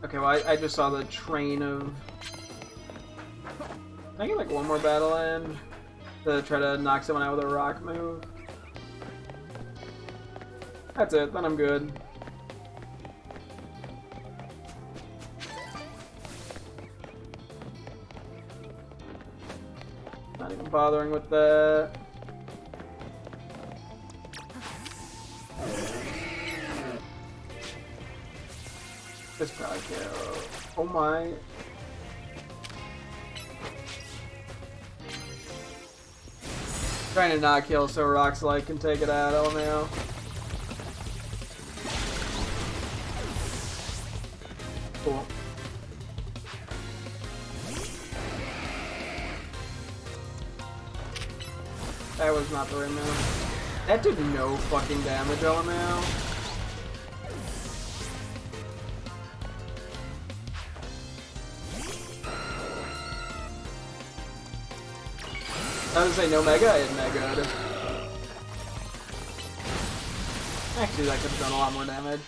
Okay, well, I just saw the train of... Can I get like one more battle in to try to knock someone out with a rock move? That's it, then I'm good. Not even bothering with that. This probably kill. Oh my. Trying to not kill so Rockslide can take it out, LMAO. Cool. That was not the right move. That did no fucking damage, LMAO. I was gonna say no mega, I had mega. Actually, that could have done a lot more damage.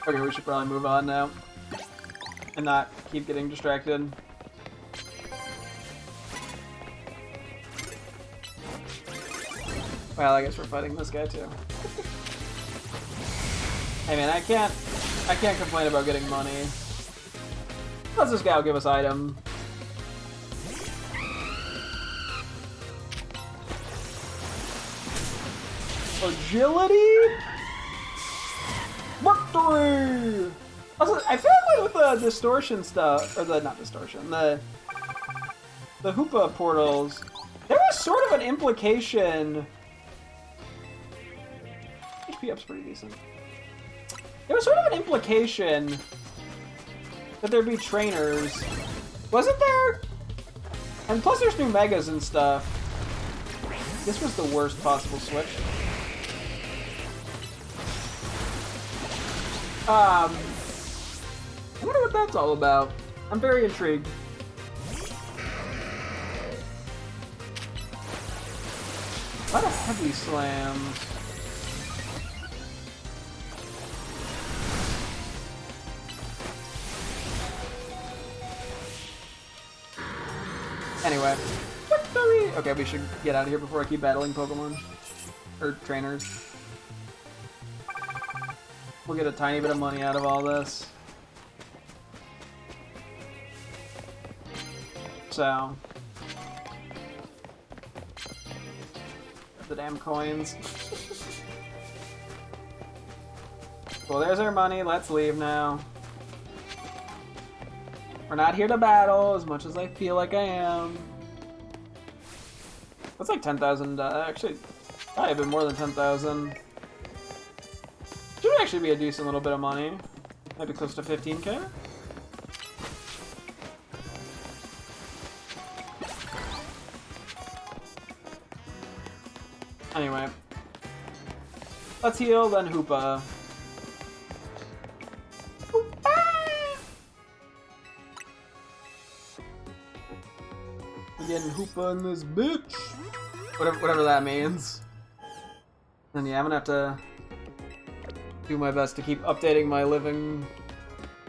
Okay, we should probably move on now. And not keep getting distracted. Well, I guess we're fighting this guy too. Hey man, I can't complain about getting money. Plus this guy will give us item. Agility? Victory! Also, I feel like with the distortion stuff, or not distortion, the Hoopa portals, there was sort of an implication. HP up's pretty decent. There was sort of an implication that there'd be trainers. Wasn't there? And plus there's new megas and stuff. This was the worst possible switch. I wonder what that's all about. I'm very intrigued. A lot of heavy slams. Anyway. Okay, we should get out of here before I keep battling Pokemon. Or trainers. We'll get a tiny bit of money out of all this. So. The damn coins. Well, there's our money. Let's leave now. We're not here to battle as much as I feel like I am. That's like 10,000. Actually, probably a bit more than 10,000. Should actually be a decent little bit of money. Maybe close to 15K. Anyway. Let's heal, then Hoopa. We're getting Hoopa in this bitch. Whatever that means. And yeah, I'm gonna have to do my best to keep updating my living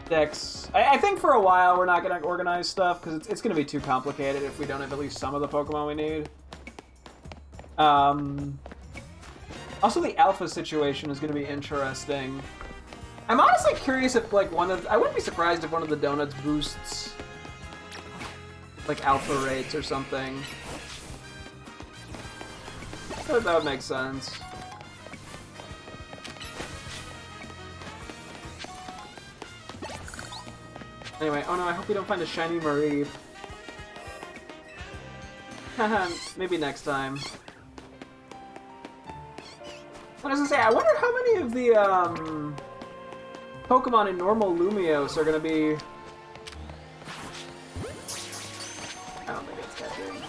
decks. I think for a while we're not gonna organize stuff because it's gonna be too complicated if we don't have at least some of the Pokemon we need. Also, the alpha situation is gonna be interesting. I'm honestly curious if like I wouldn't be surprised if one of the donuts boosts like alpha rates or something. That would make sense. Anyway, oh no, I hope we don't find a shiny Marie. Haha, maybe next time. I was gonna say, I wonder how many of the Pokemon in normal Lumiose are gonna be. I don't think it's catching.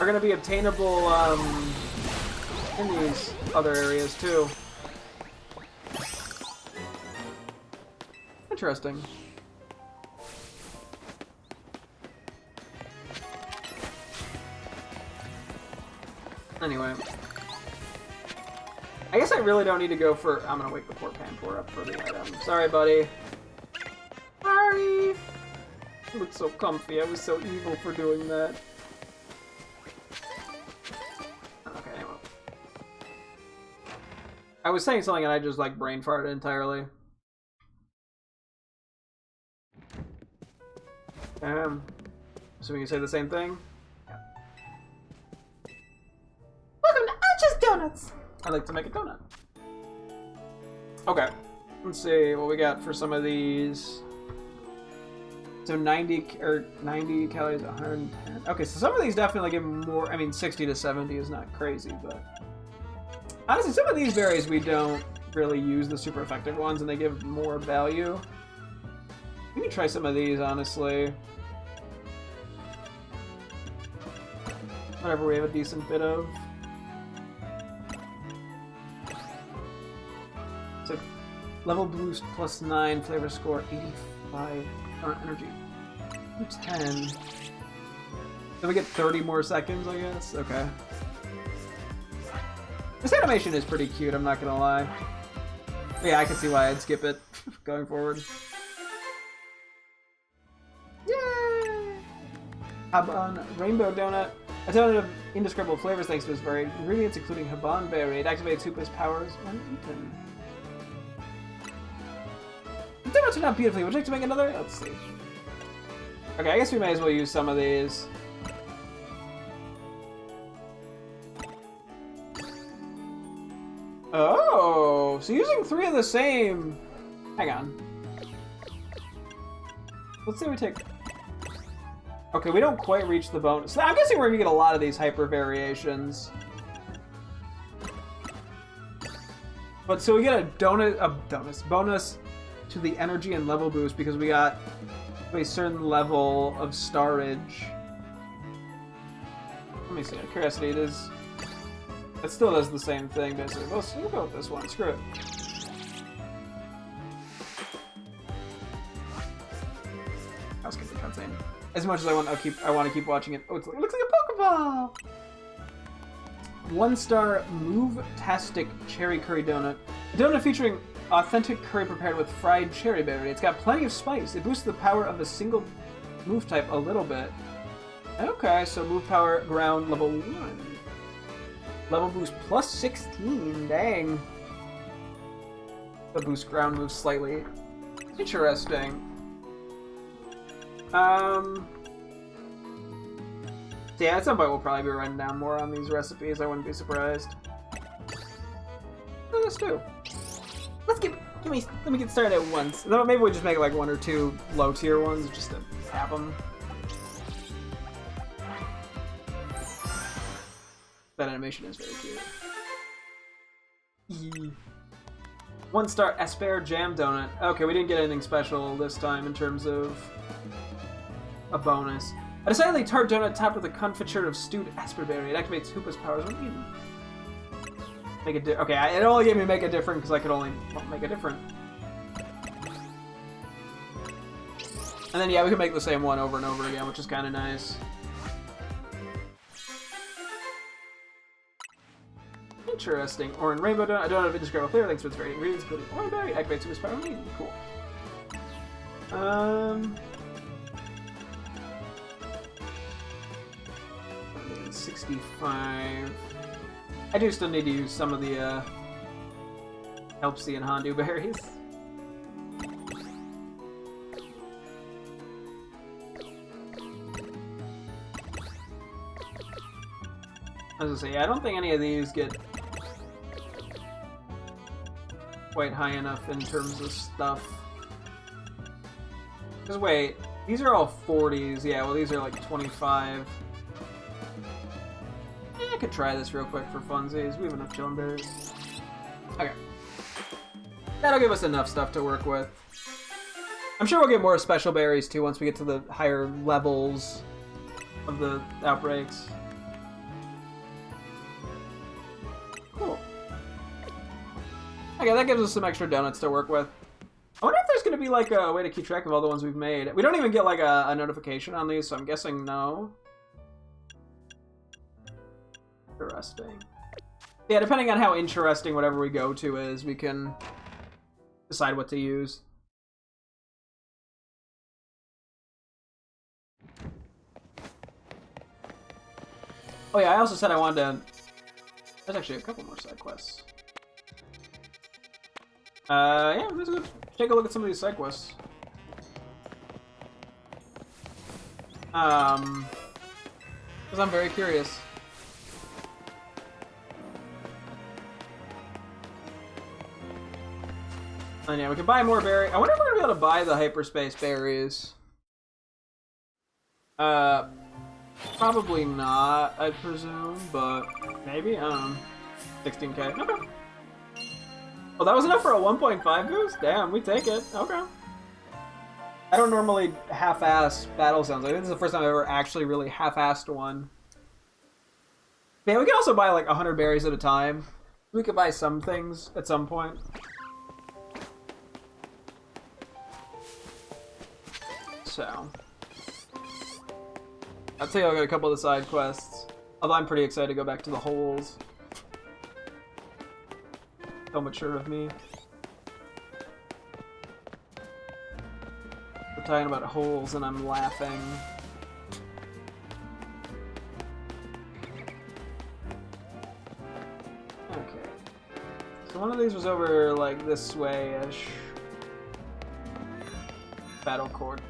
Are gonna be obtainable in these other areas too. Interesting. Anyway. I guess I really don't need to go for... I'm gonna wake the poor Panpour up for the item. Sorry, buddy. Sorry! It looks so comfy. I was so evil for doing that. Okay, anyway. I was saying something and I just, like, brain farted entirely. Assuming you say the same thing? Yeah. Welcome to Arch's Donuts! I like to make a donut. Okay, let's see what we got for some of these. So 90 calories, 110. Okay, so some of these definitely give more. I mean, 60 to 70 is not crazy, but honestly, some of these berries we don't really use the super effective ones, and they give more value. We can try some of these, honestly. Whatever we have a decent bit of. So, level boost plus 9, flavor score 85, current energy 10. So we get 30 more seconds, I guess? Okay. This animation is pretty cute, I'm not gonna lie. But yeah, I can see why I'd skip it going forward. Yay! Haban Rainbow Donut. A donut of indescribable flavors thanks to its varied ingredients, including Haban berry. It activates Hoopa's powers when eaten. The donut turned out beautifully. Would you like to make another? Let's see. Okay, I guess we may as well use some of these. Oh, so using 3 of the same. Hang on. Let's say we take Okay, we don't quite reach the bonus. I'm guessing we're gonna get a lot of these hyper variations. But so we get a bonus to the energy and level boost because we got a certain level of starage. Let me see. Out of curiosity, it still does the same thing basically. We'll go with this one. Screw it. I was skipping cutscene. As much as I want to keep watching it. Oh, it looks like a Pokeball. 1-star Move-tastic Cherry Curry Donut. A donut featuring authentic curry prepared with fried cherry berry. It's got plenty of spice. It boosts the power of a single move type a little bit. Okay, so move power ground level 1. Level boost plus 16. Dang. The boost ground moves slightly. Interesting. Yeah, at some point we'll probably be writing down more on these recipes. I wouldn't be surprised. Let's do. Let me get started at once. Then maybe we just make like 1 or 2 low tier ones just to have them. That animation is very cute. 1-star Asper Jam Donut. Okay, we didn't get anything special this time in terms of a bonus. A decidedly tart donut topped with a confiture of stewed asperberry. It activates Hoopa's powers when eaten. Make it okay, it only gave me make it different because I could only make it different. And then yeah, we can make the same one over and over again, which is kind of nice. Interesting. Orange Rainbow Donut. I don't know if it describes flavor. Thanks for its varied ingredients, including orangeberry. Activates Hoopa's power when eaten. Cool. 65. I do still need to use some of the Helpsy and Hondu berries. I was gonna say, yeah, I don't think any of these get quite high enough in terms of stuff. Because wait, these are all 40s. Yeah, well these are like 25. I could try this real quick for funsies. We have enough chillin' berries. Okay. That'll give us enough stuff to work with. I'm sure we'll get more special berries too once we get to the higher levels of the outbreaks. Cool. Okay, that gives us some extra donuts to work with. I wonder if there's going to be like a way to keep track of all the ones we've made. We don't even get like a notification on these, so I'm guessing no. Interesting. Yeah, depending on how interesting whatever we go to is, we can decide what to use. Oh yeah, I also said I wanted to... There's actually a couple more side quests. Yeah, let's go take a look at some of these side quests. Because I'm very curious. And yeah, we can buy more berries. I wonder if we're gonna be able to buy the hyperspace berries. Probably not, I presume, but maybe. 16k. Okay. Oh, that was enough for a 1.5 goose? Damn, we take it. Okay. I don't normally half-ass battle zones. I think this is the first time I've ever actually really half-assed one. Yeah, we can also buy like 100 berries at a time. We could buy some things at some point. So, I'll tell you, I'll get a couple of the side quests. Although I'm pretty excited to go back to the holes. So mature of me. We're talking about holes and I'm laughing. Okay. So one of these was over like this way-ish. Battle cord.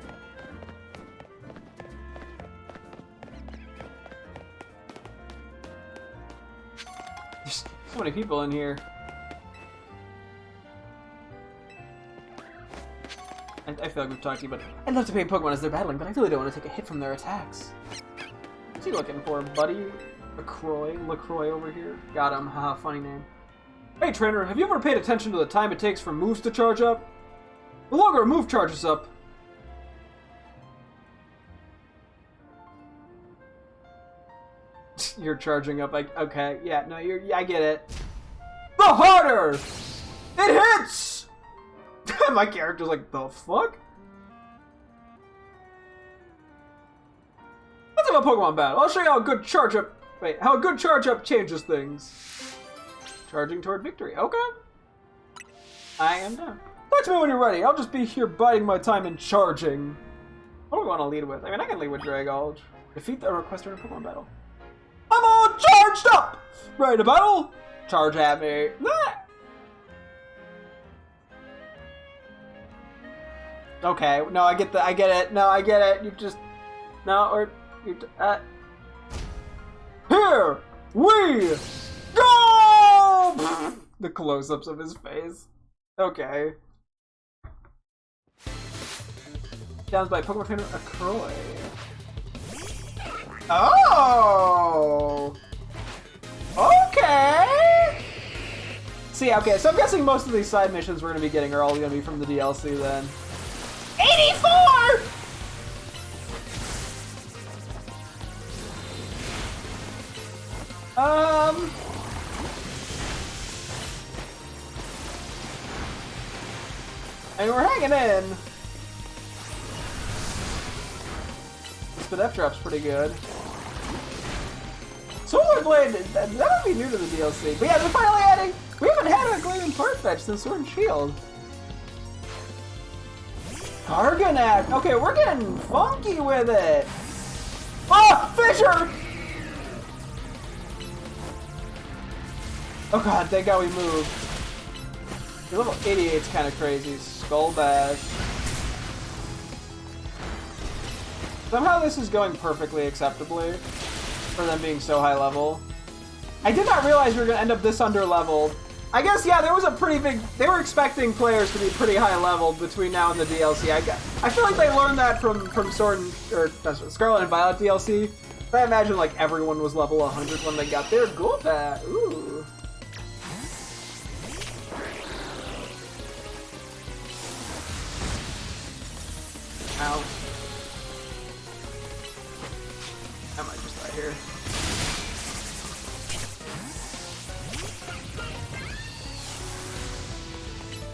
There's so many people in here. I feel like we've talked to you, but I'd love to pay Pokemon as they're battling, but I really don't want to take a hit from their attacks. What's he looking for, buddy? LaCroix over here. Got him. Haha, funny name. Hey, trainer, have you ever paid attention to the time it takes for moves to charge up? The longer a move charges up, you're charging up. Like, okay, yeah, no, I get it. The harder it hits. My character's like, the fuck? Let's have a Pokemon battle. I'll show you how a good charge up. Wait, how a good charge up changes things. Charging toward victory. Okay. I am done. Touch me when you're ready. I'll just be here biding my time and charging. What do we want to lead with? I mean, I can lead with Dragolge. Defeat the requester in a Pokemon battle. I'm all charged up! Ready to battle? Charge at me. Okay, no, I get it. No, I get it. You just... No, or... Here we go! The close-ups of his face. Okay. Downs by Pokemon trainer LaCroix. Oh! Okay! See, okay, so I'm guessing most of these side missions we're going to be getting are all going to be from the DLC then. 84! And we're hanging in. This F drop's pretty good. Solar Blade, that would be new to the DLC. But yeah, they're finally adding. We haven't had a Gleaming Farfetch since Sword and Shield. Argonac. Okay, we're getting funky with it. Oh, Fisher! Oh god, thank god we moved. The level 88's kind of crazy. Skull Bash. Somehow this is going perfectly acceptably for them being so high level. I did not realize we were going to end up this under leveled. I guess, yeah, there was a pretty big... They were expecting players to be pretty high leveled between now and the DLC. I feel like they learned that from Sword and... Or Scarlet and Violet DLC. I imagine, like, everyone was level 100 when they got their Golbat. Ooh. Ow. I might just die here.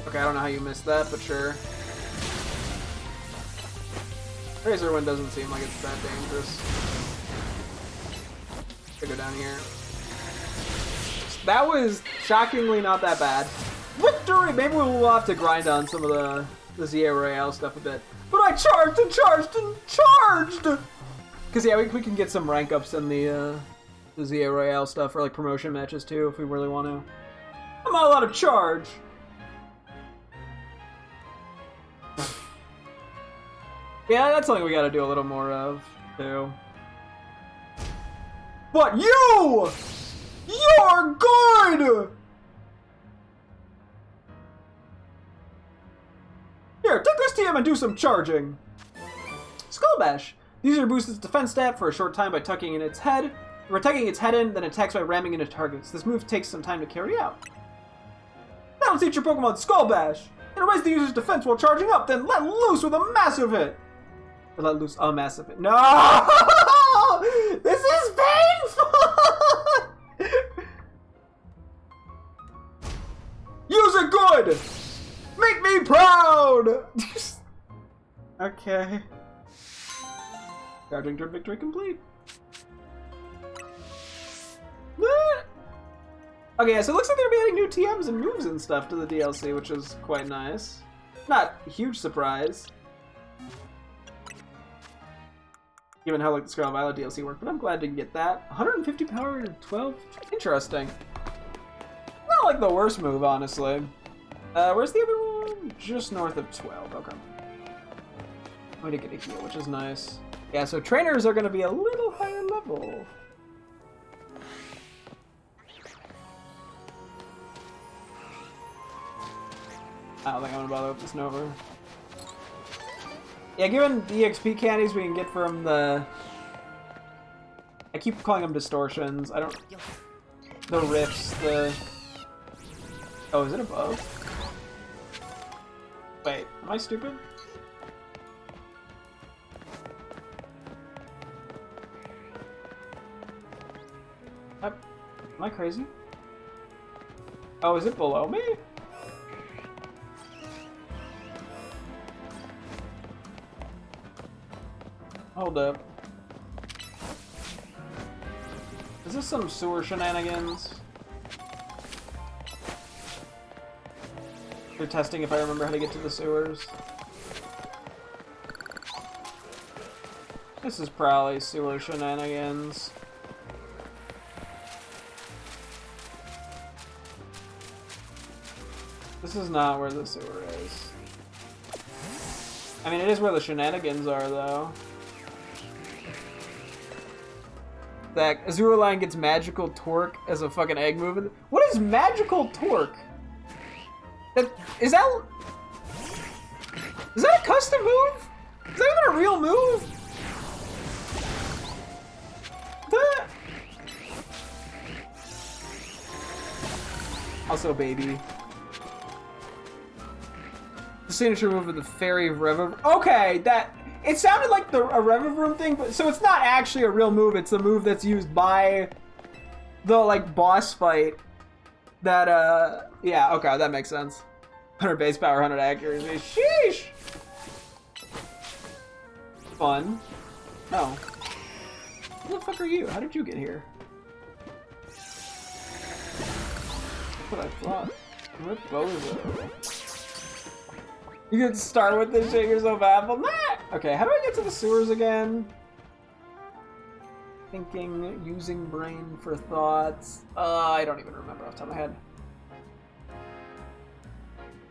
Okay, I don't know how you missed that, but sure. Razor Wind doesn't seem like it's that dangerous. Let's go down here. That was shockingly not that bad. Victory! Maybe we'll have to grind on some of the Zia Royale stuff a bit. But I charged and charged and charged! Because yeah, we can get some rank ups in the Zia Royale stuff, or like promotion matches too, if we really want to. I'm not allowed to charge! Yeah, that's something we gotta do a little more of, too. But you're good! Here, take this TM and do some charging. Skull Bash. These are boosts its defense stat for a short time by tucking in its head. Tucking its head in, then attacks by ramming into targets. This move takes some time to carry out. That'll teach your Pokemon Skull Bash. It'll raise the user's defense while charging up, then let loose with a massive hit. Or let loose a massive hit. No! This is painful! Use it good! Make me proud! Okay. Charging toward victory complete. Okay, so it looks like they're adding new TMs and moves and stuff to the DLC, which is quite nice. Not a huge surprise, given how like the Scarlet Violet DLC worked, but I'm glad to get that. 150 power, 12. Interesting. Not like the worst move, honestly. Where's the other one? Just north of 12. Okay. I did get a heal, which is nice. Yeah, so trainers are going to be a little higher level. I don't think I'm going to bother with this Nova. Yeah, given the EXP candies we can get from the... I keep calling them distortions. I don't... The rifts, the... Oh, is it above? Wait, am I stupid? Am I crazy? Oh, is it below me? Hold up. Is this some sewer shenanigans? They're testing if I remember how to get to the sewers. This is probably sewer shenanigans. This is not where the sewer is. I mean, it is where the shenanigans are, though. That Azura Line gets magical torque as a fucking egg movement. What is magical torque? Is that a custom move? Is that even a real move? Also, baby. The signature move of the Fairy Rev. Okay, that it sounded like a Rev Room thing, but so it's not actually a real move. It's a move that's used by the like boss fight. That yeah, okay, that makes sense. 100 base power, 100 accuracy. Sheesh. Fun. No. Who the fuck are you? How did you get here? What I thought. What bozo? You can start with this shit, you're so baffled. Nah! Okay, how do I get to the sewers again? Thinking, using brain for thoughts. I don't even remember off the top of my head.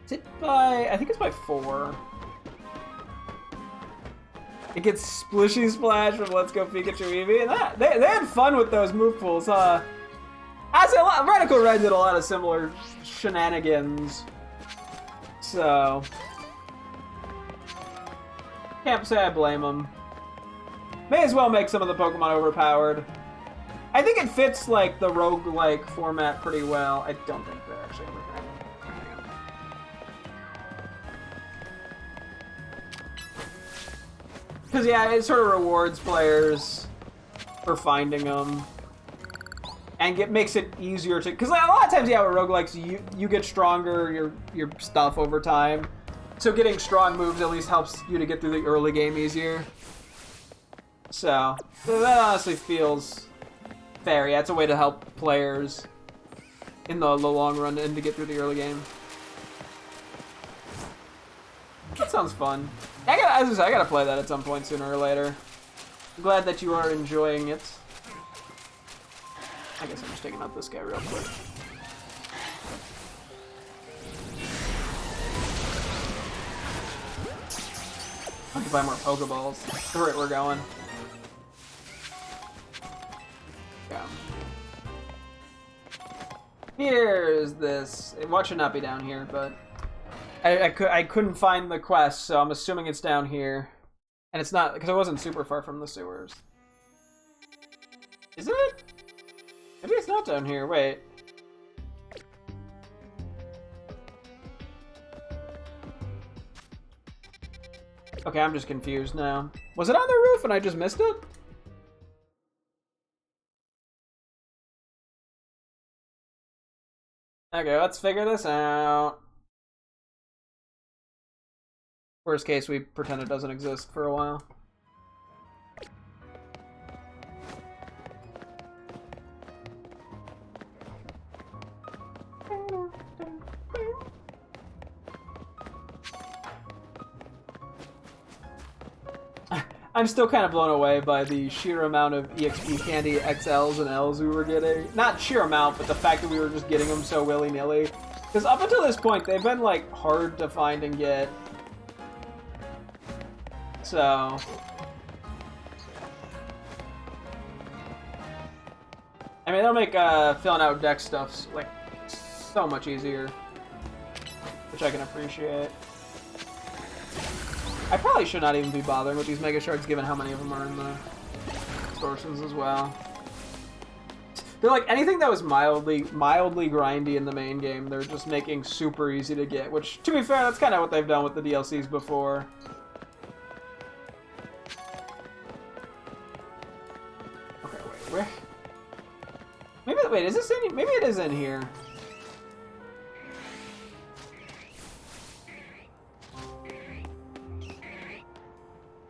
Is it by... I think it's by 4. It gets Splishy Splash from Let's Go Pikachu Eevee. And they had fun with those move pools, huh? I say Radical Red did a lot of similar shenanigans. So... Can't say I blame them. May as well make some of the Pokemon overpowered. I think it fits like the roguelike format pretty well. I don't think they're actually overpowered. Because yeah, it sort of rewards players for finding them. And makes it easier to... Because like, a lot of times, yeah, with roguelikes, you get stronger, your stuff over time. So getting strong moves at least helps you to get through the early game easier. So that honestly feels fair. Yeah, it's a way to help players in the long run and to get through the early game. That sounds fun. As I gotta play that at some point sooner or later. I'm glad that you are enjoying it. I guess I'm just taking out this guy real quick. I can buy more Pokeballs. That's the right we're going. Yeah. Here's this. It should not be down here, but I couldn't find the quest, so I'm assuming it's down here. And it's not, because it wasn't super far from the sewers. Is it? Maybe it's not down here. Wait. Okay, I'm just confused now. Was it on the roof and I just missed it? Okay, let's figure this out. Worst case, we pretend it doesn't exist for a while. I'm still kind of blown away by the sheer amount of EXP candy XLs and Ls we were getting. Not sheer amount, but the fact that we were just getting them so willy-nilly. Because up until this point, they've been, like, hard to find and get. So... I mean, it'll make filling out deck stuff, like, so much easier. Which I can appreciate. I probably should not even be bothering with these Mega Shards given how many of them are in the distortions as well. They're like anything that was mildly grindy in the main game, they're just making super easy to get, which, to be fair, that's kind of what they've done with the DLCs before. Okay, wait, where? Maybe, wait, is this in, maybe it is in here.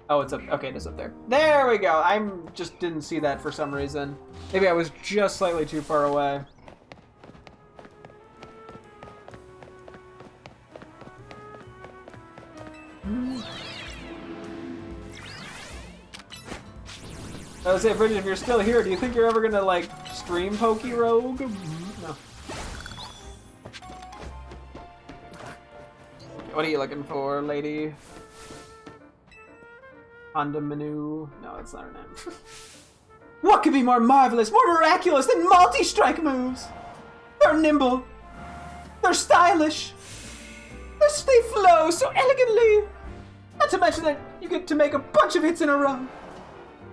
Oh, it's up, okay, it is up there. There we go, I just didn't see that for some reason. Maybe I was just slightly too far away. I was saying, Bridget, if you're still here, do you think you're ever gonna, like, stream Pokerogue? No. What are you looking for, lady? Honda Manu? No, that's not her name. What could be more marvelous, more miraculous than multi-strike moves? They're nimble. They're stylish. They flow so elegantly. Not to mention that you get to make a bunch of hits in a row.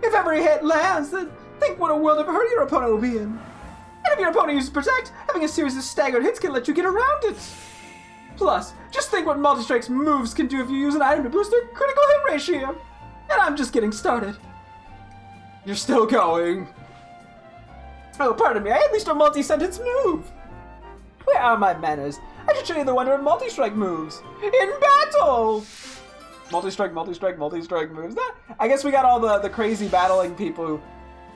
If every hit lands, then think what a world of hurt your opponent will be in. And if your opponent uses Protect, having a series of staggered hits can let you get around it. Plus, just think what multi-strike's moves can do if you use an item to boost their critical hit ratio. And I'm just getting started. You're still going. Oh, pardon me, I unleashed a multi-sentence move. Where are my manners? I should show you the wonder of multi-strike moves. In battle! Multi-strike, multi-strike, multi-strike moves. I guess we got all the crazy battling people who...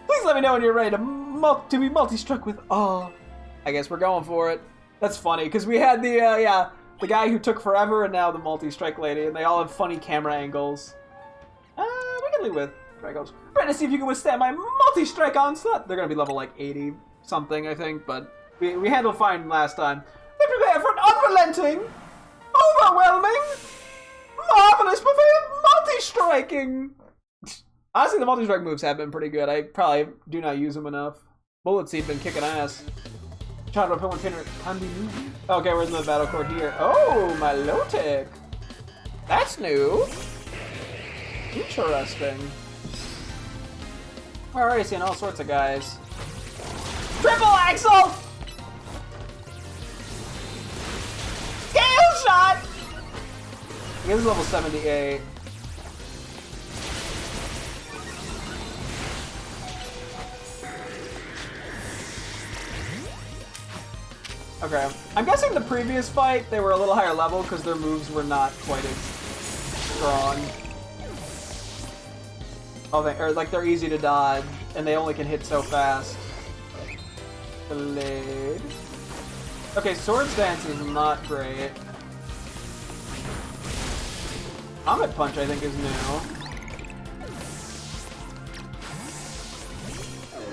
Please let me know when you're ready to be multi-struck with awe. I guess we're going for it. That's funny, because we had the guy who took forever and now the multi-strike lady, and they all have funny camera angles. We can leave with Dragos. Ready to see if you can withstand my multi-strike onslaught. They're going to be level like 80 something, I think, but we handled fine last time. They prepare for an unrelenting, overwhelming, marvelous buffet of multi-striking. Honestly, the multi-strike moves have been pretty good. I probably do not use them enough. Bullet Seed been kicking ass. Child of Pokemon Trainer Candy. Okay, we're in the battle court here. Oh, my Lotic. That's new. Interesting. We're already seeing all sorts of guys. Triple Axle! Scale shot! He is level 78. Okay, I'm guessing the previous fight, they were a little higher level because their moves were not quite as strong. Oh, they're easy to dodge, and they only can hit so fast. Blade. Okay, Swords Dance is not great. Comet Punch, I think, is new.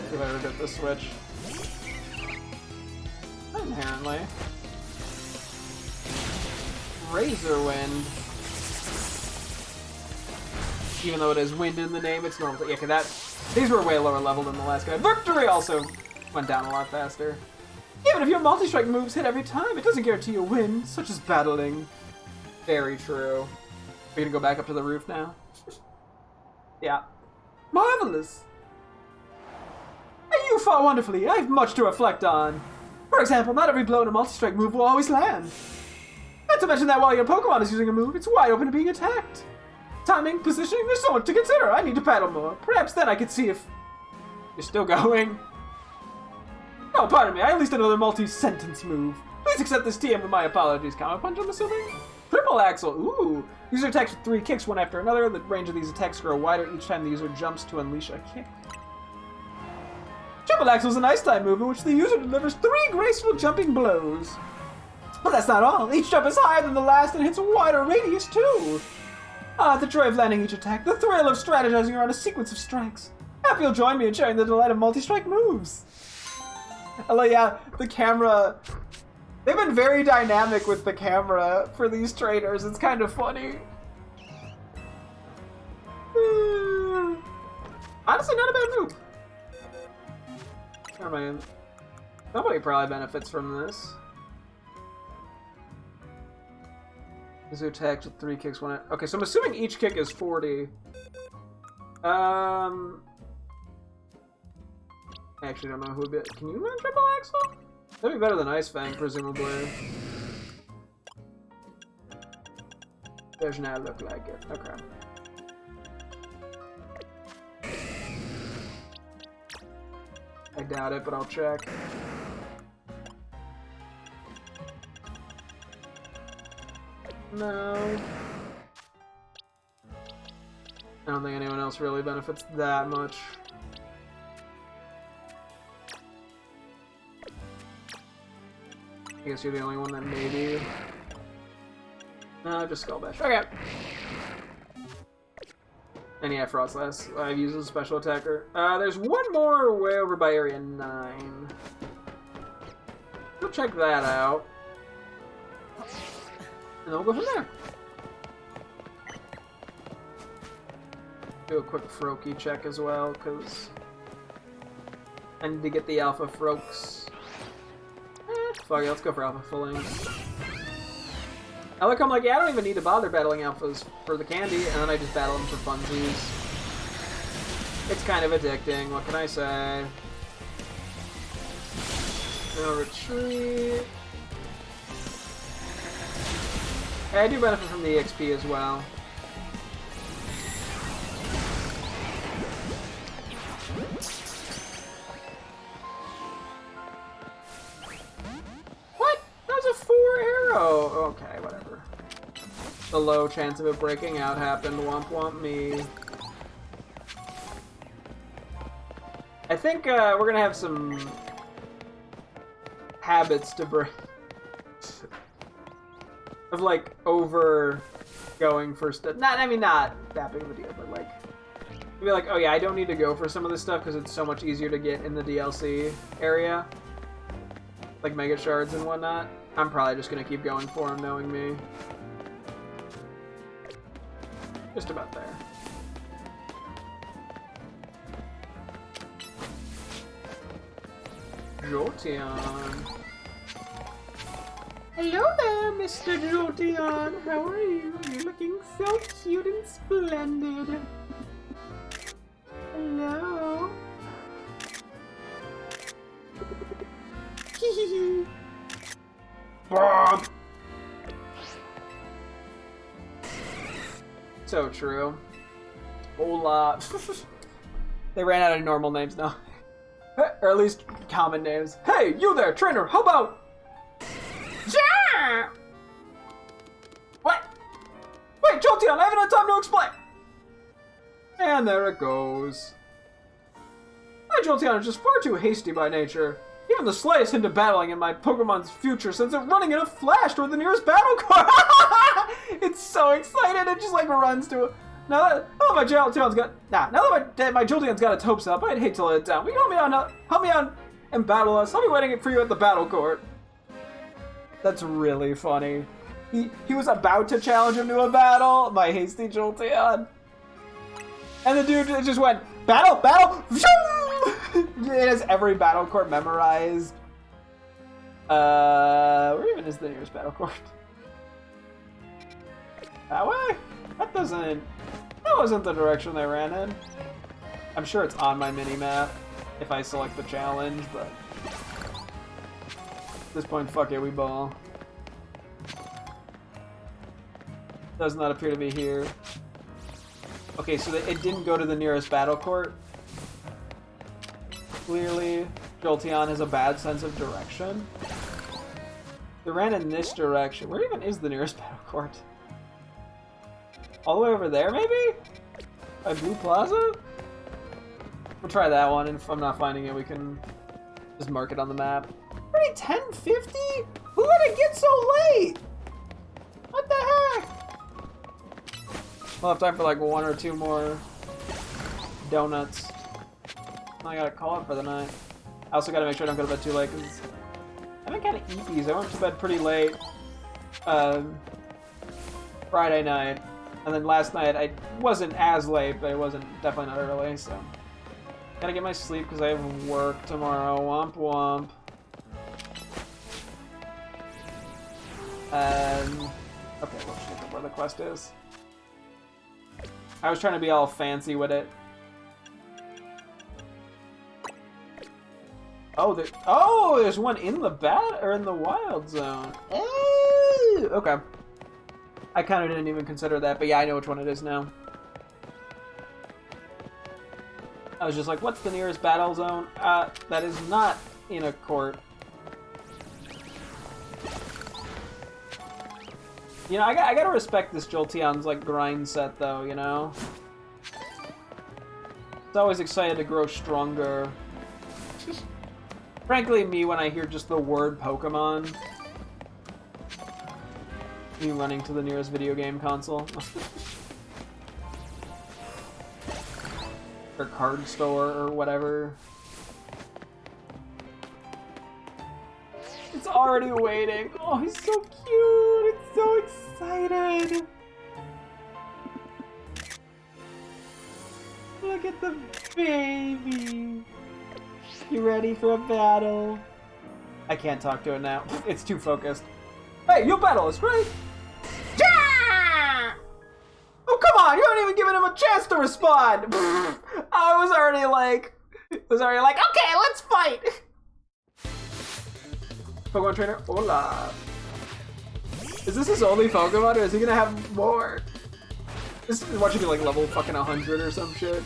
See if I ever get the switch. Not inherently. Razor Wind. Even though it has wind in the name, it's normal. Yeah, these were way lower level than the last guy. Victory also went down a lot faster. Even if your multi-strike moves hit every time, it doesn't guarantee a win, such as battling. Very true. We're gonna go back up to the roof now? Yeah. Marvelous! You fought wonderfully. I have much to reflect on. For example, not every blow in a multi-strike move will always land. Not to mention that while your Pokemon is using a move, it's wide open to being attacked. Timing, positioning, there's so much to consider. I need to paddle more. Perhaps then I could see if... You're still going? Oh, pardon me. I unleashed another multi-sentence move. Please accept this TM with my apologies. Counter Punch, I'm assuming? Triple Axle. Ooh. User attacks with 3 kicks, one after another. The range of these attacks grow wider each time the user jumps to unleash a kick. Triple Axle is an ice-type move in which the user delivers 3 graceful jumping blows. But that's not all. Each jump is higher than the last and hits a wider radius, too. The joy of landing each attack, the thrill of strategizing around a sequence of strikes. I hope you'll join me in sharing the delight of multi-strike moves. Yeah, the camera... They've been very dynamic with the camera for these trainers. It's kind of funny. Honestly, not a bad move. Never mind. Somebody probably benefits from this. These who attacks with 3 kicks, 1. Okay, so I'm assuming each kick is 40. I actually don't know who would be. Can you run triple axle? That'd be better than Ice Fang, presumably. Does not look like it. Okay. I doubt it, but I'll check. No. I don't think anyone else really benefits that much. I guess you're the only one that maybe... No, just Skull Bash. Okay. And yeah, Frostless. I've used as a special attacker. There's one more way over by Area 9. We'll check that out. And then we'll go from there. Do a quick Froakie check as well, because I need to get the Alpha Froaks. Fuck it, let's go for Alpha Fulling. I look, I'm like, yeah, I don't even need to bother battling Alphas for the candy, and then I just battle them for funsies. It's kind of addicting, what can I say? No retreat. Hey, I do benefit from the EXP as well. What? That was a 4 arrow! Okay, whatever. The low chance of it breaking out happened. Womp womp me. I think we're gonna have some habits to break. Of like over going for stuff. I mean, not that big of a deal, but like, you'd be like, oh yeah, I don't need to go for some of this stuff because it's so much easier to get in the DLC area, like Mega Shards and whatnot. I'm probably just gonna keep going for them, knowing me. Just about there. Jolteon. Hello there, Mr. Jolteon. How are you? You're looking so cute and splendid. Hello. Hehehe. So true. Hola. They ran out of normal names now. Or at least common names. Hey, you there, trainer, how about... Yeah! What? Wait, Jolteon, I haven't had time to explain! And there it goes. My Jolteon is just far too hasty by nature. Even the slightest hint of battling in my Pokemon's future sends it running in a flash toward the nearest battle car. It's so excited, it just like runs to it. Now that my Jolteon's got my Jolteon's got its hopes up, I'd hate to let it down. Will you help me out and battle us? I'll be waiting for you at the battle court. That's really funny. He was about to challenge him to a battle, my hasty Jolteon. And the dude just went, battle, battle, it has every battle court memorized. Where even is the nearest battle court? That way? That wasn't the direction they ran in. I'm sure it's on my mini-map if I select the challenge, but at this point, fuck it, we ball. Does not appear to be here. Okay, so it didn't go to the nearest battle court. Clearly, Jolteon has a bad sense of direction. They ran in this direction. Where even is the nearest battle court? All the way over there, maybe? By Blue Plaza? We'll try that one, and if I'm not finding it, we can just mark it on the map. Already 10:50? Who let it get so late? What the heck? We'll have time for like 1 or 2 more donuts. I gotta call it for the night. I also gotta make sure I don't go to bed too late, because I've been kind of eepies. I went to bed pretty late Friday night. And then last night, I wasn't as late, but it wasn't definitely not early, so. Gotta get my sleep because I have work tomorrow. Womp womp. Okay, let's look up where the quest is. I was trying to be all fancy with it. Oh, there's one in the in the wild zone. Oh, okay. I kind of didn't even consider that, but yeah, I know which one it is now. I was just like, what's the nearest battle zone? That is not in a court. You know, I gotta respect this Jolteon's, like, grind set, though, you know? It's always excited to grow stronger. Frankly, me, when I hear just the word Pokemon, me running to the nearest video game console. Or card store, or whatever. It's already waiting. Oh, he's so cute. It's so excited. Look at the baby. You ready for a battle? I can't talk to it now. It's too focused. Hey, you'll battle us, right? Yeah! Oh, come on. You haven't even given him a chance to respond. I was already like, okay, let's fight. Pokemon trainer, hola. Is this his only Pokemon, or is he gonna have more? This is watching me like level fucking 100 or some shit.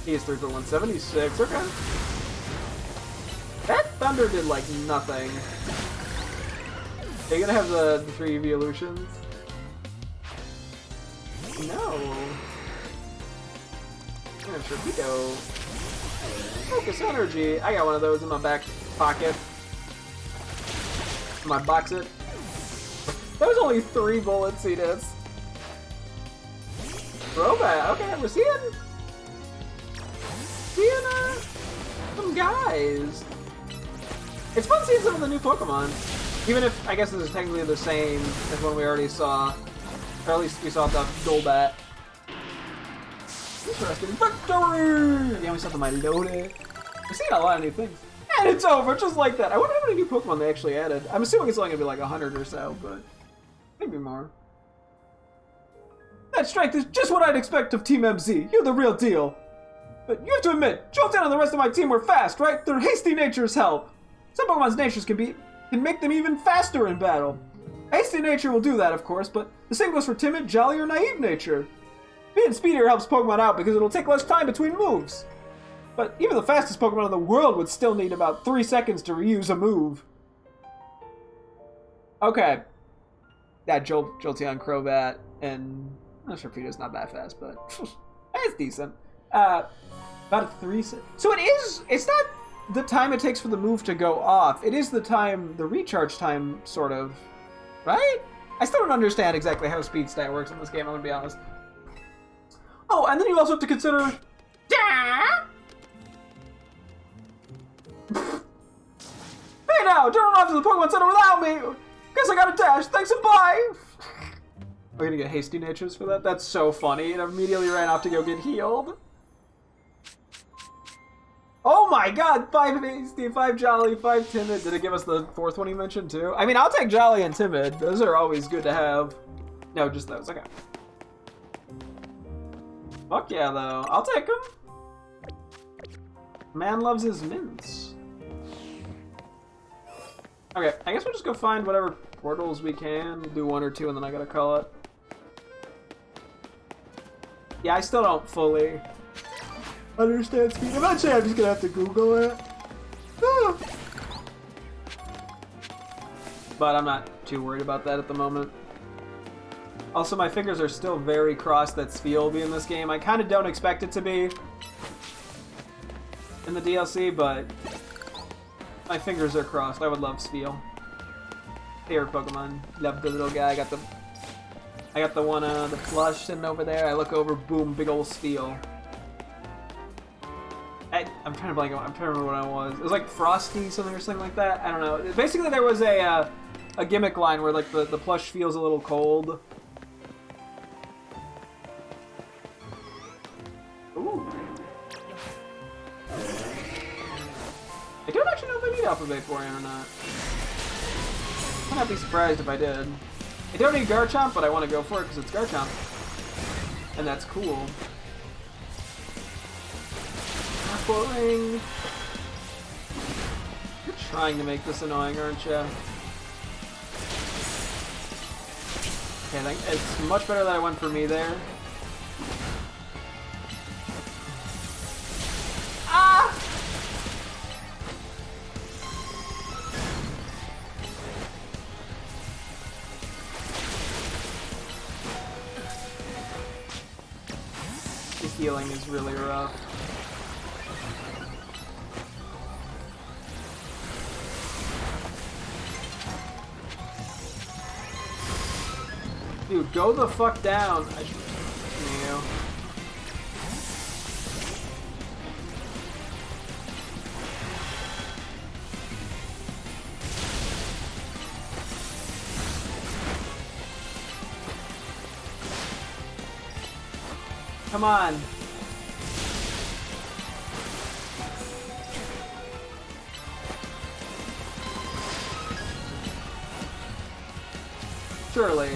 He is 3 for 176, okay. That Thunder did like nothing. Are you gonna have the 3 evolutions? No. Yeah, Torpedo. Focus energy. I got one of those in my back pocket. My box it. That was only 3 bullets he did. Throwback. Okay, we're seeing some guys. It's fun seeing some of the new Pokemon. Even if I guess this is technically the same as one we already saw. Or at least we saw the Golbat. Interesting. Victory! Yeah, we saw the Milotic. We're seeing a lot of new things. And it's over, just like that. I wonder how many new Pokemon they actually added. I'm assuming it's only gonna be like 100 or so, but maybe more. That strength is just what I'd expect of Team MZ. You're the real deal. But you have to admit, Jolteon and the rest of my team were fast, right? Their hasty natures help. Some Pokemon's natures can make them even faster in battle. Hasty nature will do that, of course, but the same goes for timid, jolly, or naive nature. Being speedier helps Pokemon out because it'll take less time between moves. But even the fastest Pokemon in the world would still need about 3 seconds to reuse a move. Okay. That Jolteon, Crobat, and I'm not sure Pika's not that fast, but it's decent. About 3 seconds. So it's not the time it takes for the move to go off. It is the recharge time, sort of. Right? I still don't understand exactly how speed stat works in this game, I'm gonna be honest. Oh, and then you also have to consider... Hey now, don't run off to the Pokemon Center without me! Guess I gotta dash, thanks and bye! We're gonna get hasty natures for that? That's so funny, and I immediately ran off to go get healed. Oh my god, 5 hasty, 5 jolly, 5 timid. Did it give us the 4th one you mentioned too? I mean, I'll take jolly and timid. Those are always good to have. No, just those, okay. Fuck yeah, though. I'll take them. Man loves his mints. Okay, I guess we'll just go find whatever portals we can. Do 1 or 2 and then I gotta call it. Yeah, I still don't fully understand speed. Eventually I'm just gonna have to Google it. But I'm not too worried about that at the moment. Also, my fingers are still very crossed that Sphere will be in this game. I kind of don't expect it to be in the DLC, but my fingers are crossed. I would love Sphere. Favorite Pokemon. Love the little guy. I got the one, the plush sitting over there. I look over, boom, big old Sphere. I'm trying to blank. I'm trying to remember what it was. It was like Frosty something or something like that. I don't know. Basically, there was a gimmick line where like the plush feels a little cold. Ooh. I don't actually know if I need Alpha Vaporeon or not. I'd not be surprised if I did. I don't need Garchomp, but I want to go for it because it's Garchomp. And that's cool. Ring. You're trying to make this annoying, aren't you? Okay, I think it's much better that I went for me there. Ah! The healing is really rough. Dude, go the fuck down. I should you. Come on. Surely.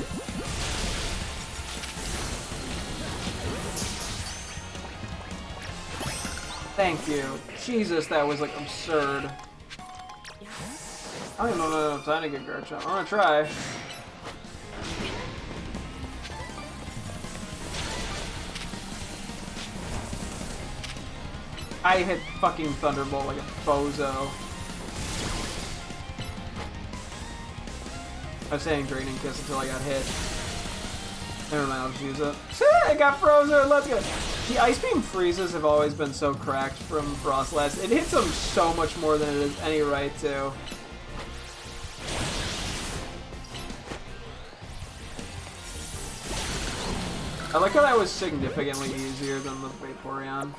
Thank you. Jesus, that was like absurd. I don't even know enough time to get Garchomp. I'm gonna try. I hit fucking Thunderbolt like a bozo. I was saying Draining Kiss until I got hit. Never mind, I'll just use it. I got frozen, let's go! The Ice Beam freezes have always been so cracked from Frostlass. It hits them so much more than it has any right to. I like how that was significantly easier than the Vaporeon.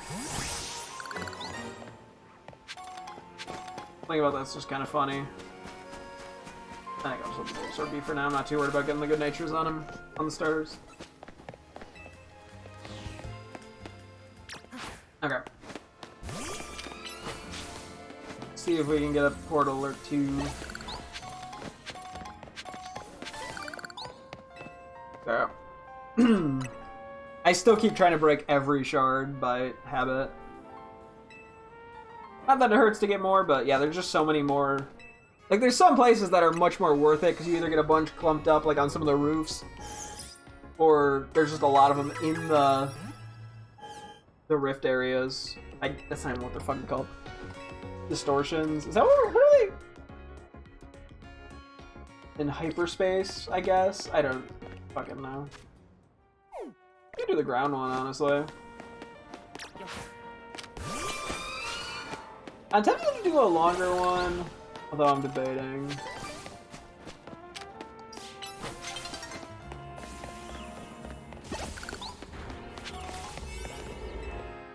Think about that's just kind of funny. I think I'll just Absorb B for now. I'm not too worried about getting the good natures on him, on the starters. Okay. See if we can get a portal or two. So. I still keep trying to break every shard by habit. Not that it hurts to get more, but yeah, there's just so many more. Like, there's some places that are much more worth it, because you either get a bunch clumped up, like on some of the roofs, or there's just a lot of them in the rift areas. That's not even what they're fucking called. Distortions. Is that what are they? In hyperspace, I guess? I don't fucking know. You can do the ground one, honestly. I'm tempted to do a longer one, although I'm debating.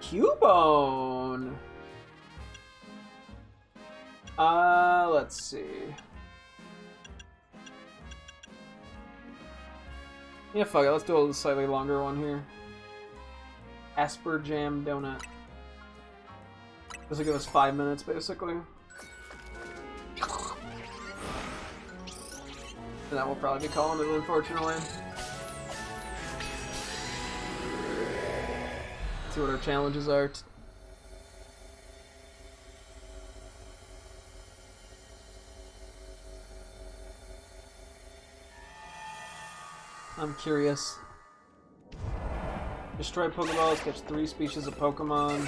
Cubone! Let's see. Yeah, fuck it, let's do a slightly longer one here. Asper Jam Donut. This will give us 5 minutes, basically. And that will probably be calling it, unfortunately. Let's see what our challenges are. I'm curious. Destroy Pokeballs, catch 3 species of Pokemon.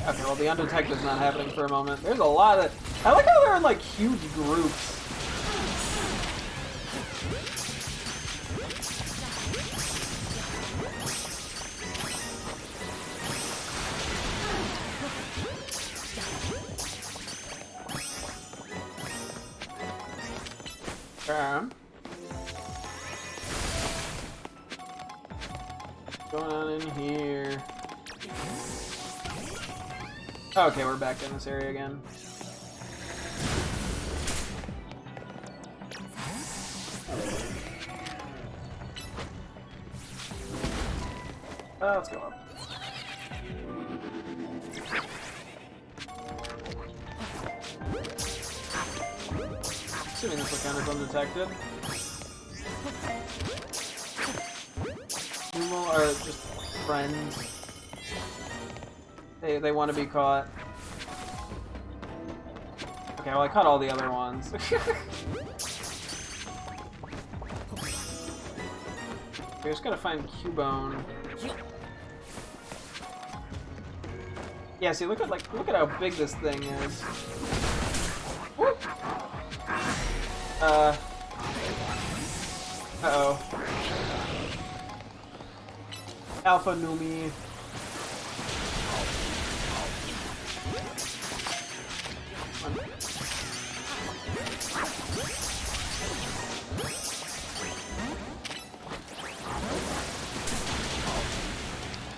Okay, well the undetected is not happening for a moment. There's a lot of... I like how they're in like huge groups. What's going on in here? Okay, we're back in this area again. Let's go up. assuming this will count as undetected. Numal are just friends. They want to be caught. Okay, well I caught all the other ones. We just gotta find Cubone. Yeah, see, look at how big this thing is. Whoop. Uh-oh. Alpha Numi.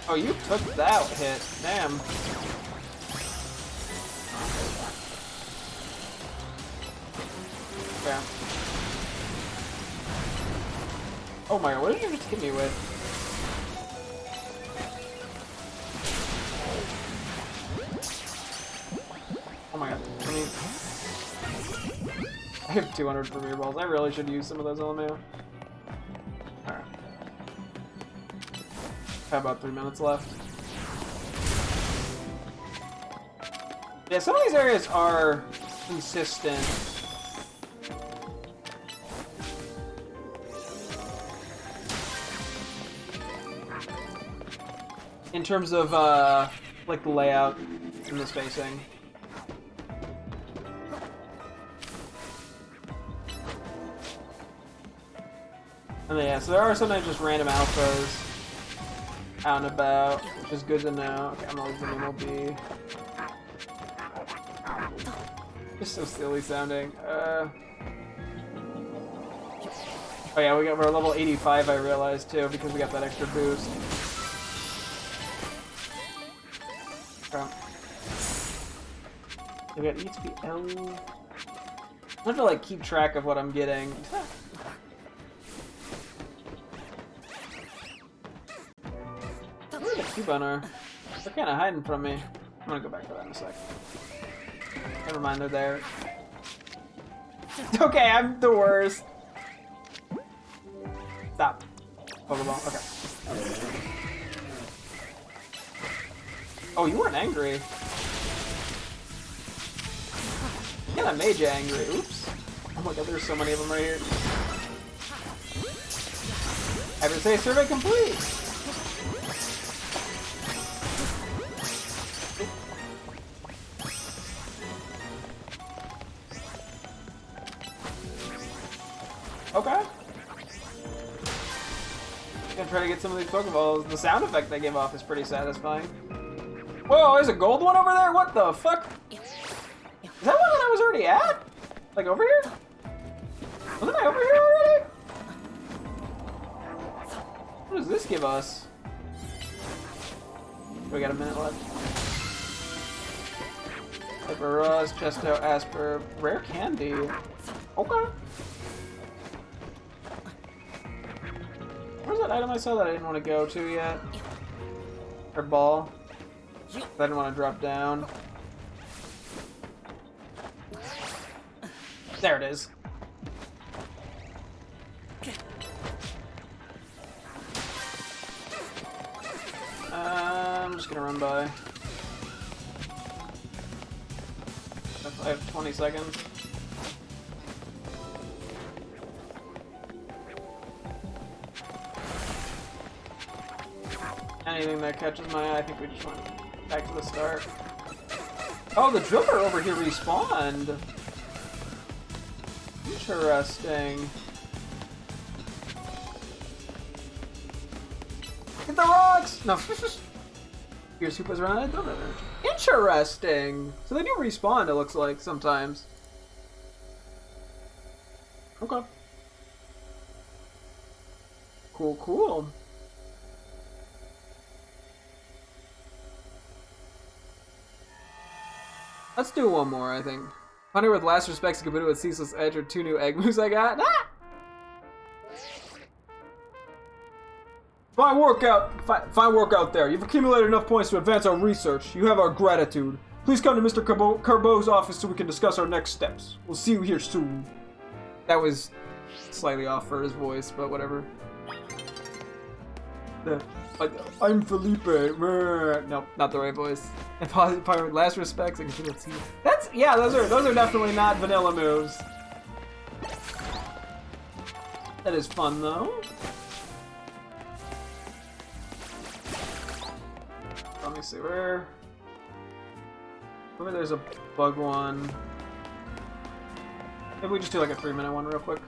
Oh, you took that hit. Damn. Okay. Oh my god, what did you just hit me with? Oh my god. I have 200 Premier Balls. I really should use some of those LMAO. Alright. Have about 3 minutes left. Yeah, some of these areas are consistent. In terms of, like the layout and the spacing. And yeah, so there are sometimes just random alphas out and about, which is good to know. Okay, I'm gonna leave the Nemo be. It's so silly sounding. Oh yeah, we're level 85, I realized too, because we got that extra boost. Okay. We got HP L. I have to like keep track of what I'm getting. Cubone, they're kind of hiding from me. I'm gonna go back to that in a sec. Never mind, they're there. Okay, I'm the worst. Stop. Pokeball, okay. Oh, you weren't angry. Yeah, that made you angry. Oops. Oh my god, there's so many of them right here. I would say survey complete. Okay. Gonna try to get some of these Pokeballs. The sound effect they give off is pretty satisfying. Whoa, there's a gold one over there? What the fuck? Is that one that I was already at? Like over here? Wasn't I over here already? What does this give us? We got a minute left. Hyper Rust, Chesto, Asper, Rare Candy. Okay. Where's that item I saw that I didn't want to go to yet? Or ball? I didn't want to drop down. There it is. I'm just gonna run by. I have 20 seconds. Anything that catches my eye, I think we just went back to the start. Oh, the driller over here respawned. Interesting. Hit the rocks! No. Your Supers run out of driller energy. Interesting. So they do respawn, it looks like, sometimes. Okay. Cool, cool. Let's do one more, I think. Hunter with last respects to Kabuto with Ceaseless Edge or 2 new egg moves I got. Ah! Fine work out there. You've accumulated enough points to advance our research. You have our gratitude. Please come to Mr. Carbo's office so we can discuss our next steps. We'll see you here soon. That was slightly off for his voice, but whatever. I'm Felipe. Nope, not the right voice. And probably last respects, I can feel it. That's those are definitely not vanilla moves. That is fun though. Let me see where there's a bug one. Maybe we just do like a 3-minute one real quick.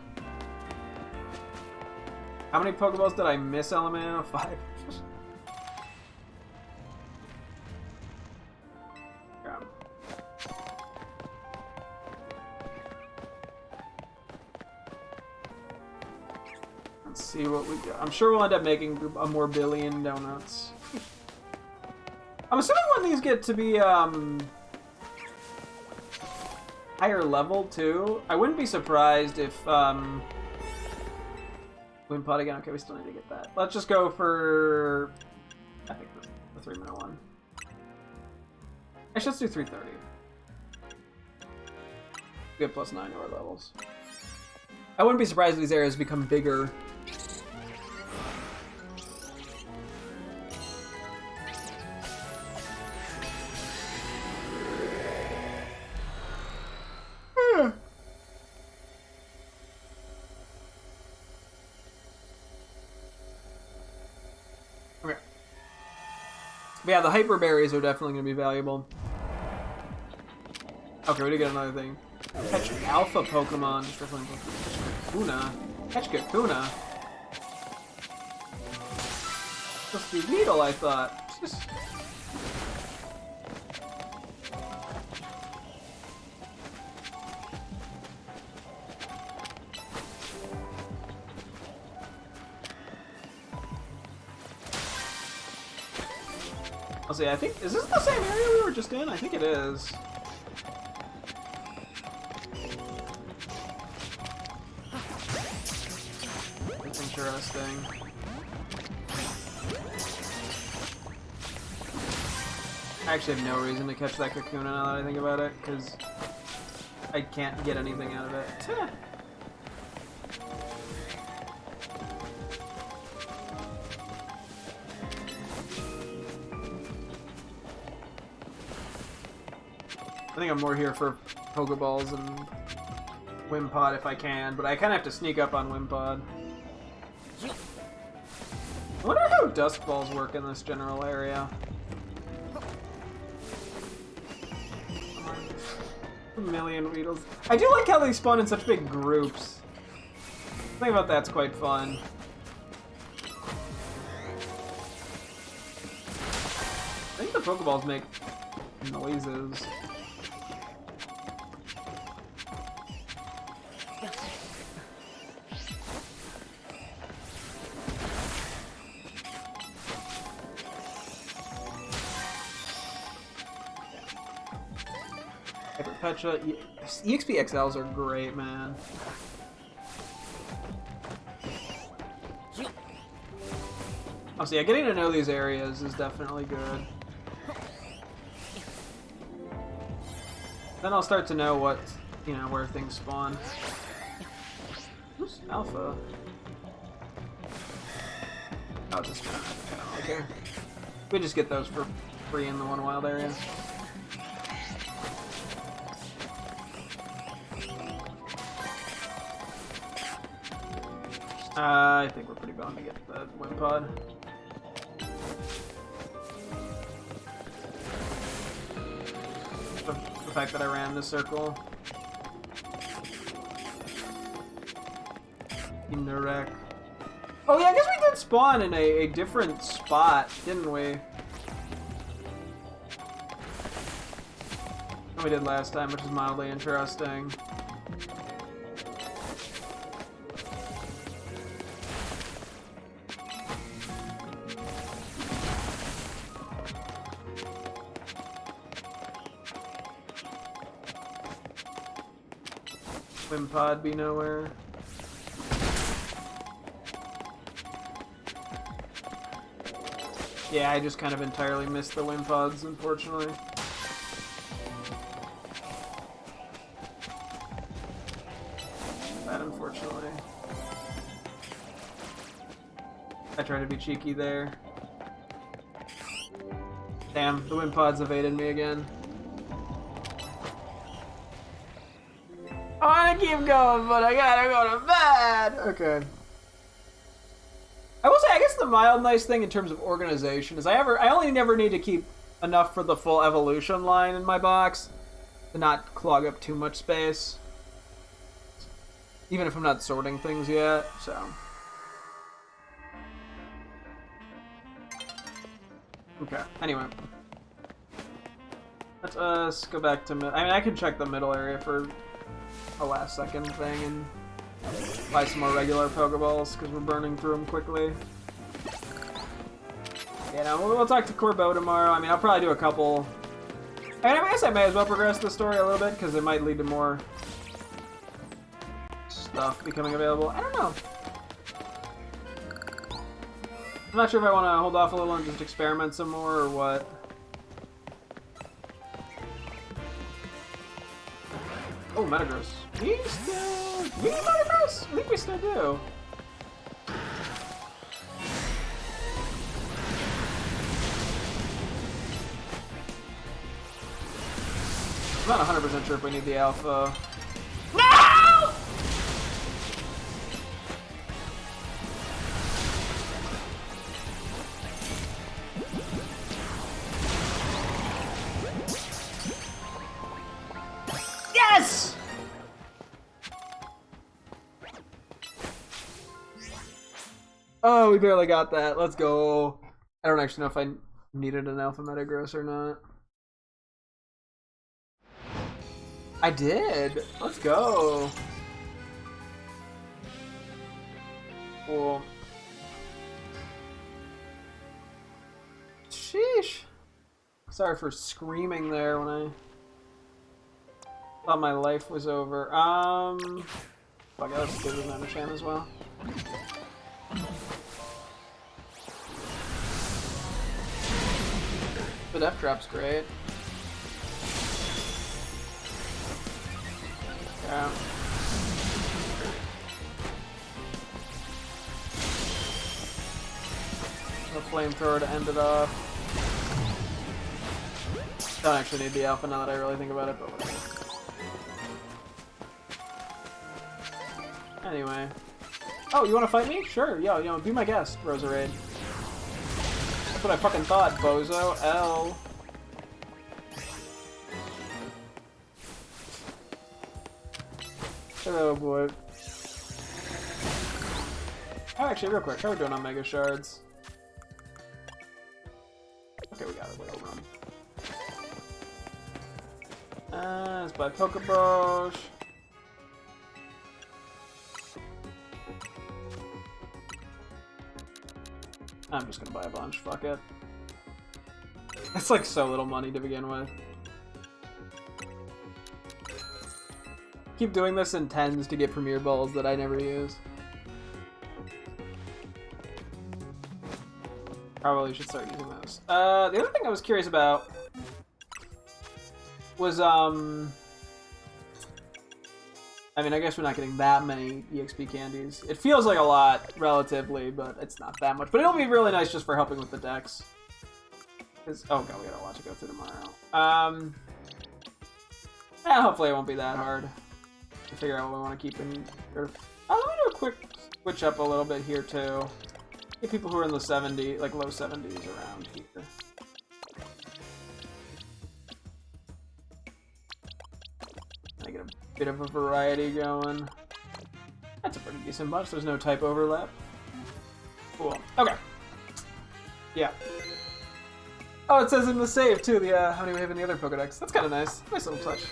How many Pokeballs did I miss, Element? 5. Yeah. Let's see what we got. I'm sure we'll end up making a more billion donuts. I'm assuming when these get to be higher level too, I wouldn't be surprised if Wimpod again. Okay, we still need to get that. Let's just go for I think the 3-minute one. Actually, let's do 330. We have +9 to our levels. I wouldn't be surprised if these areas become bigger. But yeah, the hyper berries are definitely going to be valuable. Okay, we did get another thing. Catch alpha Pokemon. Kakuna. Catch Kakuna. Supposed to be Weedle, I thought. Just... I'll see, I think, is this the same area we were just in? I think it is. That's interesting. I actually have no reason to catch that Kakuna now that I think about it, because I can't get anything out of it. I think I'm more here for Pokeballs and Wimpod if I can, but I kind of have to sneak up on Wimpod. I wonder how Dusk Balls work in this general area. A million Weedles. I do like how they spawn in such big groups. The thing about that's quite fun. I think the Pokeballs make noises. Petra, EXP XLs are great, man. Oh, so yeah, getting to know these areas is definitely good. Then I'll start to know what, you know, where things spawn. Oops, Alpha. Oh, just gonna, okay. We just get those for free in the one wild area. I think we're pretty bound to get the Wimpod. The fact that I ran the circle. In the wreck. Oh yeah, I guess we did spawn in a different spot, didn't we? Than we did last time, which is mildly interesting. Wimpod be nowhere. Yeah, I just kind of entirely missed the Wimpods, unfortunately. Bad I tried to be cheeky there. Damn, the wind pods evaded me again. I wanna keep going, but I gotta go to bed! Okay. I will say, I guess the mild nice thing in terms of organization is I only never need to keep enough for the full evolution line in my box to not clog up too much space. Even if I'm not sorting things yet, so. Okay, anyway. Let us go back to I mean, I can check the middle area for a last second thing and buy some more regular Pokeballs because we're burning through them quickly. You know, we'll talk to Corbeau tomorrow. I mean, I'll probably do a couple. I mean, I guess I may as well progress the story a little bit because it might lead to more stuff becoming available. I don't know. I'm not sure if I want to hold off a little and just experiment some more or what. Oh, Metagross. Do we need Metagross? I think we still do. I'm not 100% sure if we need the Alpha. No! Yes! Oh, we barely got that. Let's go. I don't actually know if I needed an Alpha Metagross or not. I did. Let's go. Cool. Sheesh. Sorry for screaming there when I thought my life was over. Fuck, let's give him another chance as well. The F drop's great. Yeah. The flamethrower to end it off. Don't actually need the Alpha now that I really think about it, but whatever. Anyway. Oh, you want to fight me? Sure, yo, be my guest, Roserade. That's what I fucking thought, bozo. L. Oh boy. Oh, actually, real quick, how are we doing on Mega Shards? Okay, we got it. Wait, hold on. Let's buy Pokebrush. I'm just gonna buy a bunch, fuck it. It's like so little money to begin with. Keep doing this in tens to get Premier Balls that I never use. Probably should start using those. The other thing I was curious about was, I mean, I guess we're not getting that many EXP candies. It feels like a lot, relatively, but it's not that much. But it'll be really nice just for helping with the decks. Oh god, we got a lot to go through tomorrow. Hopefully it won't be that hard to figure out what we want to keep in. Let me do a quick switch up a little bit here too. Get people who are in the 70, like low 70s around here. I get a bit of a variety going. That's a pretty decent bunch. There's no type overlap. Cool. Okay. Yeah. Oh, it says in the save too. The how many we have in the other Pokedex. That's kind of nice. Nice little touch.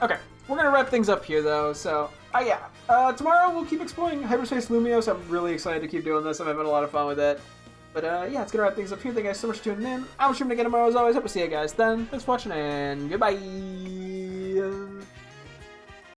Okay. We're gonna wrap things up here though. So, yeah. Tomorrow we'll keep exploring Hyperspace Lumiose. I'm really excited to keep doing this. I'm having a lot of fun with it. But yeah, it's gonna wrap things up here. Thank you guys so much for tuning in. I'm streaming again tomorrow as always. Hope to see you guys then. Thanks for watching and goodbye.